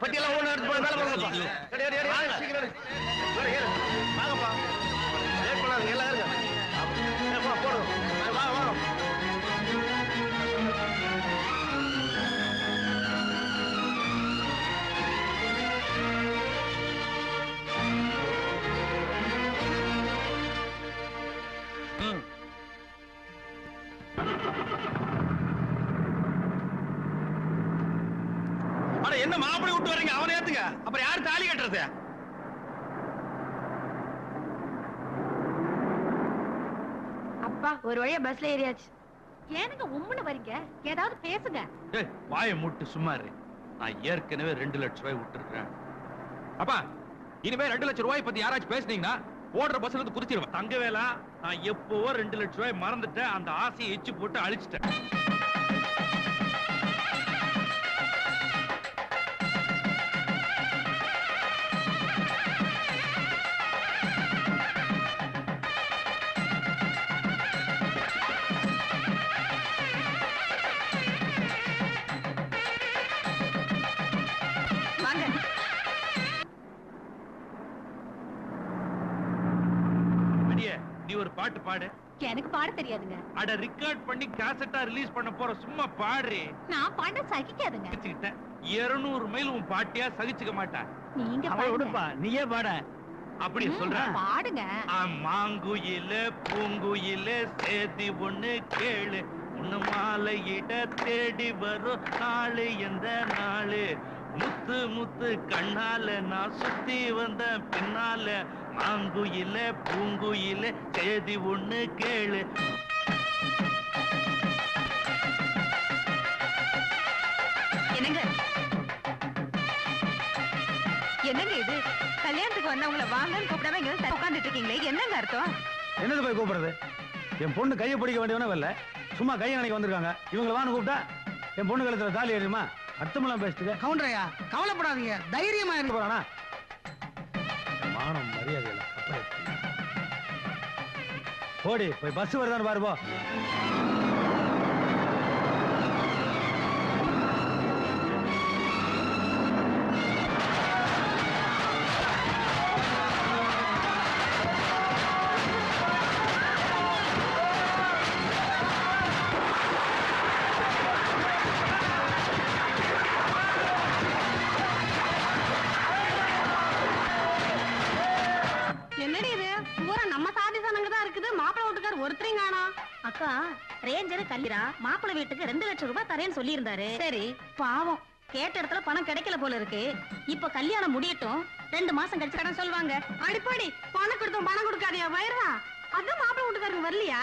பட்டியெல்லாம் ஒண்ணு எடுத்து போய் மேல போங்கப்பா. சீக்கிரம் வாங்கப்பா, லேட் பண்ணாதீங்க, எல்லாம் இருங்க. போடுறோம், வாங்க வாங்க. என்ன மாப்பிள்ளை விட்டு வரீங்க? அவனை ஏத்துங்க, அப்புறம் யாரு தாலி கட்டுறது? அப்பா, ஒரு வழியா பஸ்ல ஏறியாச்சு. ஏனுங்க உம்முன்னு வரீங்க? ஏதாவது பேசுங்க. ஏய், வாயை மூட்டு சும்மா இரு. நான் ஏற்கனவே 2 லட்சம் ரூபாய் விட்டுருக்கேன். அப்பா, இனிமே 2 லட்சம் ரூபாய் பத்தி யாராச்சும் பேசுனீங்கன்னா ஓடுற பஸ்ல இருந்து குதிச்சிருவேன். தங்கவேலா, நான் எப்பவோ 2 லட்சம் ரூபாய் மறந்துட்டேன். அந்த ஆசையை எச்சு போட்டு அழிச்சிட்டேன். நீ ஒரு பாட்டு பாடு. எனக்கு பாட தெரியாதுங்க. அட, ரெக்கார்ட் பண்ணி கேசட்டா ரிலீஸ் பண்ண போற, சும்மா பாடு. நான் பாட சகிக்காதுங்க. 200 மைல் உன் பாட்டியா சகிச்சுக்க மாட்டா. நீங்க விடுப்பா, நீயே பாட. அப்படி சொல்ற, பாடுங்க. மாங்குயில பூங்குயில சேதி ஒண்ணு கேளு, உன்னு மாலையிட தேடி வரும் நாளு எந்த நாளு, முத்து முத்து கண்ணால நான் சுத்தி வந்த பின்னால, மாங்குயில பூங்குயில சேதி ஒண்ணு கேளு. என்னங்க என்னங்க இது? கல்யாணத்துக்கு வந்தவங்கள வாங்கன்னு கூப்பிடாம இங்க வந்து உட்கார்ந்துட்டு இருக்கீங்களே, என்னங்க அர்த்தம்? என்னது போய் கூப்பிடுறது? என் பொண்ணு கையை பிடிக்க வேண்டியவனே வரல, சும்மா கையை நினைக்க வந்திருக்காங்க. இவங்களை வான்னு கூப்பிட்டா என் பொண்ணு கழுத்துல தாலி ஏறிடுமா? அர்த்தமெல்லாம் பேசிட்டு கவுண்டரையா, கவலைப்படாதீங்க, தைரியமா இருக்க போறானா? மானம் மரியாதை போடி, போய் பஸ் வருதான்னு பாரு போ. என்னடி இது? பூரா நம்ம சாதி சனங்க தான் இருக்குது, மாப்பிள்ளை வீட்டுக்கார் ஒருத்தரையும் காணோம். அக்கா, ரேஞ்சர் கல்லிரா மாப்பிள்ளை வீட்டுக்கு 2 லட்சம் ரூபாய் தரேன்னு சொல்லி இருந்தாரு. சரி, பாவம், கேட்ட இடத்துல பணம் கிடைக்கல போல இருக்கு. இப்ப கல்யாணம் முடியட்டும், 2 மாசம் கழிச்சு கடன் சொல்லுவாங்க. அடிப்படி பணம் கொடுத்தோம், பணம் கொடுக்காதியா வயிறா? அதான் மாப்பிள்ளை வீட்டுக்காரங்க வரலையா?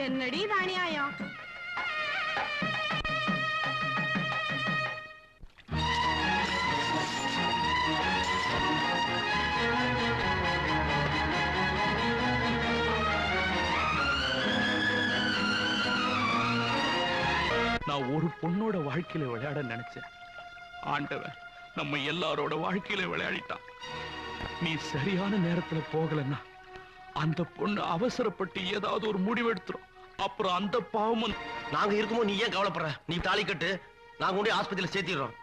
என்னடி இது அநியாயம்? நான் ஒரு பொண்ணோட வாழ்க்கையில விளையாட நினைச்சேன். ஆண்டவன் நம்ம எல்லாரோட வாழ்க்கையில விளையாடிட்டான். நீ சரியான நேரத்துல போகலன்னா அந்த பொண்ணு அவசரப்பட்டு ஏதாவது ஒரு முடிவெடுத்துரும். அப்புறம் அந்த பாவமும். நாங்க இருக்கும்போது நீ ஏன் கவலைப்படுற? நீ தாலி கட்டு, நாங்க கொண்டு ஆஸ்பத்திரியில சேர்த்திடுறோம்.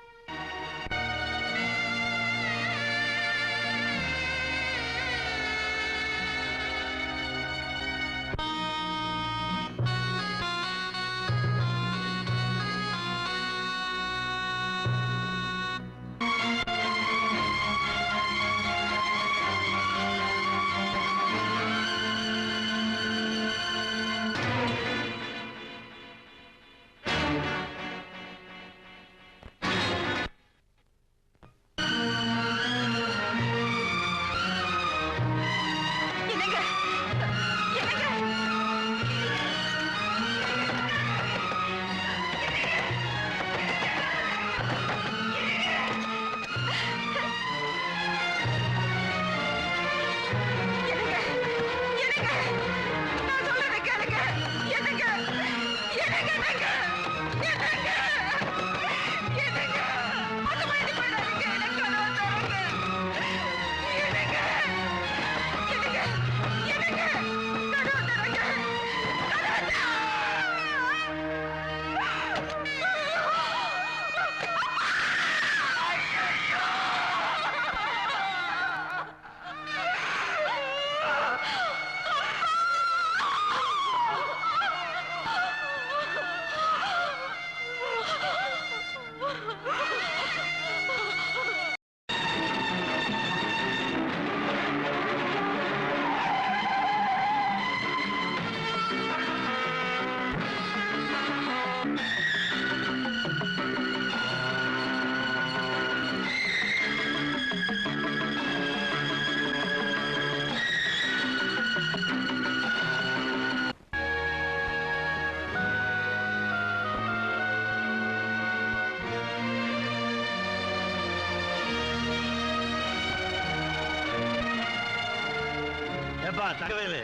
தகவல்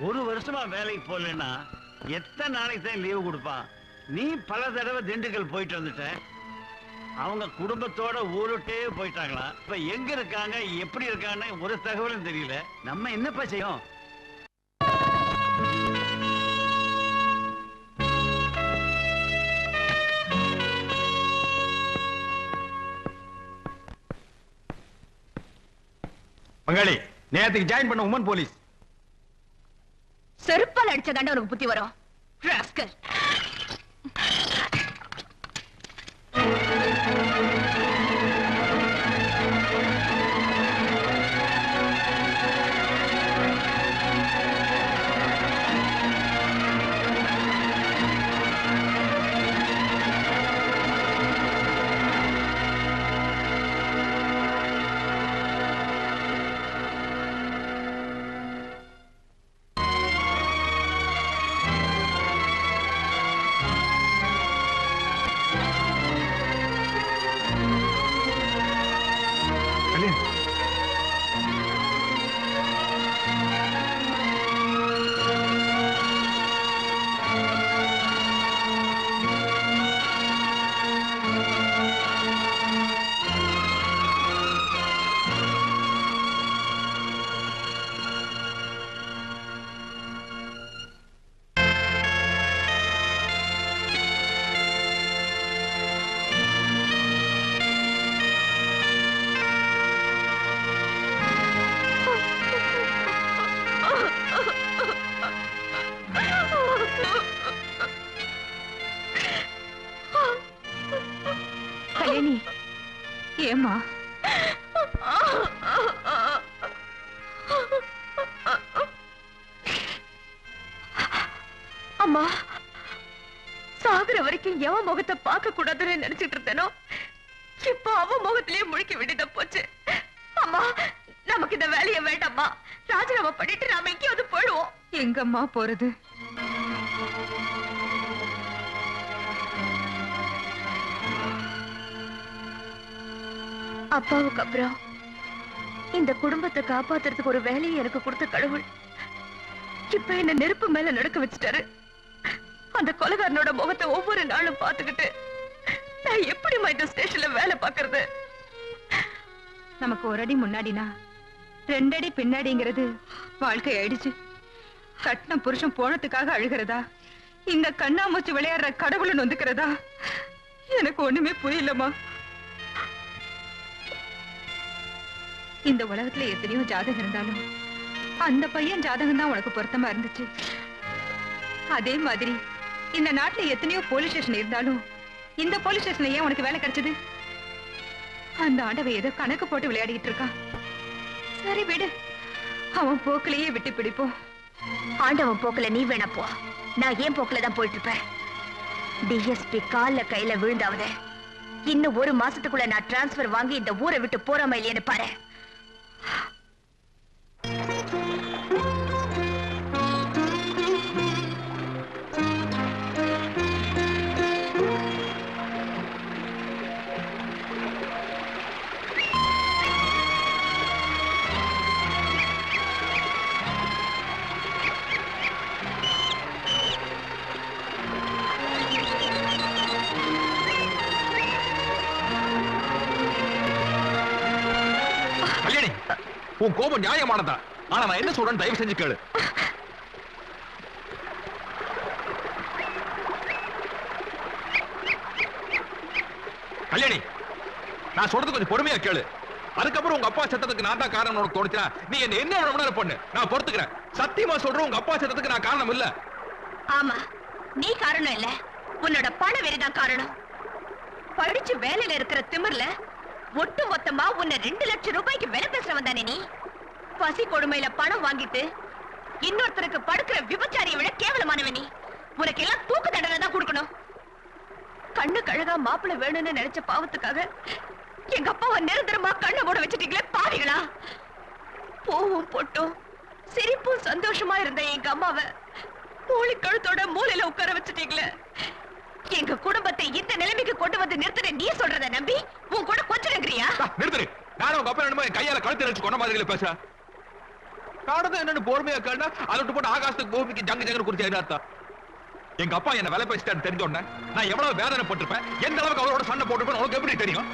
ஒரு வருஷமா வேலைக்கு போகலன்னா எத்தனை நாளைக்கு தான் லீவு கொடுப்பான்? நீ பல தடவை திண்டுக்கல் போயிட்டு வந்துட்ட. அவங்க குடும்பத்தோட ஊருட்டே போயிட்டாங்களா? இப்ப எங்க இருக்காங்க, எப்படி இருக்கான்னு ஒரு தகவலும் தெரியல. நம்ம என்னப்பா செய்யும்? பங்காளி, நேரத்துக்கு ஜாயின் பண்ண உமன் போலீஸ். செருப்பால் அடிச்ச தாண்ட உனக்கு புத்தி வரும். ராஸ்கல். ஏமா அம்மா, சாகுற வரைக்கும் எவன் முகத்தை பார்க்க கூடாதுன்னு நினைச்சிட்டு இருந்தேனோ, இப்ப அவன் முகத்திலேயே முழிக்க வேண்டியதா போச்சு. அம்மா, நமக்கு இந்த வேலையை வேண்டாம்மா. ராஜினாமா பண்ணிட்டு நாம எங்கேயாவது போயிடுவோம். எங்கம்மா போறது? அப்பாவுக்கு அப்புறம் இந்த குடும்பத்தை காப்பாத்துறதுக்கு ஒரு வேலையை எனக்கு கொடுத்த கடவுள் இப்ப என்ன நெருப்பு மேல நடக்க வச்சுட்டாரு. அந்த கொலைகாரனோட முகத்தை ஒவ்வொரு நாளும் பார்த்துக்கிட்டு நான் எப்படிமா இந்த ஸ்டேஷன்ல வேலை பார்க்கறது? நமக்கு ஒரு அடி முன்னாடினா 2 அடி பின்னாடிங்கிறது வாழ்க்கை ஆயிடுச்சு. கட்டின புருஷன் போனதுக்காக அழுகிறதா, இங்க கண்ணாமூச்சி விளையாடுற கடவுளை நொந்துக்கிறதா, எனக்கு ஒண்ணுமே புரியலமா. இந்த உலகத்துல எத்தனையோ ஜாதகம் இருந்தாலும் அந்த பையன் ஜாதகம் தான் உனக்கு பொருத்தமா இருந்துச்சு. அதே மாதிரி இந்த நாட்டுல எத்தனையோ போலீஸ் ஸ்டேஷன் இருந்தாலும் இந்த போலீஸ் ஸ்டேஷன்ல ஏன் உனக்கு வேலை கிடைச்சது? அந்த ஆண்டவன் ஏதோ கணக்கு போட்டு விளையாடிட்டு இருக்கான். சரி விடு, அவன் போக்கிலேயே விட்டு பிடிப்போம். ஆண்டவன் போக்குல நீ வேணா போ, நான் ஏன் போக்குல தான் போயிட்டு இருப்பேன். டிஎஸ்பி கால்ல கையில விழுந்தாவது இன்னும் 1 மாசத்துக்குள்ள நான் டிரான்ஸ்பர் வாங்கி இந்த ஊரை விட்டு போறாம இல்லையேன்னு பாரு. உன் கோபம் நியாயமானதா, ஆனா நான் என்ன சொல்றேன் தயவு செஞ்சு கேளு. கல்யாணி, நான் சொல்றது கொஞ்சம் பொறுமையா கேளு. அதுக்கப்புறம் உங்க அப்பா சத்தத்துக்கு நான் தான் காரணம் உனக்கு தோணுச்சா, நீ என்ன வேணா பண்ணு, நான் பொறுத்துக்கிறேன். சத்தியமா சொல்றேன், உங்க அப்பா சத்தத்துக்கு நான் காரணம் இல்ல. ஆமா, நீ காரணம் இல்ல, உன்னோட பண வெறிதான் காரணம். படிச்சு வேலையில இருக்கிற திமிர்ல ஒட்டு மொத்தமா உன்னை 2 லட்சம் ரூபாய்க்கு வேலை பேசுறவன் தானே நீ. பசி கொடுமையில பணம் வாங்கிட்டு இன்னொருத்தருக்கு படுக்கிற விபச்சாரியை விட கேவலமானவன் நீ. உனக்கு எல்லாம் தூக்கு தண்டனை தான் கொடுக்கணும். கண்ணு கழகா மாப்பிள்ளை வேணும்னு நினைச்ச பாவத்துக்காக எங்க அப்பாவை நிரந்தரமா கண்ணை மூட வச்சுட்டீங்களே பாவிகளா. பூவும் பொட்டும் சிரிப்பும் சந்தோஷமா இருந்த எங்க அம்மாவை மூளை கழுத்தோட மூலையில உட்கார வச்சுட்டீங்களே. எங்க குடும்பத்தை இந்த நிலைமைக்கு கொண்டு வந்து நிறுத்துற நீ சொல்றத நம்பி உன் கூட கொஞ்சிருக்கிறியா? நிறுத்துரு. நானும் உங்க அப்பா என்ன கையால கழுத்து நினைச்சு கொண்ட மாதிரி பேசுற. காரணம் என்னன்னு பொறுமையா கேட்டா அதை விட்டு போட்டு ஆகாசத்துக்கு பூமிக்கு ஜங்கு ஜங்கு குறிச்சு என்ன அர்த்தம்? எங்க அப்பா என்ன வேலை பேசிட்டாரு தெரிஞ்சோன்ன நான் எவ்வளவு வேதனைப்பட்டிருப்பேன், எந்த அளவுக்கு அவரோட சண்டை போட்டுருப்பேன் உனக்கு எப்படி தெரியும்?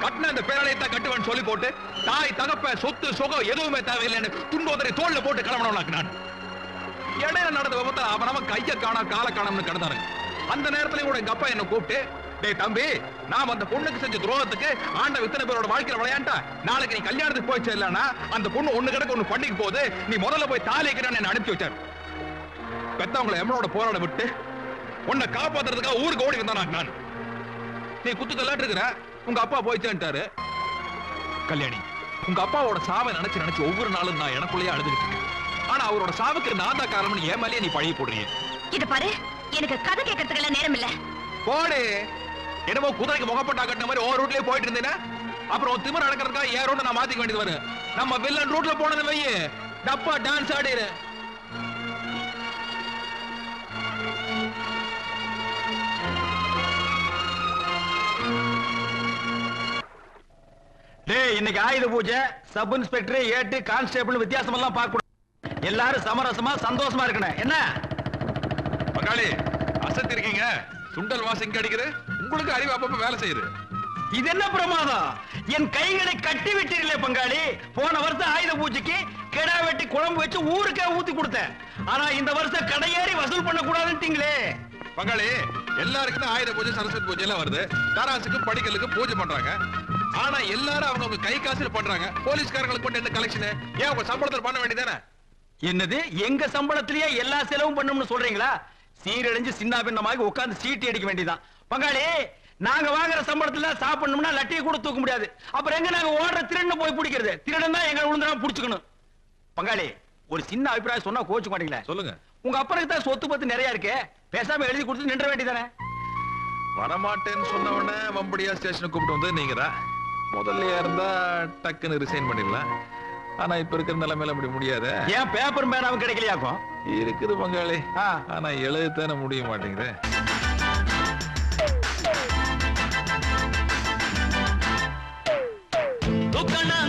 கட்டின இந்த பேராலயத்தை கட்டுவேன்னு சொல்லி போட்டு தாய் தகப்ப சொத்து சுகம் எதுவுமே தேவையில்லைன்னு துண்டோதரை தோல்ல போட்டு கிளம்பணும். நான் இடையில நடந்த விபத்துல அவன் கைய காணா கால காணம்னு கிடந்தாருங்க. அந்த நேரத்துல கூட எங்க அப்பா என்ன கூப்பிட்டு, டேய் தம்பி, நாம அந்த பொண்ணுக்கு செஞ்ச துரோகத்துக்கு ஆண்டவன் இத்தனை பேரோட வாழ்க்கையில விளையாண்டா, நாளைக்கு நீ கல்யாணத்துக்கு போய் சேரலனா அந்த பொண்ணு ஒண்ணு கிடக்கு ஒண்ணு பண்ணிக்கு போகுது, நீ முதல்ல போய் தாலி வைக்கிறான்னு என்ன அனுப்பி வச்சாரு. பெத்தவங்களை எம்மனோட போராட விட்டு உன்னை காப்பாத்துறதுக்காக ஊருக்கு ஓடி வந்தான் நான். நீ குத்து தள்ளாட்டு இருக்கிற, உங்க அப்பா போய் சேர்ந்துட்டாரு. கல்யாணி, உங்க அப்பாவோட சாவை நினைச்சு நினைச்சு ஒவ்வொரு நாளும் நான் எனக்குள்ளேயே அழுதுகிட்டு இருக்கேன். ஆனா அவரோட சாவுக்கு நான் தான் காரணம் என் மேலேயே நீ பழகி போடுறீங்க. இது பாரு, எனக்கு கதை கேட்கறதுக்கு நேரம் இல்ல. போடு. என்னமோ குதிரைக்கு முகப்பட்டா கட்டின மாதிரி ஓவர் ரூட்லயே போயிட்டு இருந்தேன்னா அப்புறம் திமிர அடக்கிறதுக்காக ஏன் ரூட் நான் மாத்திக்க வேண்டியது வரும். நம்ம வில்லன் ரூட்ல போனது வையே டப்பா டான்ஸ் ஆடிரு. டேய், இன்னைக்கு ஆயுத பூஜை. சப் இன்ஸ்பெக்டர் ஏட்டு கான்ஸ்டேபிள் வித்தியாசம் எல்லாம் பார்க்க கூடாது. எல்லாரும் சமரசமா சந்தோஷமா இருக்கணும். என்ன பங்காளி அசத்தி இருக்கீங்க? சுண்டல் வாசம் அடிக்குது, உங்களுக்கு அறிவு அப்பப்ப வேலை செய்யுது. இது என்ன பிரமாதம்? என் கைகளை கட்டி விட்டீர்களே பங்காளி. போன வருஷம் ஆயுத பூஜைக்கு கிடா வெட்டி குழம்பு வச்சு ஊருக்கே ஊத்தி கொடுத்தேன். ஆனா இந்த வருஷம் கடையேறி வசூல் பண்ண கூடாதுன்றீங்களே. பங்காளி, எல்லாருக்கும் ஆயுத பூஜை சரஸ்வதி பூஜை எல்லாம் வருது, தராசுக்கு படிக்கலுக்கு பூஜை பண்றாங்க. ஆனா எல்லாரும் அவங்க கை காசுல பண்றாங்க. போலீஸ்காரங்களுக்கு கொண்டு என்ன கலெக்ஷன்? ஏன் உங்க சம்பளத்தில் பண்ண வேண்டியதானே? என்னது, எங்க சம்பளத்திலேயே எல்லா செலவும் பண்ணணும்னு சொல்றீங்களா? சீரழிஞ்சு சின்ன பின்னமாக உட்கார்ந்து சீட்டி அடிக்க வேண்டியதான். பங்காளி, நாங்க வாங்குற சம்பளத்துல சாப்பிடணும்னா லட்டியை கூட தூக்க முடியாது. அப்புறம் எங்க நாங்க ஓடுற திருடன் போய் பிடிக்கிறது? திருடன் தான் எங்களை விழுந்துடா புடிச்சுக்கணும். பங்காளி, ஒரு சின்ன அபிப்பிராயம் சொன்னா கோச்சு மாட்டீங்களா? சொல்லுங்க. உங்க அப்பனுக்கு தான் சொத்து பத்து நிறைய இருக்கு, பேசாம எழுதி கொடுத்து நின்ற வேண்டியதானே? வரமாட்டேன்னு சொன்ன உடனே வம்படியா ஸ்டேஷனுக்கு கூப்பிட்டு வந்து நீங்க தான் முதல்ல இருந்தா டக்குன்னு ரிசைன் பண்ணிடலாம். ஆனா இப்ப இருக்கிற நிலைமையில அப்படி முடியாது. ஏன் பேப்பர் பேனாவும் கிடைக்கலையாக்கும்? இருக்குது பங்காளி, ஆனா எழுதத்தானே முடிய மாட்டேங்குது.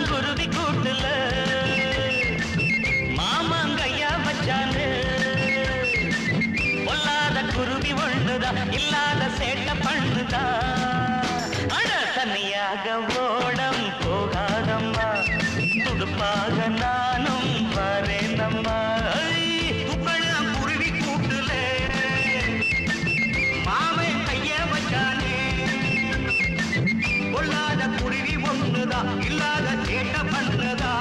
குருவி கூட்டுல மாமாங்கையா வச்சானு பொல்லாத குருவி இல்லாத சேட்ட பண்ணுதா அட தனியாக ஓடம் போகாதம்மா துடுப்பாக நானும் வரேனம்மா துப்பளம் குருவி கூட்டுல மாமன் கைய வச்சானே கொள்ளாத குருவி ஒண்ணுதான் இல்லாத சேட்ட பண்ணுதா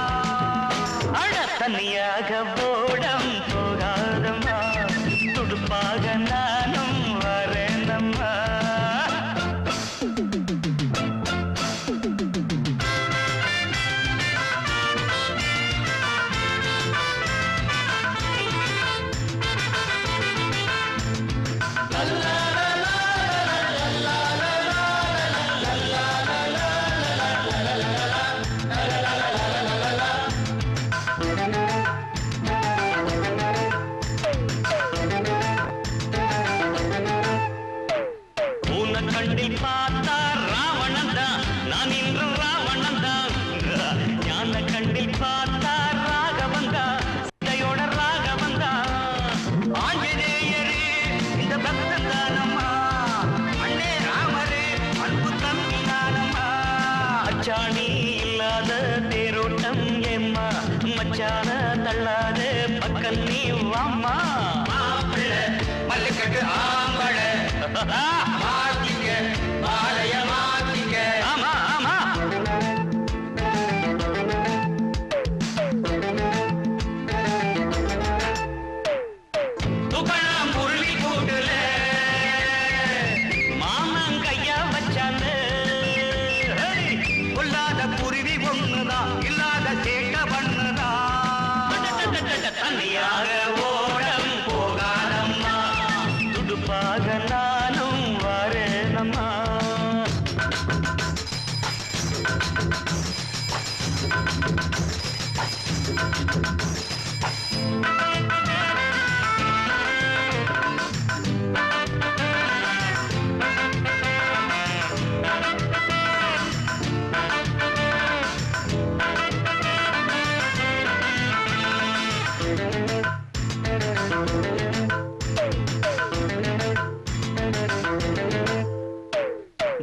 அட தனியாக ஓடம் போகாதம்மா துடுப்பாக நானும் வரேனம்மா கண்ணில் பார்த்தா ராவணன் தான் நான் இன்று ராவணன் தான் ஞான கண்ணில் பார்த்தா ராகவன் தான் சீதையோட ராகவன் தான் ஆஞ்சநேயரே இந்த பக்தன் தானம்மா அண்ணே ராமரே அன்பு தம்பி நானம்மா அச்சாணி இல்லாத தேரோட்டம் ஏம்மா மச்சான தள்ளாத பக்கம் நீ வாம்மா மாப்பிள்ளை மல்லிக்கட்டு ஆம்பளை மாத்திக்க மாலைய மாத்திக்க ஆமா ஆமா துப்பளம் குருவி கூட்டுல மாமன் கையா வச்சாங்க கொள்ளாத குருவி ஒண்ணுதான் இல்லாத சேட்ட பண்ணுதான் தனியாக ஓடம் போகாதம்மா துடுப்பாக நானும் வரேனம்மா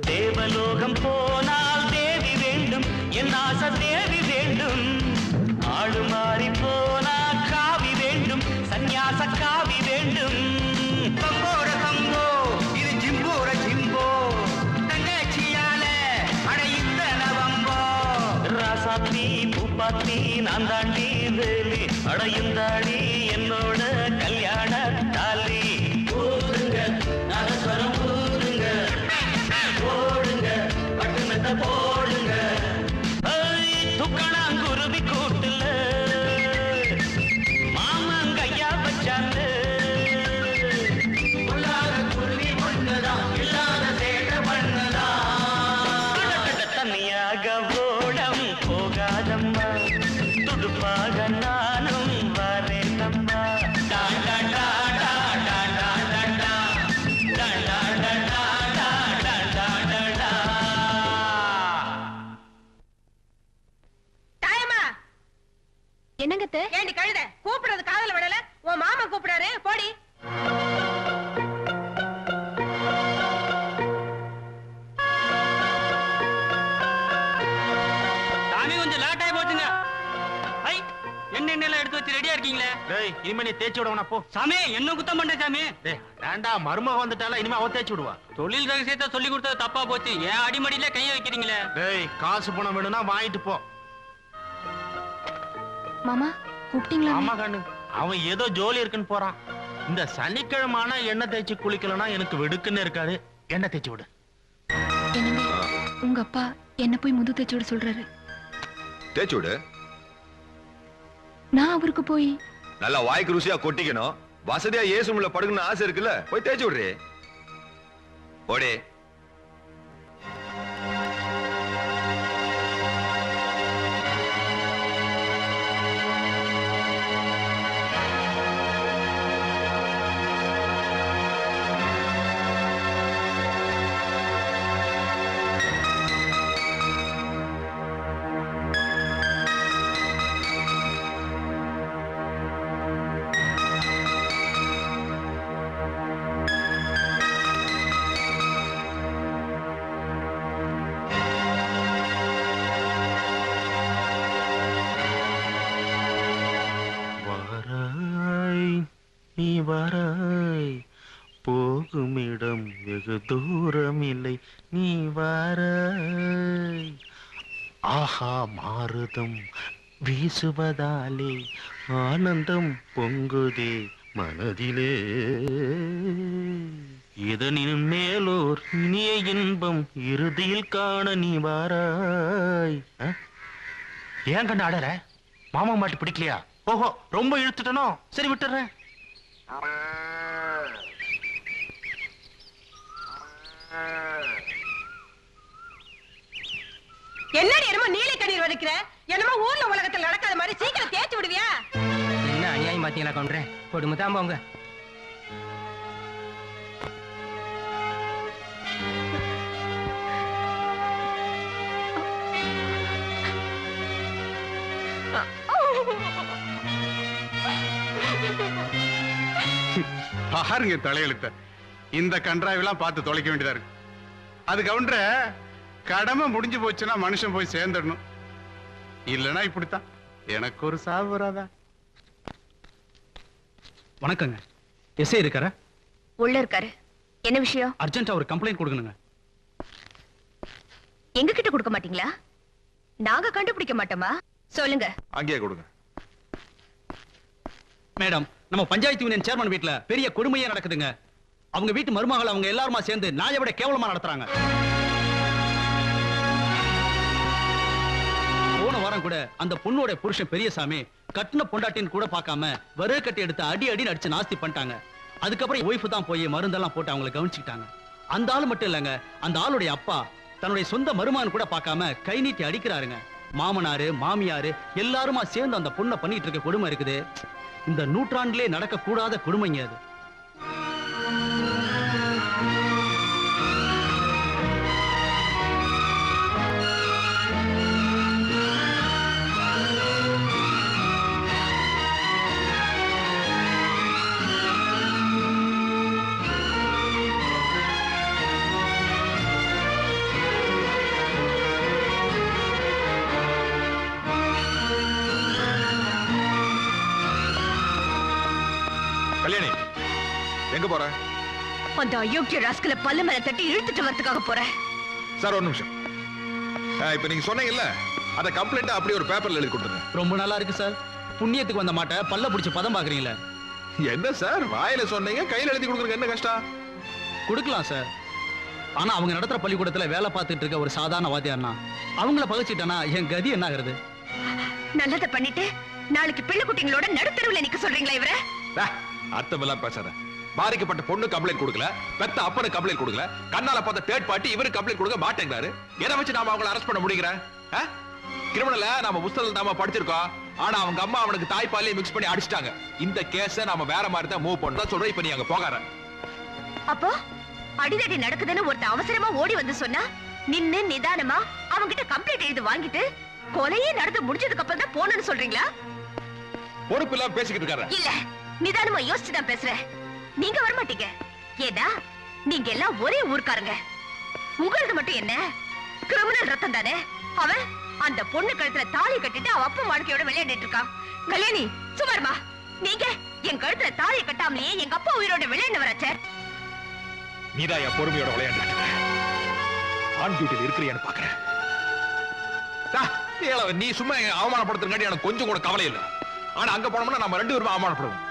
தேவலோகம் போனால் தேவி வேண்டும் என் ஆசை தேவி வேண்டும் ஆடு மாறி போனா காவி வேண்டும் சந்நியாச காவி வேண்டும் சம்போர சம்போ இது ஜிம்போர ஜிம்போ தங்கச்சியால அடையுத்தன வம்போ ராசாத்தி பூப்பாத்தி நான் தாண்டி வேலி அடையுந்தாடி என்னோட கல்யாண தாலி ஊருங்க நகஸ்வரம் ஊருங்க போடுங்க பட்டுமெத்த போடுங்க துக்கணாங்குருவி கூட்டுல மாமன் கையா வச்சாங்க கொள்ளாத குருவி ஒண்ணுதான் இல்லாத சேட்ட பண்ணுதான் தனியாக ஓடம் போகாதம்மா துடுப்பாக நானும் வரேனம்மா என்னங்கத்த ஏண்டி கழுத கூப்பிடுறது காதல விடல உன் மாமா கூப்பிடாரு போடி சாமி கொஞ்சம் லேட் ஆகி போச்சுங்க ஐ எண்ணெய் எடுத்து வச்சு ரெடியா இருக்கீங்களே டேய் இனிமே நீ தேய்ச்சி விடவனா போ சாமி என்ன குத்தம் பண்ற சாமி டேய் வேண்டா மருமக வந்துட்டால இனிமே அவ தேய்ச்சி விடுவா தொழில் ரகசியத்தை சொல்லி கொடுத்தது தப்பா போச்சு ஏன் அடிமடியில கைய வைக்கிறீங்களே டேய் காசு பணம் வேணும்னா வாங்கிட்டு போ மாமா கூப்பிட்டீங்களா ஆமா கண்ணு அவன் ஏதோ ஜோலி இருக்குன்னு போறான் இந்த சனிக்கிழமான எண்ணெய் தேய்ச்சி குளிக்கலனா எனக்கு வெடுக்குன்னு இருக்காது எண்ணெய் தேய்ச்சி விடு உங்க அப்பா என்ன போய் முது தேய்ச்சி விட சொல்றாரு தேய்ச்சி விடு நான் அவருக்கு போய் நல்லா வாய்க்கு ருசியா கொட்டிக்கணும் வசதியா ஏசுமுள்ள படுக்கணும்னு ஆசை இருக்குல்ல போய் தேய்ச்சி விடுறே ஓடே நீ வாராய் போகுமிடம் வெகு தூரமில்லை நீ வாராய் ஆஹா மாறுதம் வீசுவதாலே ஆனந்தம் பொங்குதே மனதிலே இதனின் மேலோர் இனிய இன்பம் இறுதியில் காண நீ வாராய். ஏன் கண்டு ஆடற? மாமா மாட்டு பிடிக்கலையா? ஓஹோ ரொம்ப இழுத்துட்டனோ, சரி விட்டுறேன். என்னடி என்னமோ நீலி கண்ணீர் வலிக்கிற? என்னமோ ஊர்ல உலகத்துல நடக்காத மாதிரி சீக்கிரம் தேய்ச்சி விடுவியா? என்ன அநியாயம் பாத்தீங்களா கவுண்டரே? கொடுமைதான் போங்க. பாருங்க தலையெழுத்த இந்த கன்றாவெல்லாம் பார்த்து தொலைக்க வேண்டியதா இருக்கு. அது கவுண்டர கடமை முடிஞ்சு போச்சுன்னா மனுஷன் போய் சேர்ந்துடணும், இல்லைன்னா இப்படித்தான். எனக்கு ஒரு சாவு வராதா? வணக்கங்க. எஸ்ஐ இருக்காரா? உள்ள இருக்காரு. என்ன விஷயம்? அர்ஜென்ட்டா ஒரு கம்ப்ளைண்ட் கொடுக்கணுங்க. எங்க கிட்ட கொடுக்க மாட்டீங்களா? நாங்க கண்டுபிடிக்க மாட்டோமா? சொல்லுங்க. அங்கேயே கொடுங்க. மேடம், நம்ம பஞ்சாயத்து யூனியன் சேர்மன் வீட்ல பெரிய கொடுமையே நடக்குதுங்க. அவங்க வீட்டு மருமகள் அவங்க எல்லாருமா சேர்ந்து நாயை விட கேவலமா நடத்துறாங்க. போன வாரம் கூட அந்த பொண்ணோட புருஷன் பெரியசாமி கட்டின பொண்டாட்டின்னு கூட பார்க்காம வரு கட்டி எடுத்து அடி அடின்னு அடிச்சு நாஸ்தி பண்ணிட்டாங்க. அதுக்கப்புறம் ஒய்ஃப் தான் போய் மருந்தெல்லாம் போட்டு அவங்களை கவனிச்சுக்கிட்டாங்க. அந்த ஆள் மட்டும் இல்லங்க, அந்த ஆளுடைய அப்பா தன்னுடைய சொந்த மருமகன் கூட பார்க்காம கை நீட்டி அடிக்கிறாருங்க. மாமனாரு மாமியாரு எல்லாருமா சேர்ந்து அந்த பொண்ணை பண்ணிட்டு இருக்க கொடுமை இருக்குது. இந்த நூற்றாண்டிலே நடக்க கூடாத கொடுமைங்க அது. கல்யாணி எங்க போற? அந்த அயோக்கிய ராஸ்கல பல்ல மேல தட்டி இழுத்துட்டு வரதுக்காக போறேன். சார் ஒரு நிமிஷம். இப்ப நீங்க சொன்னீங்கல்ல, அத கம்ப்ளைண்ட் அப்படியே ஒரு பேப்பர்ல எழுதி கொடுத்துருங்க. ரொம்ப நல்லா இருக்கு சார். புண்ணியத்துக்கு வந்த மாட்ட பல்ல பிடிச்சு பதம் பாக்குறீங்களா? என்ன சார் வாயில சொன்னீங்க, கையில எழுதி கொடுக்குறது என்ன கஷ்டம்? கொடுக்கலாம் சார். ஆனா அவங்க நடத்துற பள்ளிக்கூடத்துல வேலை பார்த்துட்டு இருக்க ஒரு சாதாரண வாத்தியார்னா அவங்கள பகச்சிட்டானா என் கதி என்ன ஆகுறது? நல்லத பண்ணிட்டு நாளைக்கு பிள்ளை குட்டிங்களோட நடுத்தருவுல நிக்க சொல்றீங்களா இவர? அர்த்தமெல்லாம் பேசாத. பாதிக்கப்பட்ட பொண்ணு கம்ப்ளைண்ட் கொடுக்கல, பெத்த அப்பனு கம்ப்ளைண்ட் கொடுக்கல, கண்ணால பார்த்த தேர்ட் பார்ட்டி இவரு கம்ப்ளைண்ட் கொடுக்க மாட்டேங்கிறாரு. எதை வச்சு நாம அவங்களை அரெஸ்ட் பண்ண முடியுங்கிற? கிரிமினல நாம புத்தகத்துல நாம படிச்சிருக்கோம். ஆனா அவங்க அம்மா அவனுக்கு தாய்ப்பாலையும் மிக்ஸ் பண்ணி அடிச்சிட்டாங்க. இந்த கேஸ நாம வேற மாதிரி தான் மூவ் பண்ணா சொல்றேன். இப்ப நீ அங்க போகாத. அப்போ அடிதடி நடக்குதுன்னு ஒருத்த அவசரமா ஓடி வந்து சொன்னா நின்னு நிதானமா அவங்கிட்ட கம்ப்ளைண்ட் எழுதி வாங்கிட்டு கொலையே நடந்து முடிஞ்சதுக்கு அப்புறம் தான் போனன்னு சொல்றீங்களா? பொறுப்பு இல்லாம பேசிக்கிட்டு இருக்காரு. இல்ல, நிதானமா யோசிச்சு தான் பேசுறேன். நீங்க வர மாட்டீங்க. ஏடா நீங்க எல்லாம் ஒரே ஊர்க்காரங்க. உங்களுக்கு மட்டும் என்ன கிரிமினல் ரத்தம் தானே? அவன் அந்த பொண்ணு கழுத்துல தாலி கட்டிட்டு அவ அப்பா வாழ்க்கையோட விளையாடிட்டு இருக்கான். கல்யாணி சுமார்மா, நீங்க என் கழுத்துல தாலி கட்டாமலேயே எங்க அப்பா உயிரோட விளையாண்டு வராச்சே. நீதான் என் பொறுமையோட விளையாண்டு ஆன் டியூட்டில இருக்கிறியான்னு பாக்குறேன். நீ சும்மா அவமானப்படுத்துறங்காட்டி எனக்கு கொஞ்சம் கூட கவலை இல்லை. ஆனா அங்க போனோம்னா நம்ம ரெண்டு பேரும் அவமானப்படுவோம்.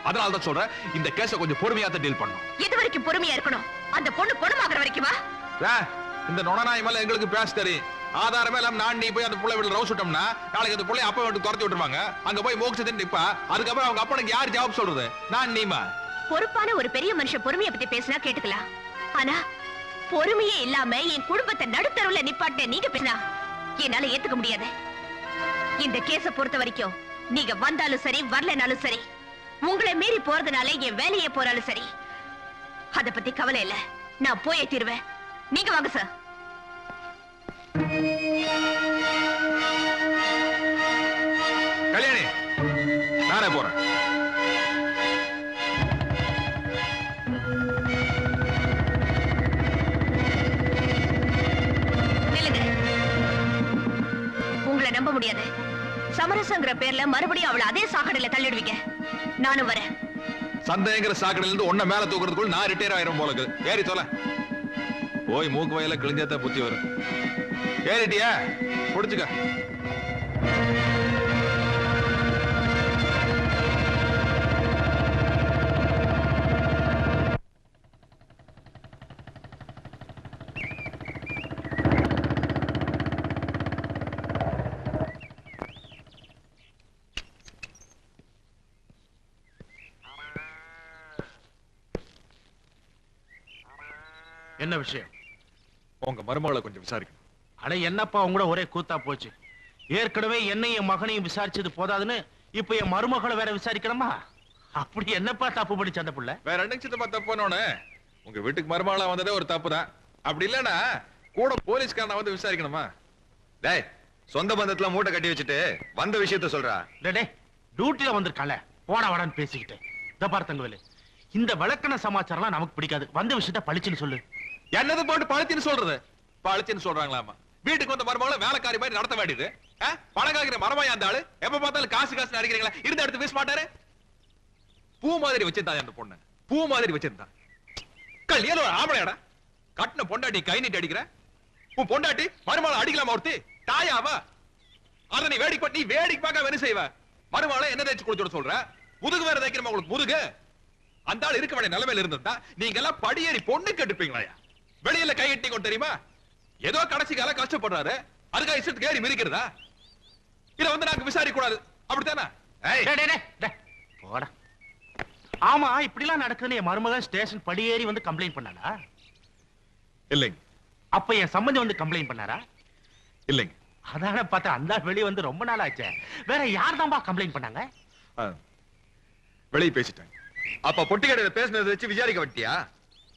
அதனால தான் சொல்றேன், இந்த கேஸ கொஞ்சம் பொறுமையா தான் டீல் பண்ணணும். இது வரைக்கும் பொறுமையா இருக்கணும். அந்த பொண்ணு பொண்ணாகற வரைக்குமா? இந்த நொணநாய் மேல எங்களுக்கு பேச தெரியும். ஆதாரமே எல்லாம் நான் நீ போய் அந்த புள்ளை வீட்டுல ரவுஸ் விட்டோம்னா நாளைக்கு அந்த புள்ளைய அப்பா வீட்டு துரத்தி விட்டுருவாங்க. அங்க போய் மோட்சத்தின் நிப்பா. அதுக்கப்புறம் அவங்க அப்பனுக்கு யார் ஜவாப் சொல்றது? நான் நீமா? பொறுப்பான ஒரு பெரிய மனுஷன் பொறுமையை பத்தி பேசினா கேட்டுக்கலாம். ஆனா பொறுமையே இல்லாம என் குடும்பத்தை நடுத்தருவுல நிப்பாட்ட நீங்க பேசினா என்னால ஏத்துக்க முடியாது. இந்த கேஸ பொறுத்த வரைக்கும் நீங்க வந்தாலும் சரி வரலனாலும் சரி, உங்களை மீறி போறதுனால என் வேலையே போறாலும் சரி, அத பத்தி கவலை இல்ல. நான் போயே தீருவேன். நீங்க வாங்க சார். கல்யாணி நானே போறேன். உங்களை நம்ப முடியாது. சமரசங்கிற பேர்ல மறுபடியும் அவளை அதே சாக்கடையில தள்ளிடுவீங்க. நானும் வரேன். சந்தைங்கிற சாக்கடையில இருந்து ஒன்ன மேல தூக்குறதுக்குள்ள நான் ரிட்டையர் ஆயிரும் போல இருக்குது. ஏறி சொல்ல போய் மூக்கு வயல கிழிஞ்சா புத்தி வரும். ஏறிட்டியா? புடிச்சுக்க. என்ன விஷயம்? உங்க மருமகளை கொஞ்சம் விசாரிக்கணும். அட என்னப்பா உங்களோட ஒரே கூத்தா போச்சு. ஏற்கனவே என்னையும் என் மகனையும் விசாரிச்சது போதாதுன்னு இப்ப என் மருமகளை வேற விசாரிக்கணுமா? அப்படி என்னப்பா தப்பு படிச்ச அந்த புள்ள? வேற என்ன சித்தப்பா தப்புனோன்னு உங்க வீட்டுக்கு மருமகளா வந்ததே ஒரு தப்பு தான். அப்படி இல்லனா கூட போலீஸ்காரனை வந்து விசாரிக்கணுமா? டேய் சொந்த பந்தத்துல மூட்டை கட்டி வச்சுட்டு வந்த விஷயத்த சொல்றா. டேய் டியூட்டில வந்திருக்கால போடா வாடான்னு பேசிக்கிட்டு. இத பாரு தங்கவேலு, இந்த விளக்கண சமாச்சாரம்லாம் நமக்கு பிடிக்காது. வந்த விஷயத்த பளிச்சுன்னு சொல்லு. என்னது போட்டு பழிச்சுன்னு சொல்றது? பழிச்சுன்னு சொல்றாங்களாமா? வீட்டுக்கு வந்த மருமகளை வேலைக்காரி மாதிரி நடத்த வேண்டியது. பழகாகிற மரமாயா அந்த ஆளு? எப்ப பார்த்தாலும் காசு காசு அடிக்கிறீங்களா? இருந்த எடுத்து வீச மாட்டாரு. பூ மாதிரி வச்சிருந்தா அந்த பொண்ணு, பூ மாதிரி வச்சிருந்தா. கல்யாணம் ஒரு ஆம்பளையாடா, கட்டின பொண்டாட்டி கை நீட்டி அடிக்கிற. உன் பொண்டாட்டி மருமகளை அடிக்கலாமா? ஒருத்தி தாயாவா? அத நீ வேடிக்கை பார்க்க வேணும் செய்வ. மருமகளை என்ன தேய்ச்சி குடிச்சுட சொல்ற? முதுகு வேற தேய்க்கிறமா உங்களுக்கு முதுகு? அந்த ஆள் இருக்க வேண்டிய நிலைமையில இருந்திருந்தா நீங்க எல்லாம் படியேறி பொண்ணு கட்டுப்பீங்களா? வெளியில கை கட்டிங்க தெரியுமா? ஏதோ கடைசி கால கஷ்டப்படுறாரு, அதுக்காக இஷ்டத்துக்கு ஏறி மிதிக்கிறதா? இத வந்து நாங்க விசாரிக்க கூடாது, அப்படித்தானே? போடா. ஆமா, இப்படி எல்லாம் நடக்குதுன்னு என் மருமகன் ஸ்டேஷன் படியேறி வந்து கம்ப்ளைண்ட் பண்ணானா? இல்லைங்க. அப்ப என் சம்பந்தி வந்து கம்ப்ளைண்ட் பண்ணாரா? இல்லைங்க. அதான பார்த்தா அந்த வெளியே வந்து ரொம்ப நாள் ஆச்சு. வேற யார் தான்பா கம்ப்ளைண்ட் பண்ணாங்க? வெளியே பேசிட்டாங்க. அப்ப பொட்டி கடையில பேசினதை வச்சு விசாரிக்க வட்டியா?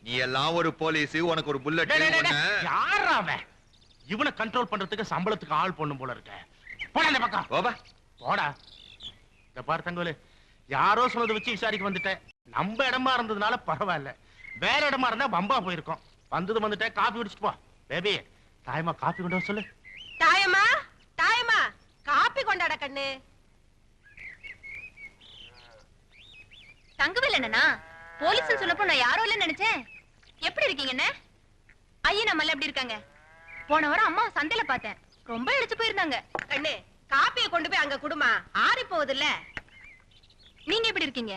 நீ எல்லாம் ஒரு போலீஸ், உனக்கு ஒரு புல்லட். யாரா அவன்? இவனை கண்ட்ரோல் பண்றதுக்கு சம்பளத்துக்கு ஆள் பொண்ணும் போல இருக்க. போடா இந்த பக்கம். போடா. இந்த பாரு தங்கவேலு, யாரோ சொன்னதை வச்சு விசாரிக்க வந்துட்டேன். நம்ம இடமா இருந்ததுனால பரவாயில்ல, வேற இடமா இருந்தா பம்பா போயிருக்கோம். வந்தது வந்துட்டேன், காபி குடிச்சிட்டு போ. பேபி, தாயமா காபி கொண்டு வர சொல்லு. தாயம்மா, தாயம்மா காப்பி கொண்டாட கண்ணு. தங்கவேல் என்னன்னா போலீஸ் சொன்னப்போ நான் யாரோ இல்ல நினைச்சேன். எப்படி இருக்கீங்க என்ன? ஐயா நம்ம எப்படி இருக்காங்க? போன வாரம் அம்மா சந்தையில பார்த்தேன், ரொம்ப இடிச்சு போயிருந்தாங்க. கண்ணு, காப்பியை கொண்டு போய் அங்க குடுமா, ஆறி போகுது இல்ல. நீங்க எப்படி இருக்கீங்க?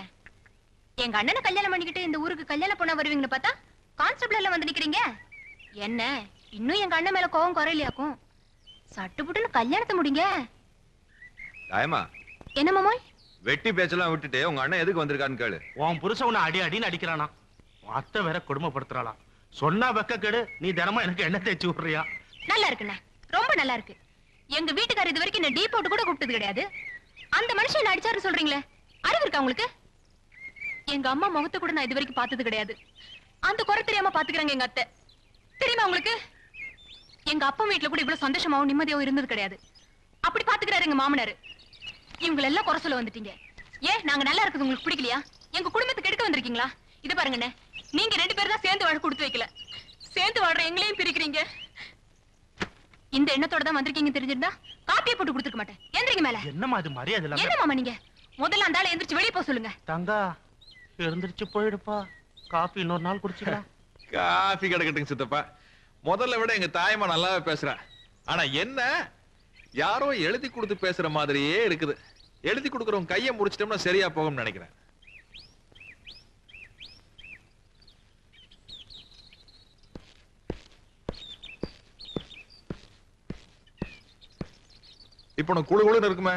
எங்க அண்ணனை கல்யாணம் பண்ணிக்கிட்டு இந்த ஊருக்கு கல்யாணம் பண்ண வருவீங்கன்னு பார்த்தா கான்ஸ்டபிள் எல்லாம் வந்து நிக்கிறீங்க. என்ன இன்னும் எங்க அண்ணன் மேல கோவம் குறையிலையாக்கும்? சட்டு புட்டுன்னு கல்யாணத்தை முடிங்க. தாயமா, என்ன மாமோய்? வெட்டி பேச்செல்லாம் விட்டுட்டு உங்க அண்ணன் எதுக்கு வந்திருக்கான்னு கேளு. உன் புருஷன் உன்னை அடி அடின்னு அடிக்கிறானா? அத்தை வேற கொடுமைப்படுத்துறாளாம். சொன்னா வெக்க கேடு, நீ தினமும் எனக்கு என்ன தேய்ச்சி விடுறியா? நல்லா இருக்குண்ணே, ரொம்ப நல்லா இருக்கு. எங்க வீட்டுக்காரர் இது வரைக்கும் என்ன டீ போட்டு கூட கூப்பிட்டது கிடையாது. அந்த மனுஷன் என்ன அடிச்சாரு சொல்றீங்களே, அறிவு இருக்கா உங்களுக்கு? எங்க அம்மா முகத்தை கூட நான் இது வரைக்கும் பார்த்தது கிடையாது. அந்த குறை தெரியாம பாத்துக்கிறாங்க எங்க அத்தை. தெரியுமா உங்களுக்கு? எங்க அப்பா வீட்டுல கூட இவ்வளவு சந்தோஷமாவும் நிம்மதியாவும் இருந்தது கிடையாது. அப்படி பாத்துக்கிறாரு எங்க மாமனாரு. இவங்க எல்லாம் குறை சொல்ல வந்துட்டீங்க. ஏன் நாங்க நல்லா இருக்குது உங்களுக்கு பிடிக்கலையா? எங்க குடும்பத்துக்கு எடுக்க வந்திருக்கீங்களா? இத பாருங்கண்ணே, நீங்க 2 பேரும் தான் சேர்ந்து வாழ கொடுத்து வைக்கல, சேர்ந்து வாழ்ற எங்களையும் பிரிக்கிறீங்க. இந்த எண்ணத்தோட தான் வந்திருக்கீங்க தெரிஞ்சிருந்தா காப்பியை போட்டு கொடுத்துக்க மாட்டேன். எந்திரிங்க மேல. என்னமா அது மரியாதை இல்லாம? என்ன மாமா நீங்க? முதல்ல அந்த ஆளை எந்திரிச்சு வெளியே போக சொல்லுங்க. தங்கா எந்திரிச்சு போயிடுப்பா, காப்பி இன்னொரு நாள் குடிச்சுக்கலாம். காபி கிடக்கட்டுங்க சித்தப்பா. முதல்ல விட எங்க தாயமா நல்லாவே பேசுறா. ஆனா என்ன யாரோ எழுதி கொடுத்து பேசுற மாதிரியே இருக்குது. எழுதி கொடுக்கறவங்க கையை முடிச்சிட்டோம்னா சரியா போகும்னு நினைக்கிறேன். இப்ப உனக்கு குழு குழுன்னு இருக்குமே,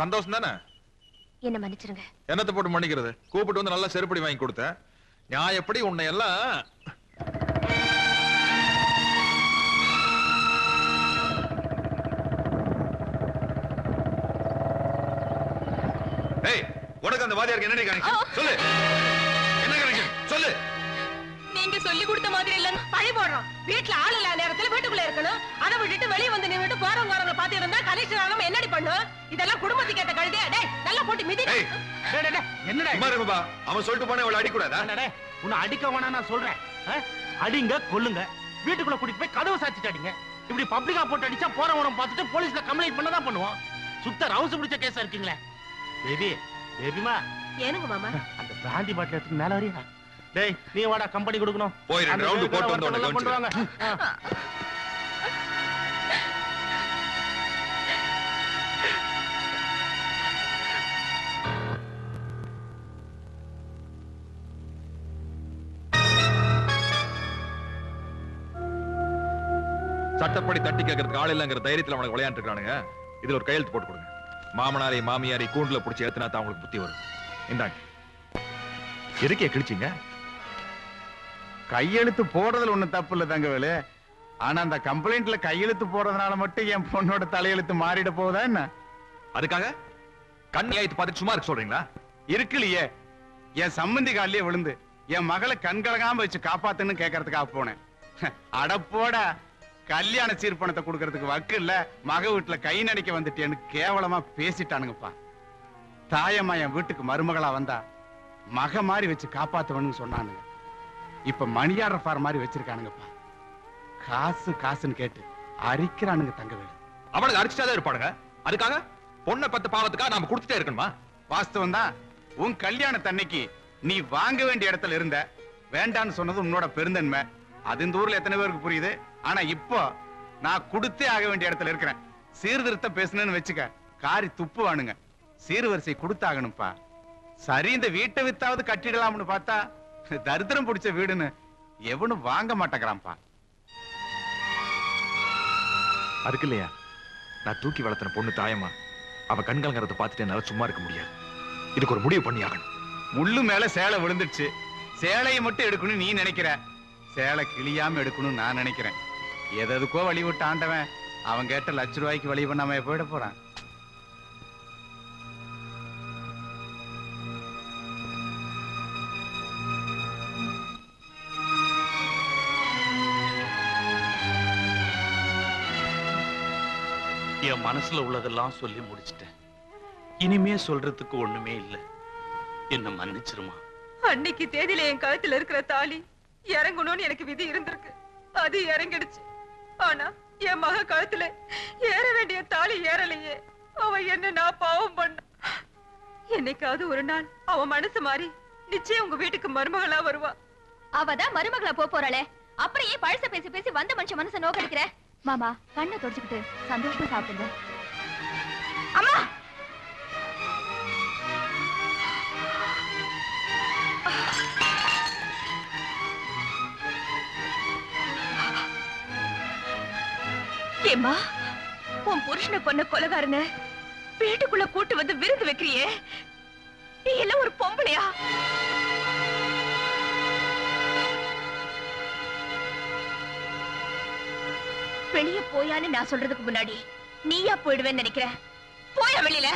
சந்தோஷம் தானே? என்ன மன்னிச்சிருங்க. என்னத்தை போட்டு மன்னிக்கிறது? கூப்பிட்டு வந்து நல்லா செருப்படி வாங்கி கொடுத்தேன். நான் எப்படி உன்னை எல்லாம் உனக்கு அந்த வாதியாருக்கு என்ன கனெக்ஷன் சொல்லு? என்ன கனெக்ஷன் சொல்லு? நீங்க சொல்லி கொடுத்த மாதிரி இல்ல, பழி போடுறோம். வீட்டுல ஆள் இல்லாத நேரத்துல வீட்டுக்குள்ள இருக்கணும், அதை விட்டுட்டு வெளியே வந்து நின்னுட்டு போறவங்க வரவங்க பாத்து இருந்தா கலெக்ஷன் ஆகாம என்னடி பண்ணும்? இதெல்லாம் குடும்பத்துக்கு ஏத்த கழுதியா? டேய் நல்லா போட்டு மிதி. என்னடா அவன் சொல்லிட்டு போனா அவளை அடிக்கூடாதா? உன்னை அடிக்க வேணா நான் சொல்றேன். அடிங்க கொல்லுங்க, வீட்டுக்குள்ள கூட்டிட்டு போய் கதவை சாத்திட்டு அடிங்க. இப்படி பப்ளிக்கா போட்டு அடிச்சா போறவரம் பார்த்துட்டு போலீஸ்ல கம்ப்ளைண்ட் பண்ணதான் பண்ணுவோம். சுத்த ரவுசு பிடிச்ச கேஸா இருக்கீங்களே. பேபி, பேபிமா, ஏனுங்க மாமா? அந்த பிராந்தி பாட்டில் எடுத்து மேல வரியா? டேய் நீ வாடா, கம்பெனி கொடுக்கணும். போய் 2 ரவுண்ட் போட்டு வந்து உன்னை கொண்டு வாங்க. சட்டப்படி தட்டி கேட்கறதுக்கு ஆள் இல்லங்கிற தைரியத்துல அவனுக்கு விளையாண்டு இருக்கானுங்க. இதுல ஒரு கையெழுத்து போட்டு கொடுங்க. மாமனாரை மாமியாரை கூண்டுல புடிச்சு ஏத்துனா தான் அவங்களுக்கு புத்தி வரும். இந்தாங்க. எதுக்கே கிழிச்சிங்க? கையெழுத்து போடுறதுல ஒண்ணு தப்பு இல்ல தங்கவேலு. ஆனா அந்த கம்ப்ளைண்ட்ல கையெழுத்து போடுறதுனால மட்டும் என் பொண்ணோட தலையெழுத்து மாறிட போகுதா என்ன? அதுக்காக கண் ஆயிட்டு பார்த்து சும்மா இருக்க சொல்றீங்களா? இருக்குல்லையே, என் சம்பந்தி காலிலே விழுந்து என் மகளை கண்கலகாம வச்சு காப்பாத்துன்னு கேட்கறதுக்காக போனேன். அடப்போட கல்யாண சீர்பணத்தை கொடுக்கறதுக்கு வக்கு இல்ல, மக வீட்டுல கை நடிக்க வந்துட்டேன்னு கேவலமா பேசிட்டானுங்கப்பா. தாயம்மா என் வீட்டுக்கு மருமகளா வந்தா மக மாதிரி வச்சு காப்பாத்துவன்னு சொன்னானுங்க. இப்ப மணியாடுற ஃபார் மாதிரி வச்சிருக்கானுங்கப்பா. காசு காசுன்னு கேட்டு அரிக்கிறானுங்க தங்கவேலு. அவனுக்கு அரிச்சிட்டாதான் இருப்பானுங்க. அதுக்காக பொண்ணை பத்து பாவத்துக்காக நாம கொடுத்துட்டே இருக்கணுமா? வாஸ்தவம் தான். உன் கல்யாணத்தன்னைக்கு நீ வாங்க வேண்டிய இடத்துல இருந்த, வேண்டான்னு சொன்னது உன்னோட பெருந்தன்மை. அது இந்த ஊர்ல எத்தனை பேருக்கு புரியுது? ஆனா இப்போ நான் கொடுத்தே ஆக வேண்டிய இடத்துல இருக்கிறேன். சீர்திருத்தம் பேசுனேன்னு வச்சுக்க, காரி துப்புவானுங்க. சீர்வரிசை கொடுத்தாகணும்ப்பா. சரி, இந்த வீட்டை வித்தாவது கட்டிடலாம்னு பார்த்தா தரித்திரம் பிடிச்ச வீடுன்னு எவனும் வாங்க மாட்டேங்கிறான்ப்பா. அதுக்கு இல்லையா நான் தூக்கி வளர்த்தின பொண்ணு தாயம்மா அவ கண்கலங்கறத பார்த்துட்டு என்னால சும்மா இருக்க முடியாது. இதுக்கு ஒரு முடிவு பண்ணி ஆகணும். முள்ளு மேல சேலை விழுந்துடுச்சு. சேலையை மட்டும் எடுக்கணும் நீ நினைக்கிற, சேலை கிளியாம எடுக்கணும் நான் நினைக்கிறேன். எதுக்கோ வழி விட்டு ஆண்டவன் அவன் கேட்ட ₹1,00,000 வழி பண்ணாம போயிட போறான். என் மனசுல உள்ளதெல்லாம் சொல்லி முடிச்சிட்டேன். இனிமே சொல்றதுக்கு ஒண்ணுமே இல்ல. என்ன மன்னிச்சிருமா. அன்னைக்கு தேதியில என் கழுத்துல இருக்கிற தாலி இறங்கணும்னு எனக்கு விதி இருந்திருக்கு. அது இறங்கிடுச்சு. ஆனா என் மக கழுத்துல ஏற வேண்டிய தாலி ஏறலையே. அவ என்ன நான் பாவம் பண்ண. என்னைக்காவது ஒரு நாள் அவ மனசு மாறி நிச்சயம் உங்க வீட்டுக்கு மருமகளா வருவா. அவதான் மருமகளா போறாளே, அப்புறம் ஏன் பழச பேசி பேசி வந்த மனுஷ மனசை நோக்கடிக்கிற? மாமா கண்ணை தொடச்சுக்கிட்டு சந்தோஷமா சாப்பிடுங்க. அம்மா ஏம்மா, உன் புருஷனை கொன்ன கொலைகாரன வீட்டுக்குள்ள கூட்டு வந்து விருந்து வைக்கிறியே, நீ எல்லாம் ஒரு பொம்பளையா? வெளிய போயான்னு நான் சொல்றதுக்கு முன்னாடி நீயா போயிடுவேன்னு நினைக்கிற? போயா வெளியில.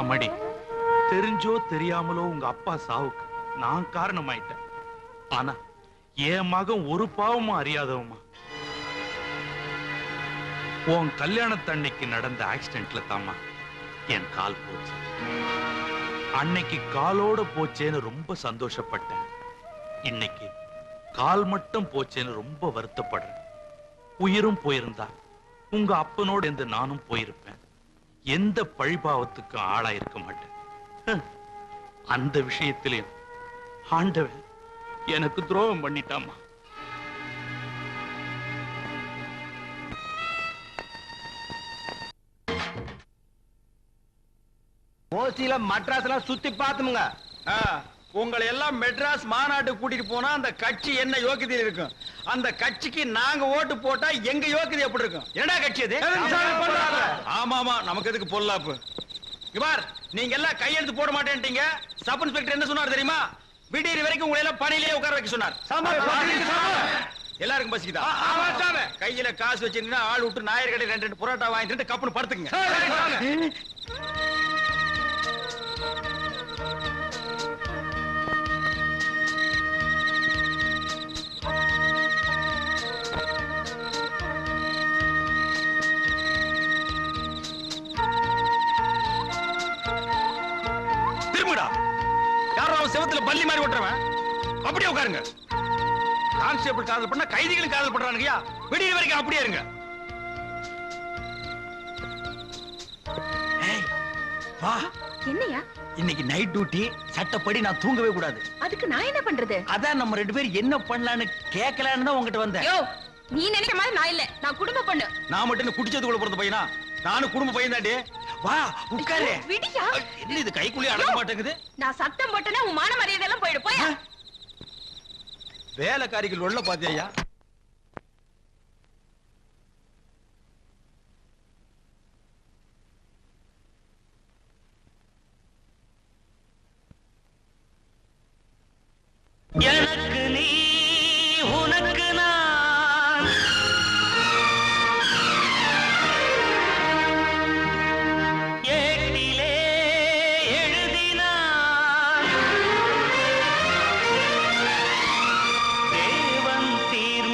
அம்மாடி, தெரிஞ்சோ தெரியாமலோ உங்க அப்பா சாவுக்கு நான் காரணமாயிட்டேன். ஆனா என் மகன் ஒரு பாவமும் அறியாதவமா. உன் கல்யாணத்தன்னைக்கு நடந்த ஆக்சிடென்ட்ல தாமா என் கால் போச்சு. அன்னைக்கு காலோட போச்சேன்னு ரொம்ப சந்தோஷப்பட்டேன். இன்னைக்கு கால் மட்டும் போச்சேன்னு ரொம்ப வருத்தப்படுறேன். உயிரும் போயிருந்தா உங்க அப்பனோட இருந்து நானும் போயிருப்பேன். எந்த பழிபாவத்துக்கும் ஆளாயிருக்க மாட்டேன். அந்த விஷயத்திலையும் ஆண்டவன் எனக்கு துரோகம் பண்ணிட்டாமா. ஓசியில மட்ராஸ்ல சுத்தி பாத்துமுங்க. உங்களை எல்லாம் மெட்ராஸ் மாநாட்டு கூட்டிட்டு போனா அந்த கட்சி என்ன யோக்கியதை இருக்கும்? அந்த கட்சிக்கு நாங்க ஓட்டு போட்டா எங்க யோக்கியதை எப்படி இருக்கும்? என்னடா கட்சி அது? ஆமா ஆமா, நமக்கு எதுக்கு பொல்லாப்பு? இவார் நீங்க எல்லாம் கையெழுத்து போட மாட்டேன்ட்டீங்க. சப் இன்ஸ்பெக்டர் என்ன சொன்னார் தெரியுமா? விடியற வரைக்கும் உங்களை எல்லாம் பணியிலேயே உட்கார வைக்க சொன்னார். எல்லாருக்கும் பசிக்குதா? கையில காசு வச்சிருந்தா ஆள் விட்டு நாயர் கடை 2 புரோட்டா வாங்கிட்டு கப்புன்னு படுத்துக்குங்க. திரும்புடா. யாரோ செவத்துல பல்லி மாதிரி ஓட்டுறவன் அப்படியே உட்காருங்க. கான்ஸ்டேபிள் காதல் பண்ணா கைதிகளும் காதல் பண்றானுங்கயா. விடிய வரைக்கும் அப்படியே இருங்க. வா. என்னையா? இன்னைக்கு நைட் டியூட்டி. சட்டப்படி நான் தூங்கவே கூடாது. அதுக்கு நான் என்ன பண்றது? அதான் நம்ம 2 பேரும் என்ன பண்ணலான்னு கேட்கலான்னு தான் உங்ககிட்ட வந்தேன். நீ நினைக்கிற மாதிரி நான் இல்ல. நான் குடும்ப பொண்ணு. நான் மட்டும் குடிச்சதுக்குள்ள பிறந்த பையனா? நானும் குடும்ப பையன் தாண்டி. வா உட்காரு. விடியா? என்ன இது கைக்குள்ளே அடங்க மாட்டேங்குது? நான் சத்தம் போட்டேன்னா உன் மான மரியாதை எல்லாம் போயிடு. போயா. வேலைக்காரிகள் உள்ள பாத்தியா? எனக்கு நீ உனக்கு நான் ஏட்டிலே எழுதினான் தேவன் தீர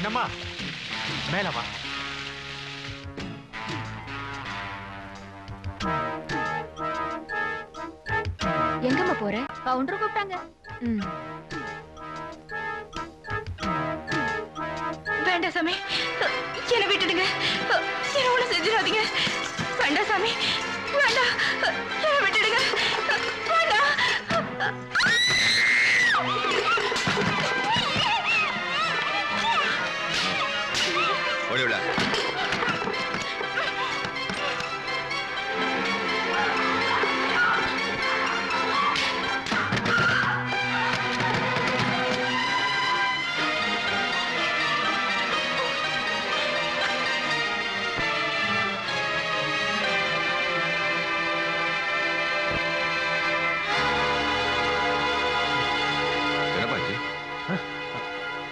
கண்ணம்மா மேல வா. எங்கம்மா போற? கவுண்டர் கூப்பிட்டாங்க. வேண்டாம் சாமி, என்ன விட்டுடுங்க. என்ன ஒண்ணு செஞ்சிடாதீங்க. வேண்டாம் சாமி, வேண்டாம், என்ன விட்டுடுங்க. வேண்டாம். ஓடிவிடா.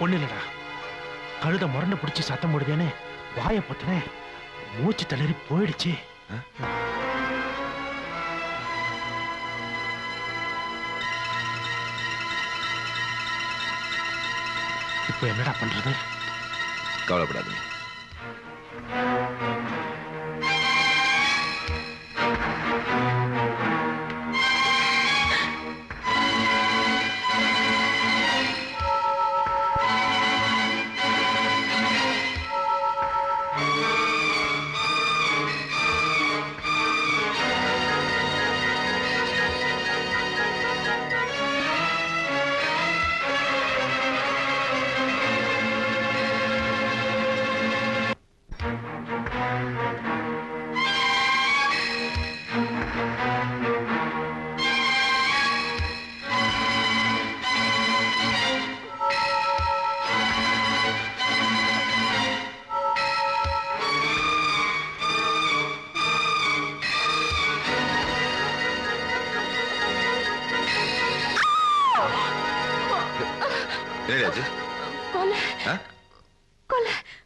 ஒண்ணு இல்லடா, கழுத முரண்ட பிடிச்சி சத்தம் போடுதேன்னு வாய பொத்தினேன், மூச்சு தளறி போயிடுச்சு. இப்ப என்னடா பண்றது? கவலைப்படாதீங்க.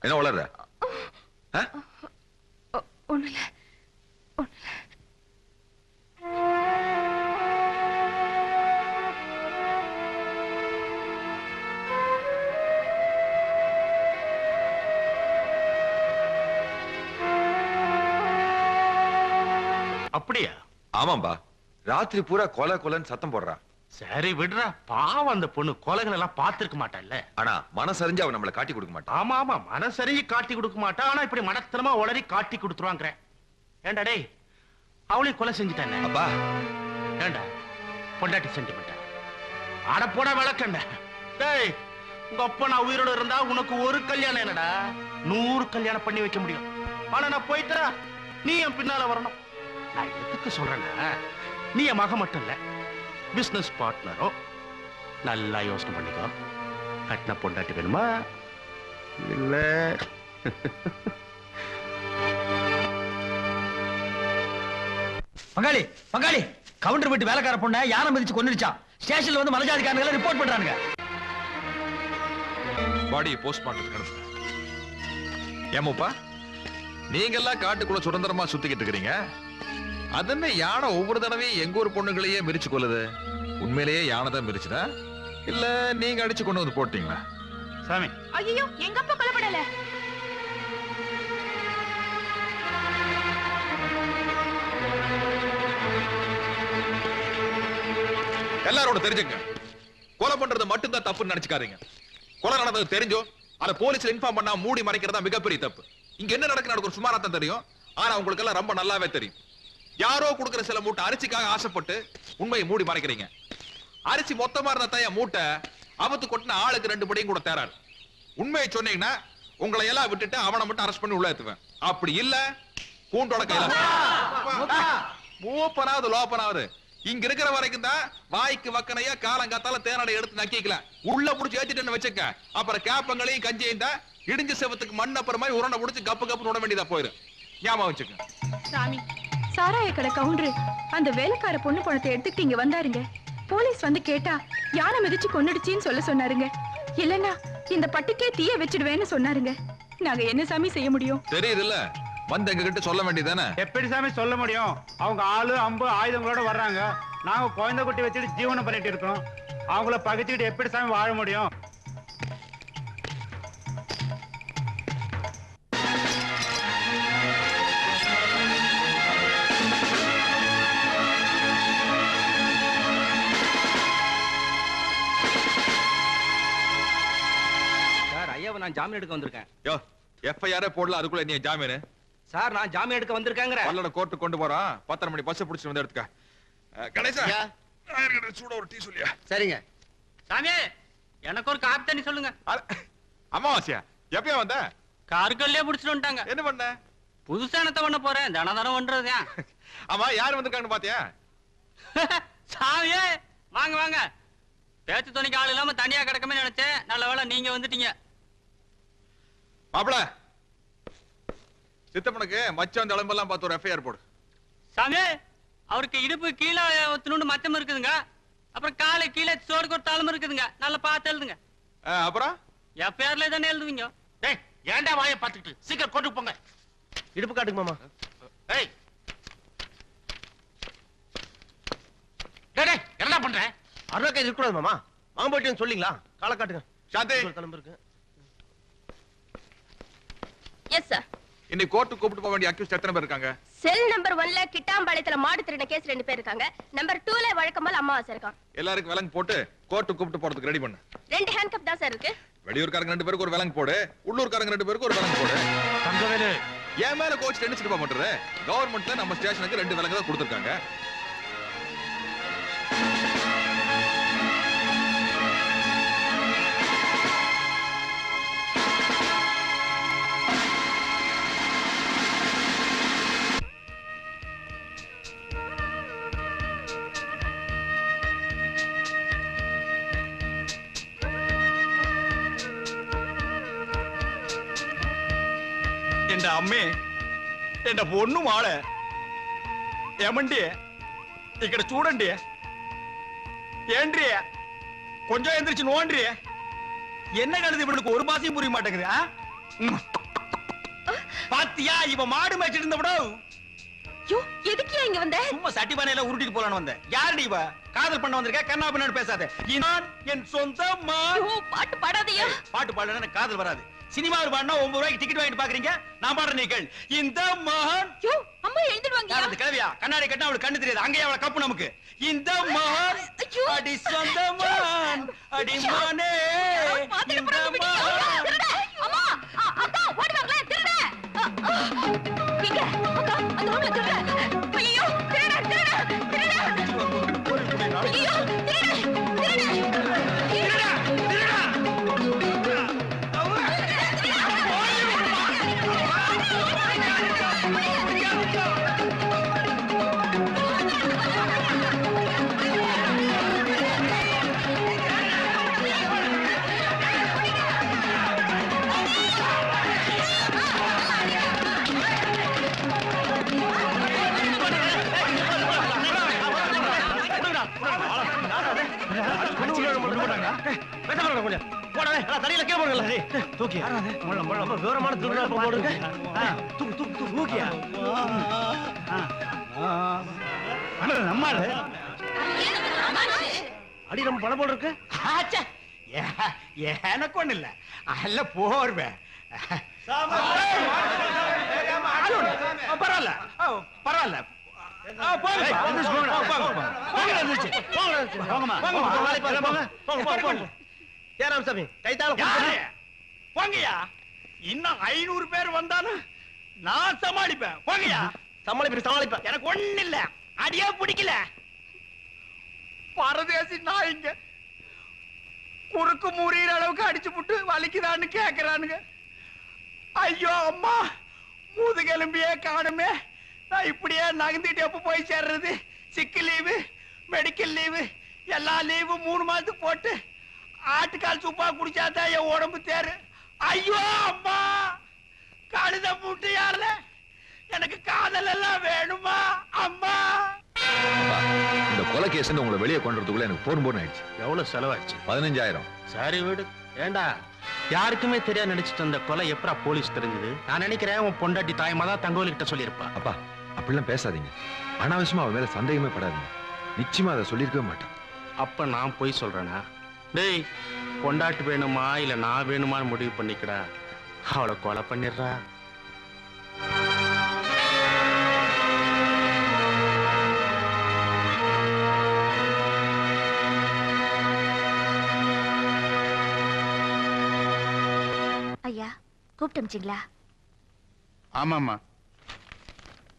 என்ன வளர்ற? ஒண்ணுல அப்படியா? ஆமாம்பா, ராத்திரி பூரா கொலை கொலைன்னு சத்தம் போடுறா. சரி விடுறா, பாவம் அந்த பொண்ணு கொலைகள் எல்லாம் பார்த்திருக்க மாட்டாள்ல. ஆனா மனசறிஞ்சு அவன் நம்மளை காட்டி கொடுக்க மாட்டான். ஆமா ஆமா, மனசறிஞ்சு காட்டி கொடுக்க மாட்டா. ஆனா இப்படி மடத்தனமா உளறி காட்டி கொடுத்துருவாங்க. ஏண்டா டேய், அவளையும் கொலை செஞ்சுட்டானே. அப்பா ஏண்டா பொண்டாட்டி சென்டிமெண்டா? அட போட விளக்கண்ட. டேய், உங்க அப்பா நான் உயிரோட இருந்தா உனக்கு ஒரு கல்யாணம் என்னடா 100 கல்யாணம் பண்ணி வைக்க முடியும். ஆனா நான் போயிட்டா நீ என் பின்னால வரணும். நான் எதுக்கு சொல்றேன்னா, நீ என் மக மட்டும் இல்ல, பிசினஸ் பார்ட்னரோ. நல்லா யோசனை பண்ணிக்கோ. கட்டின பொண்டாட்டி வேணுமா இல்ல? பங்காளி பங்காளி, கவுண்டர் வீட்டு வேலைக்கார பொண்ண யாரை மிதிச்சு கொன்னுடுச்சான். ஸ்டேஷன்ல வந்து மலைஜாதிக்காரங்க ரிப்போர்ட் பண்றாங்க. பாடியை போஸ்ட்மார்ட்டம் கிடக்கு. ஏமாப்பா, நீங்க எல்லாம் காட்டுக்குள்ள சுதந்திரமா சுத்திக்கிட்டு இருக்கிறீங்க. அதென்ன யானை ஒவ்வொரு தடவையும் எங்க ஒரு பொண்ணுகளையே மிரிச்சு கொள்ளுது? உண்மையிலேயே யானை தான் மிரிச்சுதா இல்ல நீங்க அடிச்சு கொண்டு வந்து போட்டீங்களா? சாமி, ஐயோ, எங்க அப்பா கொல்லப்படல. எல்லாரோட தெரிஞ்சுங்க, கொலை பண்றது மட்டும்தான் தப்புன்னு நினைச்சுக்காதீங்க. கொலை நடந்தது தெரிஞ்சோ அதை போலீஸ்ல இன்ஃபார்ம் பண்ணா மூடி மறைக்கிறதா மிகப்பெரிய தப்பு. இங்க என்ன நடக்கு ஒரு சுமாரா தான் தெரியும். ஆனா உங்களுக்கு எல்லாம் ரொம்ப நல்லாவே தெரியும். யாரோ கொடுக்கிற சில மூட்டை அரிசிக்காக ஆசைப்பட்டு உண்மையை மூடி மறைக்கிறீங்க. அரிசி மொத்தமா இருந்த தய மூட்டை அவத்து கொட்டின ஆளுக்கு 2 படியும் கூட தேராது. உண்மையை சொன்னீங்கன்னா உங்களை எல்லாம் விட்டுட்டு அவனை மட்டும் அரெஸ்ட் பண்ணி உள்ள ஏத்துவேன். அப்படி இல்ல கூண்டோட கையில மூப்பனாவது லோப்பனாவது இங்க இருக்கிற வரைக்கும் தான் வாய்க்கு வக்கனையா காலங்காத்தால தேனடை எடுத்து நக்கிக்கல. உள்ள புடிச்சு ஏத்திட்டு வச்சுக்க, அப்புறம் கேப்பங்களையும் கஞ்சியும் தான் இடிஞ்ச செவத்துக்கு மண் அப்புறம் மாதிரி உருண்டை புடிச்சு கப்பு கப்பு விட வேண்டியதா போயிரு. ஞாபகம் வச்சுக்க. சாமி, சாராய கடை கவுண்டரு அந்த வேலைக்கார பொண்ணு பணத்தை எடுத்துட்டு இங்க வந்தாருங்க. போலீஸ் வந்து கேட்டா யானை மிதிச்சு கொன்னுடுச்சின்னு சொல்ல சொன்னாருங்க. இல்லன்னா இந்த பட்டுக்கே தீய வச்சிடுவேன்னு சொன்னாருங்க. நாங்க என்ன சாமி செய்ய முடியும்? தெரியுது இல்ல, வந்து எங்க கிட்ட சொல்ல வேண்டியதானே. எப்படி சாமி சொல்ல முடியும்? அவங்க ஆளு அம்பு ஆயுதங்களோட வர்றாங்க. நாங்க குழந்தை குட்டி வச்சுட்டு ஜீவனம் பண்ணிட்டு இருக்கோம். அவங்கள பகைச்சுக்கிட்டு எப்படி சாமி வாழ முடியும்? நான் ஜாமீன் எடுக்க வந்திருக்கேன். யோ எஃப்ஐஆர் போடல, அதுக்குள்ள நீ ஜாமீன்? சார் நான் ஜாமீன் எடுக்க வந்திருக்கேங்கிற. பல்லட கோர்ட்டு கொண்டு போறான், 10:30 மணி பஸ் பிடிச்சிட்டு வந்து எடுத்துக்க. கணேசா சூட ஒரு டீ சொல்லியா? சரிங்க. சாமி எனக்கு ஒரு காப்பி தண்ணி சொல்லுங்க. அமாவாசையா எப்பயா வந்த? கார்கல்லே புடிச்சிட்டு வந்துட்டாங்க. என்ன பண்ண? புதுசா என்னத்த பண்ண போறேன், தனம் பண்றது. ஆமா யார் வந்திருக்காங்கன்னு பாத்தியா? சாமியே வாங்க வாங்க. பேச்சு துணிக்கு ஆள் இல்லாம தனியா கிடக்கமே நினைச்சேன், நல்ல வேளை நீங்க வந்துட்டீங்க. மாப்பிள சித்தப்பனுக்கு மச்சான் தளம்பெல்லாம் பார்த்து ஒரு எஃப்ஐஆர் போடு. சாமி அவருக்கு இடுப்பு கீழே ஒத்துணுண்டு மச்சம் இருக்குதுங்க, அப்புறம் காலை கீழே சோடுக்கு ஒரு தளம் இருக்குதுங்க, நல்லா பார்த்து எழுதுங்க. அப்புறம் எஃப்ஐஆர்ல தானே எழுதுவீங்க. டேய் ஏன்டா வாயை பார்த்துக்கிட்டு சீக்கிரம் கொண்டு போங்க. இடுப்பு காட்டுங்க மாமா. ஏய் டேய் என்ன பண்ற? அருணா கைது இருக்கக்கூடாது மாமா. வாங்க போயிட்டு சொல்லிங்களா? காலை காட்டுங்க. சாந்தி கிளம்பு இருக்கு. Yes sir. இன்னைக்கு கோர்ட்டு கூப்பிட்டு போக வேண்டிய அக்யூஸ்ட் எத்தனை பேர் இருக்காங்க? செல் நம்பர் 1ல கிட்டாம்பாளையத்துல மாடு திருடின கேஸ் 2 பேர் இருக்காங்க. நம்பர் 2ல வழக்கம்போல அம்மாவாசை இருக்கான். எல்லாருக்கும் விலங்கு போட்டு கோர்ட்டு கூப்பிட்டு போறதுக்கு ரெடி பண்ணு. 2 ஹேண்ட் கப் தான் சார் இருக்கு. வெளியூர்காரங்க 2 பேருக்கு ஒரு விலங்கு போடு, உள்ளூர்காரங்க 2 பேருக்கு ஒரு விலங்கு போடு. தங்கவேலு ஏன் மேல கோச் என்ன சிட்டப்பா பண்றது? கவர்மெண்ட்ல நம்ம ஸ்டேஷனுக்கு 2 விலங்கு தான் கொடுத்திருக்காங்க. എന്റെ അമ്മേ എന്റെ പൊണ്ണു മാളെ ఏమండి ఇక్కడ చూడండి ఏంటి కొంచెం எந்திரிச்சு நோண்டி என்ன கழுது இவனுக்கு ஒரு மாசம் புரிய மாட்டேங்குது பாத்தியா இவ மாடு மேய்ச்சிட்டு இருந்தவடோ யோ எதுக்கு இங்க வந்த சும்மா சட்டி பானையில உருட்டிட்டு போலான்னு வந்தேன் யாருடி இவ காதல் பண்ண வந்திருக்க கண்ணா பின்னாடி பேசாத நான் என் சொந்த பாட்டு பாடாதயா பாட்டு பாடலன்னா எனக்கு காதல் வராது சினிமாவில் பாடினா 9 ரூபாய்க்கு டிக்கெட் வாங்கிட்டு பாக்குறீங்க நான் பாடுற நீ கேள் இந்த மகன் அம்மா எழுந்துடுவாங்க அந்த கிழவியா கண்ணாடி கட்டினா அவளுக்கு கண்ணு தெரியாது அங்கேயே அவளை கப்பு நமக்கு இந்த மகன் அடி சொந்த மகன் அடி மகனே இந்த மகன் அம்மா அக்கா ஓடுவாங்களே திருட இங்க அக்கா அந்த ரூம்ல திருட ஐயோ திருட திருட திருட ஐயோ அடி நம்ம பணம் போல் இருக்கு எனக்கு ஒண்ணு இல்ல அல்ல போர்வேன் பரவாயில்ல பரவாயில்ல போங்கயா இன்னும் 500 பேர் வந்தாலும் நான் சமாளிப்பேன் போங்கயா சமாளிப்பேன் எனக்கு ஒண்ணு இல்ல அடியே பிடிக்கல பரதேசி நாய்ங்க குறுக்கு முறியிற அளவுக்கு அடிச்சு புட்டு வலிக்குதான்னு கேக்குறானுங்க ஐயோ அம்மா முதுகெலும்பியே காணுமே நான் இப்படியே நகர்ந்துட்டு எப்ப போய் சேர்றது சிக்கு லீவு மெடிக்கல் லீவு எல்லா லீவு 3 மாசத்துக்கு போட்டு ஆட்டுக்கால் சூப்பா குடிச்சாதான் என் உடம்பு தேரு ஐயோ அம்மா கழுத மூட்டு யாருல எனக்கு காதல் எல்லாம் வேணுமா அம்மா இந்த கொலை கேஸ் உங்களை வெளியே கொண்டுறதுக்குள்ள எனக்கு போன் ஆயிடுச்சு எவ்வளவு செலவாச்சு 15,000 சரி வீடு ஏண்டா யாருக்குமே தெரியாது நினைச்சிட்டு இருந்த கொலை எப்படா போலீஸ் தெரிஞ்சது நான் நினைக்கிறேன் உன் பொண்டாட்டி தாயமா தான் தங்கோலி கிட்ட சொல்லியிருப்பா அப்பா அப்படிலாம் பேசாதீங்க அனாவசியமா அவன் மேல சந்தேகமே படாதீங்க நிச்சயமா அதை சொல்லியிருக்கவே மாட்டான் அப்ப நான் போய் சொல்றேனா டேய் பொண்டாட்டி வேணுமா இல்ல நான் வேணுமான்னு முடிவு பண்ணிக்கடா அவளை கொலை பண்ணிடுறா கூப்பிட்டு ஆமாம்மா,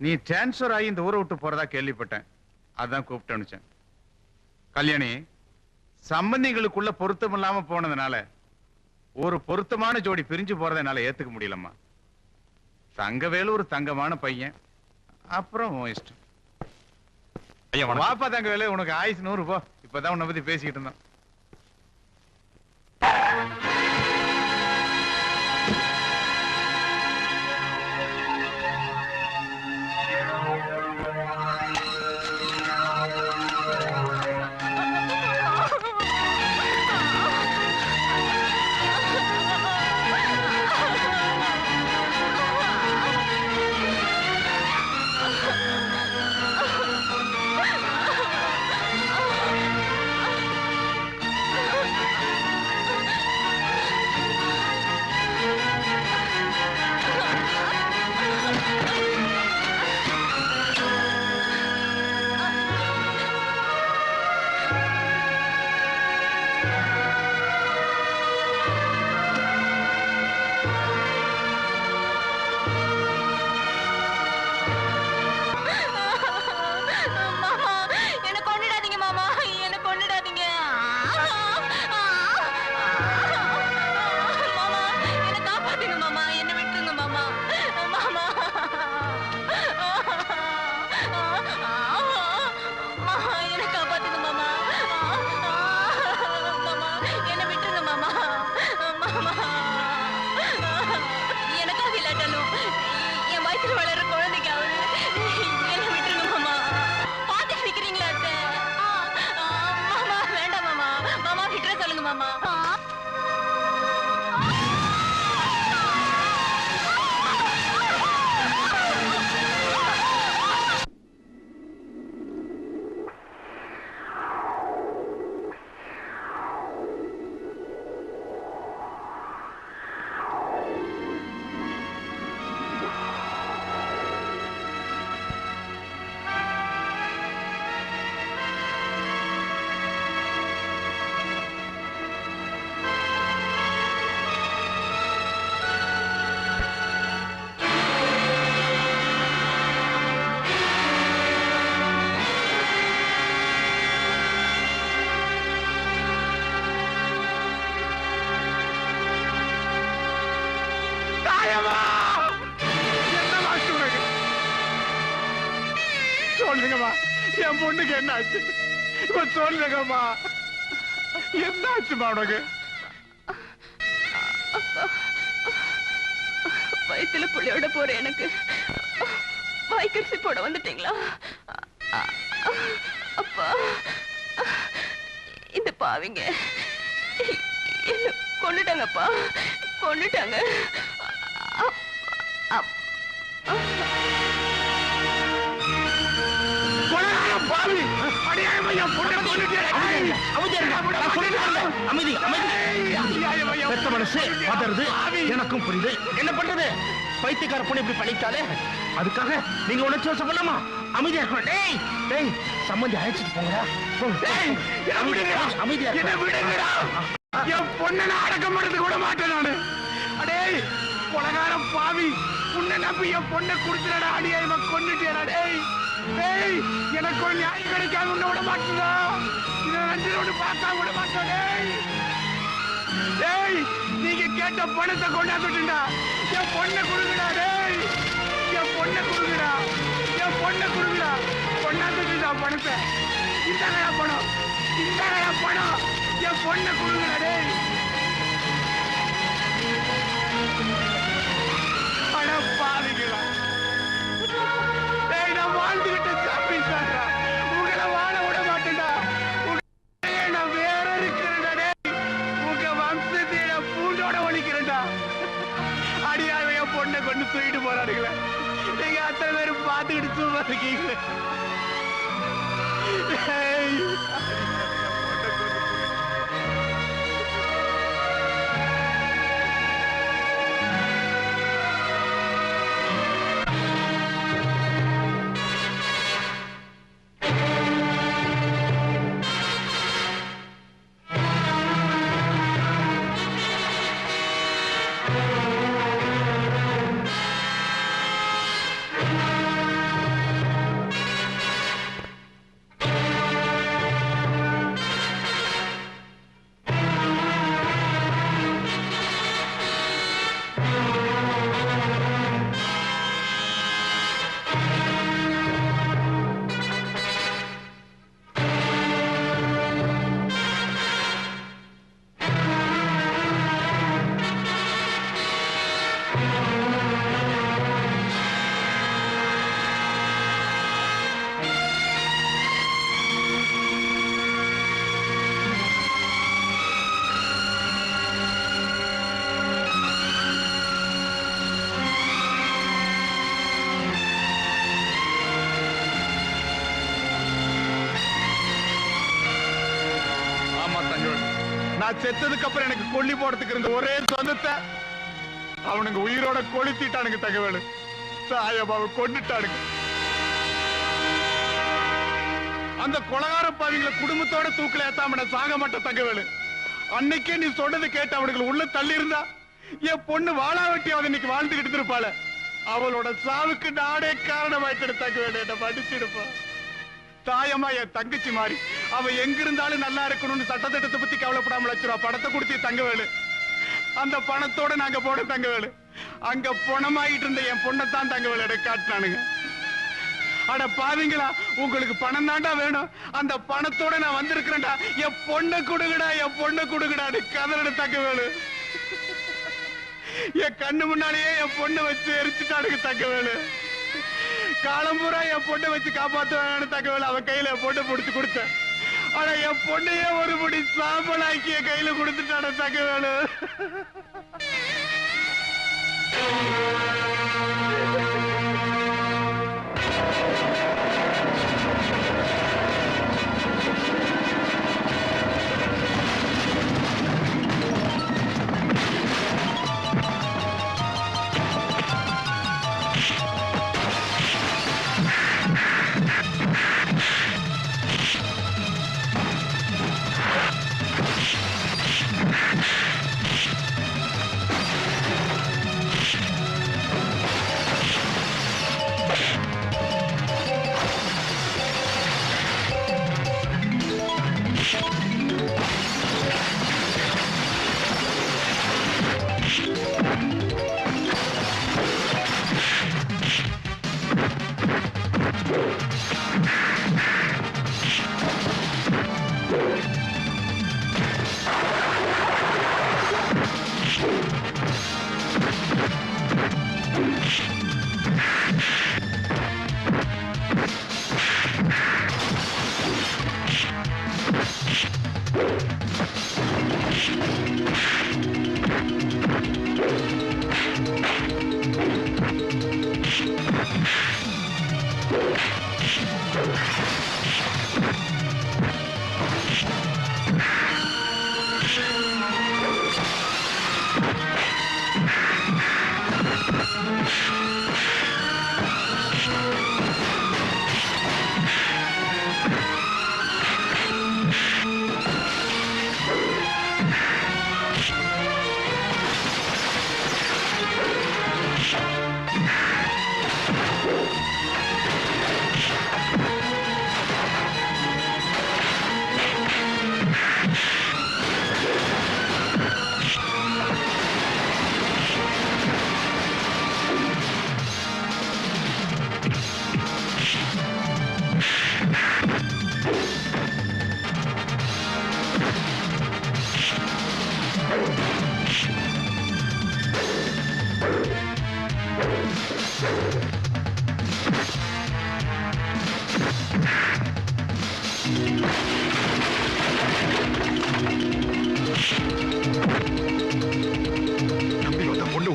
நீ டிரான்ஸ்பர் ஆகி இந்த ஊரை விட்டு போறதா கேள்விப்பட்டேன். அதான் கூப்பிட்டு அனுப்பிச்சேன். கல்யாணி, சம்பந்திகளுக்குள்ள பொருத்தம் இல்லாம போனதுனால ஒரு பொருத்தமான ஜோடி பிரிஞ்சு போறதை என்னால ஏத்துக்க முடியலம்மா. தங்கவேலு ஒரு தங்கமான பையன். அப்புறம் உன் இஷ்டம். வாப்பா தங்கவேலு, உனக்கு ஆயுசு 100 போ. இப்பதான் உன்னை பத்தி பேசிக்கிட்டு இருந்தோம். சொல்லுங்கம்மா, என் பொண்ணுக்கு என்ன ஆச்சு? சொல்லுங்கம்மா, என்ன ஆச்சுமா உனக்கு? வயிற்றுல புள்ளையோட போற எனக்கு வாய்க்கரிசி போட வந்துட்டீங்களா? அப்பா, இந்த பாவிங்க என்ன கொன்னுட்டாங்கப்பா, கொன்னுட்டாங்க. எனக்கும் புரியுது. என்ன பண்றது? பைத்தியக்கார பொண்ணு இப்படி பண்ணிட்டாலே, அதுக்காக நீங்க உணர்ச்சி வசப்படலாமா? அமைதியா இருக்கணும். டேய் டேய், சம்மந்தி அழைச்சிட்டு போங்கடா. அமைதியா என் பொண்ணை அடக்கம் பண்ணது கூட மாட்டேன் நானு. அடே கொலகாரம் பாவி, உன்னை நம்பி என் பொண்ணை குடுத்துடா. அடியாயமா கொண்டுட்டேடா. டேய் டேய், எனக்கு ஒரு நியாயம் கிடைக்காம உன்னை விட மாட்டேடா. இதை 2 ரோடு பார்க்காம விட மாட்டேன். டேய் டேய், நீங்க கேட்ட பணத்தை கொண்டாந்துட்டா. என் பொண்ணை கொடுங்கடா. டேய், என் பொண்ணை கொடுங்கடா, என் பொண்ணை கொடுங்கடா. கொண்டாந்துட்டா பணத்தை. இந்தாங்கடா பணம், இந்தாங்கடா பணம். என் பொண்ணை கொடுங்கடா. டேய் அட பாவிங்களா, டேய் நான் வாழ்ந்துகிட்ட சாப்பி சாரா, உங்களை வாழ விட மாட்டேன்டா. நான் வேற இருக்கிறேன்டா. டேய், உங்க வம்சத்தை நான் பூண்டோட ஒழிக்கிறேன்டா. அடியாவை என் பொண்ணை கொண்டு தூக்கிட்டு போறாருங்களே. நீங்க அத்தனை பேரும் பார்த்துக்கிட்டு சும்மா இருக்கீங்களே. நான் செத்ததுக்கு அப்புறம் எனக்கு கொல்லி போறதுக்கு இருந்த ஒரே சொந்தத்தை அவனுங்க உயிரோட கொளுத்திட்டானுங்க தகவல். தாயம்மாவை கொண்டுட்டானுங்க. அந்த கொலகார பாவிங்களை குடும்பத்தோட தூக்கில ஏத்தாம சாக மாட்ட தகவல். அன்னைக்கே நீ சொன்னது கேட்டு அவனுக்கு உள்ள தள்ளி இருந்தா என் பொண்ணு வாழாவட்டி அவன் இன்னைக்கு வாழ்ந்துகிட்டு இருப்பாள. அவளோட சாவுக்கு நானே காரணமாயிட்டு தகவல். என்ன மன்னிச்சிடுப்பா. தாயம்மா என் தங்கச்சி மாறி அவ எங்க இருந்தாலும் நல்லா இருக்கணும்னு சட்டத்திட்டத்தை பத்தி கவலைப்படாம லட்ச ரூபா பணத்தை கொடுத்து தங்கவேலு. அந்த பணத்தோட நாங்க போட தங்கவேலு. அங்க பணமாயிட்டு இருந்த என் பொண்ணத்தான் தங்கவேலு எனக்கு காட்டினானுங்க. அட பாவிங்களா, உங்களுக்கு பணம் தாண்டா வேணும், அந்த பணத்தோட நான் வந்திருக்கிறேன்டா, என் பொண்ணை கொடுங்கடா, என் பொண்ணை கொடுங்கடான்னு கதறட தங்கவேலு. என் கண்ணு முன்னாலேயே என் பொண்ணை வச்சு எரிச்சுட்டானுங்க தங்கவேலு. காலம்பூரா என் பொண்ணை வச்சு காப்பாத்துவான்னு தகவல் அவன் கையில என் பொண்ணை பிடிச்சு கொடுத்தேன். ஆனா என் பொண்ணையே ஒரு முடி சாம்பலாக்கி என் கையில கொடுத்துட்டான தகவல்.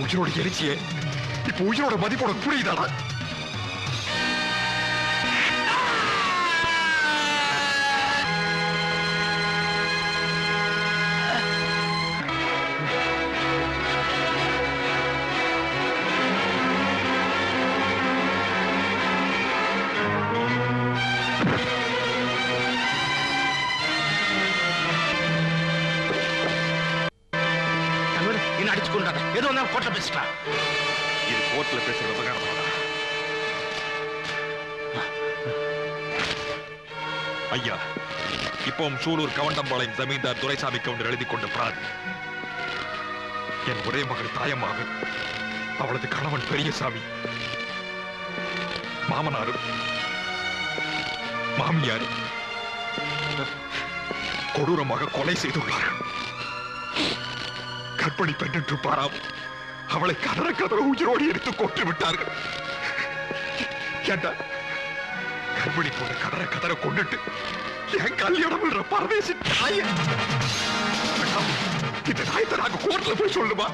உயிரோட எரிச்சியே இப்ப உயிரோட மதிப்போட புரியுதாடா? ஏதோ கோர்ட்ல பேசிக்கலாம். இது கோர்ட்ல பேசுறது விவகாரம். ஐயா, இப்பவும் சூலூர் கவண்டம்பாளையம் ஜமீன்தார் துரைசாமி கவுண்டர் எழுதி கொண்ட பிராதி என் ஒரே மகள் தாயம்மாவு, அவளது கணவன் பெரியசாமி, மாமனாரும் மாமியாரும் கொடூரமாக கொலை செய்துள்ளார்கள். கற்பனை பெண் என்று பாராம் அவளை கதற கதற உயிரோடு எடுத்து கொன்று விட்டார்கள். கற்பனை போல கதற கதற கொண்டுட்டு என் கல்யாணம் பரதேசி தாய இந்த நாயத்தை நாங்க கோர்ட்ல போய் சொல்லுமா?